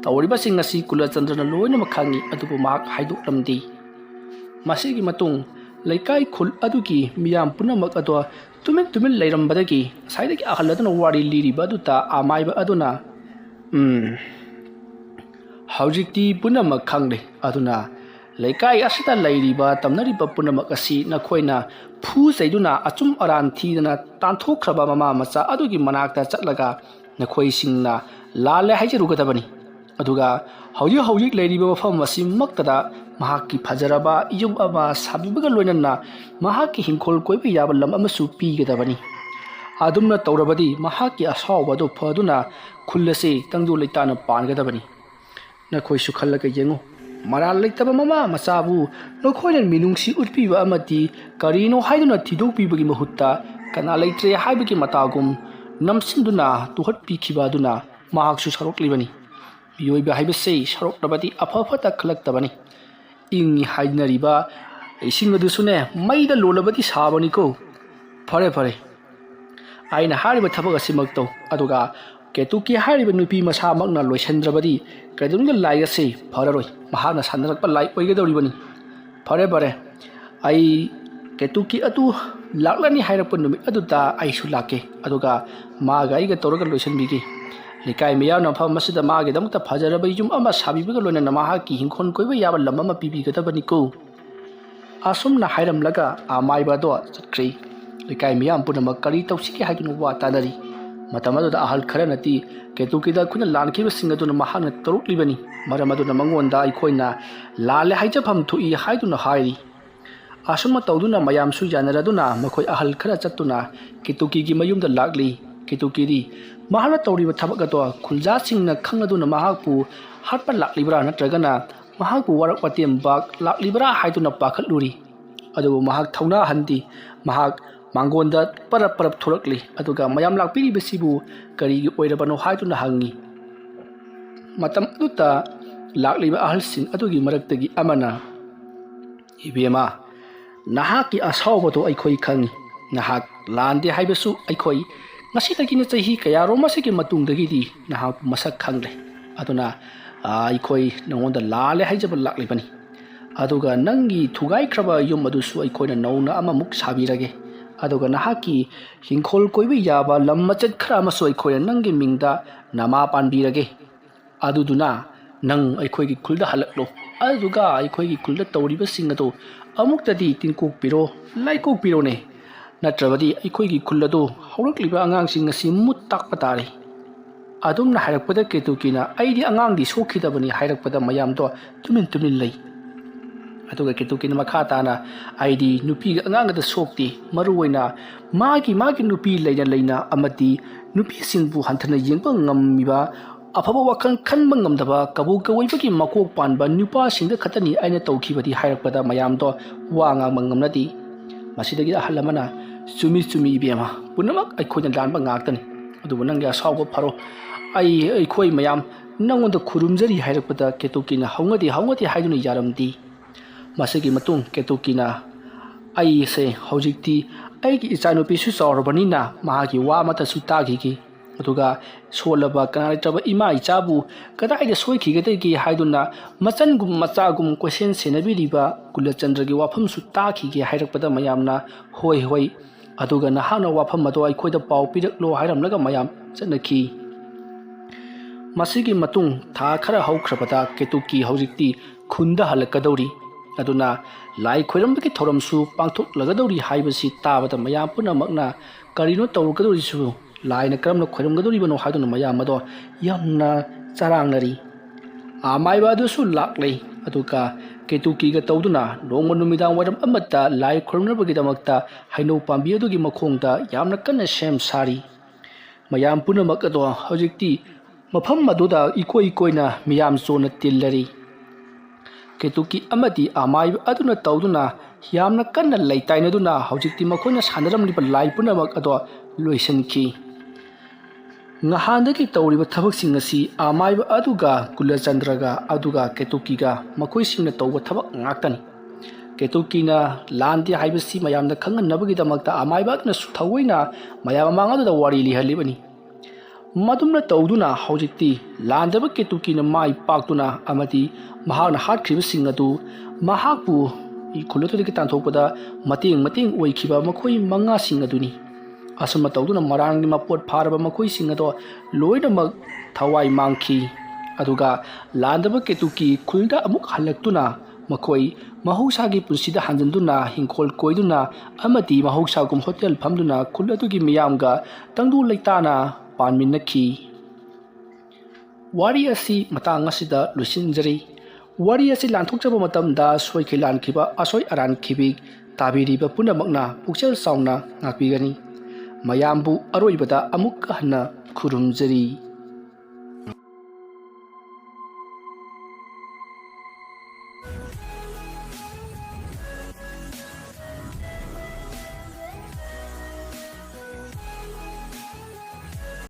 ꯇꯧꯔꯤꯕꯁꯤꯡ ꯑꯁꯤ ꯀꯨꯂꯆꯟꯗ꯭ꯔꯅ ꯂꯣꯏꯅꯃꯛ ꯈꯪꯉꯤ ꯑꯗꯨꯕꯨ ꯃꯍꯥꯛ ꯍꯥꯏꯗꯣꯛꯂꯝꯗꯦ꯫ ꯃꯁꯤꯒꯤ ꯃꯇꯨꯡ ꯂꯩꯀꯥꯏ ꯈꯨꯜ ꯑꯗꯨꯒꯤ ꯃꯤꯌꯥꯝ ꯄꯨꯝꯅꯃꯛ ꯑꯗꯣ ꯇꯨꯃꯤꯟ ꯂꯩꯔꯝꯕꯗꯒꯤ ꯉꯁꯥꯏꯗꯒꯤ ꯑꯍꯜ ꯑꯗꯨꯅ ꯋꯥꯔꯤ ꯂꯤꯔꯤꯕ ꯑꯗꯨꯗ ꯑꯃꯥꯏꯕ ꯑꯗꯨꯅ ꯍꯧꯖꯤꯛꯇꯤ ꯄꯨꯝꯅꯃꯛ ꯈꯪꯂꯦ ꯑꯗꯨꯅ ꯂꯩꯀꯥꯏ ꯑꯁꯤꯗ ꯂꯩꯔꯤꯕ ꯇꯝꯅꯔꯤꯕ ꯄꯨꯝꯅꯃꯛ ꯑꯁꯤ ꯅꯈꯣꯏꯅ ꯐꯨ ꯆꯩꯗꯨꯅ ꯑꯆꯨꯝ ꯑꯔꯥꯟ ꯊꯤꯗꯅ ꯇꯥꯟꯊꯣꯛꯈ꯭ꯔꯕ ꯃꯃꯥ ꯃꯆꯥ ꯑꯗꯨꯒꯤ ꯃꯅꯥꯛꯇ ꯆꯠꯂꯒ ꯅꯈꯣꯏꯁꯤꯡꯅ ꯂꯥꯜꯂꯦ ꯍꯥꯏꯖꯔꯨꯒꯗꯕꯅꯤ ꯑꯗꯨꯒ ꯍꯧꯖꯤꯛ ꯂꯩꯔꯤꯕ ꯃꯐꯝ ꯑꯁꯤꯃꯛꯇꯗ ꯃꯍꯥꯛꯀꯤ ꯐꯖꯔꯕ ꯌꯨꯝ ꯑꯃ ꯁꯥꯕꯤꯕꯒ ꯂꯣꯏꯅꯅ ꯃꯍꯥꯛꯀꯤ ꯍꯤꯡꯈꯣꯜ ꯀꯣꯏꯕ ꯌꯥꯕ ꯂꯝ ꯑꯃꯁꯨ ꯄꯤꯒꯗꯕꯅꯤ꯫ ꯑꯗꯨꯝꯅ ꯇꯧꯔꯕꯗꯤ ꯃꯍꯥꯛꯀꯤ ꯑꯁꯥꯎꯕ ꯑꯗꯨ ꯐꯗꯨꯅ ꯈꯨꯜ ꯑꯁꯤ ꯇꯪꯗꯨ ꯂꯩꯇꯥꯅ ꯄꯥꯟꯒꯗꯕꯅꯤ꯫ ꯅꯈꯣꯏꯁꯨ ꯈꯜꯂꯒ ꯌꯦꯡꯉꯨ ꯃꯔꯥꯜ ꯂꯩꯇꯕ ꯃꯃꯥ ꯃꯆꯥꯕꯨ ꯅꯈꯣꯏꯅ ꯃꯤꯅꯨꯡꯁꯤ ꯎꯠꯄꯤꯕ ꯑꯃꯗꯤ ꯀꯔꯤꯅꯣ ꯍꯥꯏꯗꯨꯅ ꯊꯤꯗꯣꯛꯄꯤꯕꯒꯤ ꯃꯍꯨꯠꯇ ꯀꯅꯥ ꯂꯩꯇ꯭ꯔꯦ ꯍꯥꯏꯕꯒꯤ ꯃꯇꯥꯒꯨꯝ ꯅꯝꯁꯤꯟꯗꯨꯅ ꯇꯨꯍꯠꯄꯤꯈꯤꯕ ꯑꯗꯨꯅ ꯃꯍꯥꯛꯁꯨ ꯁꯔꯣꯛꯂꯤꯕꯅꯤ꯫ ꯃꯤꯑꯣꯏꯕ ꯍꯥꯏꯕꯁꯤ ꯁꯔꯣꯛꯂꯕꯗꯤ ꯑꯐ ꯐꯠꯇ ꯈꯜꯂꯛꯇꯕꯅꯤ꯫ ꯏꯪꯉꯤ ꯍꯥꯏꯅꯔꯤꯕ ꯏꯁꯤꯡ ꯑꯗꯨꯁꯨꯅꯦ ꯃꯩꯗ ꯂꯣꯜꯂꯕꯗꯤ ꯁꯥꯕꯅꯤꯀꯣ꯫ ꯐꯔꯦ ꯑꯩꯅ ꯍꯥꯏꯔꯤꯕ ꯊꯕꯛ ꯑꯁꯤꯃꯛ ꯇꯧ ꯑꯗꯨꯒ ꯀꯦꯇꯨꯀꯤ ꯍꯥꯏꯔꯤꯕ ꯅꯨꯄꯤ ꯃꯁꯥꯃꯛꯅ ꯂꯣꯏꯁꯤꯟꯗ꯭ꯔꯕꯗꯤ ꯀꯩꯗꯧꯅꯨꯡꯗ ꯂꯥꯏ ꯑꯁꯤ ꯐꯔꯔꯣꯏ ꯃꯍꯥꯛꯅ ꯁꯥꯟꯅꯔꯛꯄ ꯂꯥꯏ ꯑꯣꯏꯒꯗꯧꯔꯤꯕꯅꯤ꯫ ꯐꯔꯦ ꯑꯩ केतुकी अदु लाक्लानी हाइरप नुमित अदुदा आइसु लाके अदुगा मागा आइगा तौरगा लोइसनबिगे लेकाय मियाव नफम मसिदा मागे दमता फजरब युम अमा साबिबगा लोइना माहाकी हिंखोन कोइबा याबा लम अमा पिबिगदबनिको असुमना हाइरमलगा आमाइबादो चटख्रे लेकाय मियाम पुनमक करी तौसिके हाइदुनु वा तादरी मतमदुदा अहल खरनती केतुकीदा खुना लानखिबा सिंगदुना महाना तरुकलिबनी मरमदुना मंगोंदा अइखोइना लाले हाइजफम थुई हाइदुना हाइरी असुम तौदुना मयामसु यानरदुना मखोय अहल खरा चत्तुना केतुकीगी मयुमदा लाक्ली केतुकीदी महाना तौरिबा थबक अतो खुलजासिंगना खंगदुना महाकपु हाटपा लाक्लिबरा नत्रगना महाकपु वरक पतेम बाक लाक्लिबरा हाइदुना पाखलुरी अदुबु महाक थौना हंदी महाक मांगोंदा परप परप थोरकली अदुगा मयाम लाक्पिरिबसिबु करिगी ओइरबनो हाइदुना हंगी मतम अदुता लाक्लिबा अहलसिंग अदुगी मरक्तगी अमना इबेमा नहाकी असावबतो अइखोइ खंगी नहाक लांदे हाइबसु अइखोइ ngasidagiನ ಚಹಿ ಕಯಾರೋಮಸಿಗೆ ಮತುಂಗದಗಿದಿ ನಹಾಕ ಮಸಕ್ ಖಂಗ್ಲೆ ಅದುನ ಅइखोइ ನೊಂದ ಲಾಲೆ ಹೈಜಬ ಲಾಕ್ಲಿಬನಿ ಅದುಗ ನಂಗಿ ಥುಗಾइख्रब युम अदुसु अइखोइना नौना अमा मुक साबिरगे अदुग नहाकी हिंखोल कोइबे याबा लम मचत खरा अमसु अइखोइना नंगे मिंगदा नमा पानबिरगे अदुदुना नंग अइखोइगी खुलदा हलकलो अदुगा अइखोइगी खुलदा तौरिबा सिंग अदो अमुक्तदी तिनकोक पिरो लाइकोक पिरोने नत्रबदी अइखोइगी खुल अदो हौरक्लिबा आंगांगसिंग असि मुत ताकपा तारे अदुमना हाइरकपदा केतुकीना अइदी आंगांगदी सोखिदबनी हाइरकपदा मयामदो तुमिन तुमिन लई अदुगा केतुकीना मखा ताना अइदी नुपीगा आंगांगदा सोक्ति मरुओइना मागी नुपी लैना लैना अमदी नुपीसिंगबु हंथना येंबा ngamiba अफबा वखन खनबा ngamdaba kabu kawoibagi makok panba नुपासिंगदा खतनी आइना तौखिबदी हाइरकपदा मयामदो वा ngamngamnadi मसिदगी अहलमना Chumi chumi ibema punamak aikoina lanba ngaktan adubu nang ya sawba pharo aikoi mayam nangonda khurumjari hairapata Ketokina haungati haiduna yaramdi masigi matung Ketokina ai se hojikti aigi ichanupi su chawrabanina mahagi wa mata su tagigi aduga solaba kanaitraba ima ichabu kadaida soikhigedegi haiduna macangum macagum question senabiriba Kulachandragi wafam su takhige hairapata mayamna hoi hoi aduga nahana wafam ado aikoida pau piraklo hairamlaga mayam chanaki masigi matung tha khara haukrabada Ketoki hojikti khunda halakadori aduna lai khoiramdagi thoramsu pangthok lagadori haibasi tabada mayam punamakna karino tawgadori su laina karamna khoiramgadori bano haiduna mayam ado yamna charangnari amaiba dusu laklei aduka Ketoki ga tawduna nongma numidang waram amata lai khoiramnabagi damakta haino pambi adugi makhongda yamna kanna sem sari mayam punamak ado hojikti mafam maduda ikoina miyam zona tillari Ketoki amadi amai aduna tawduna yamna kanna leitainaduna hojikti makhona sanaramliba lai punamak ado loisanki ngahandagi tawriba thabaksin asi amai aduga Kulachandraga aduga Ketokiga makhoisingna tawba thabak ngaktani Ketokina landi haibasi mayamna khanganabagi damakta amai aduna suthawoina mayam mangadu wari lihalibani madumna tawduna hojikti landaba Ketokina mai paktuna amadi mahana hatkhribasing adu mahakpu khulotodagi tanthokpada mating oikhiba makhoi manga sing aduni asama tawduna marangni mapot pharaba makhoi sing ado loinamak thawai mangkhi aduga landaba Ketoki khulda amuk halaktuna makhoi mahousagi punsida hanjanduna hingkhol koiduna amadi mahousagum hotel phamduna khuladugi miyamga tangdu leitana panminakhi wari asi matang asida lusinjari wari asi lanthokjaba matamda soikhilan khiba asoi aran khibi tabiriba punamakna pukchel sauna ngakpigani mayambu aroibada amuk hana khurumjari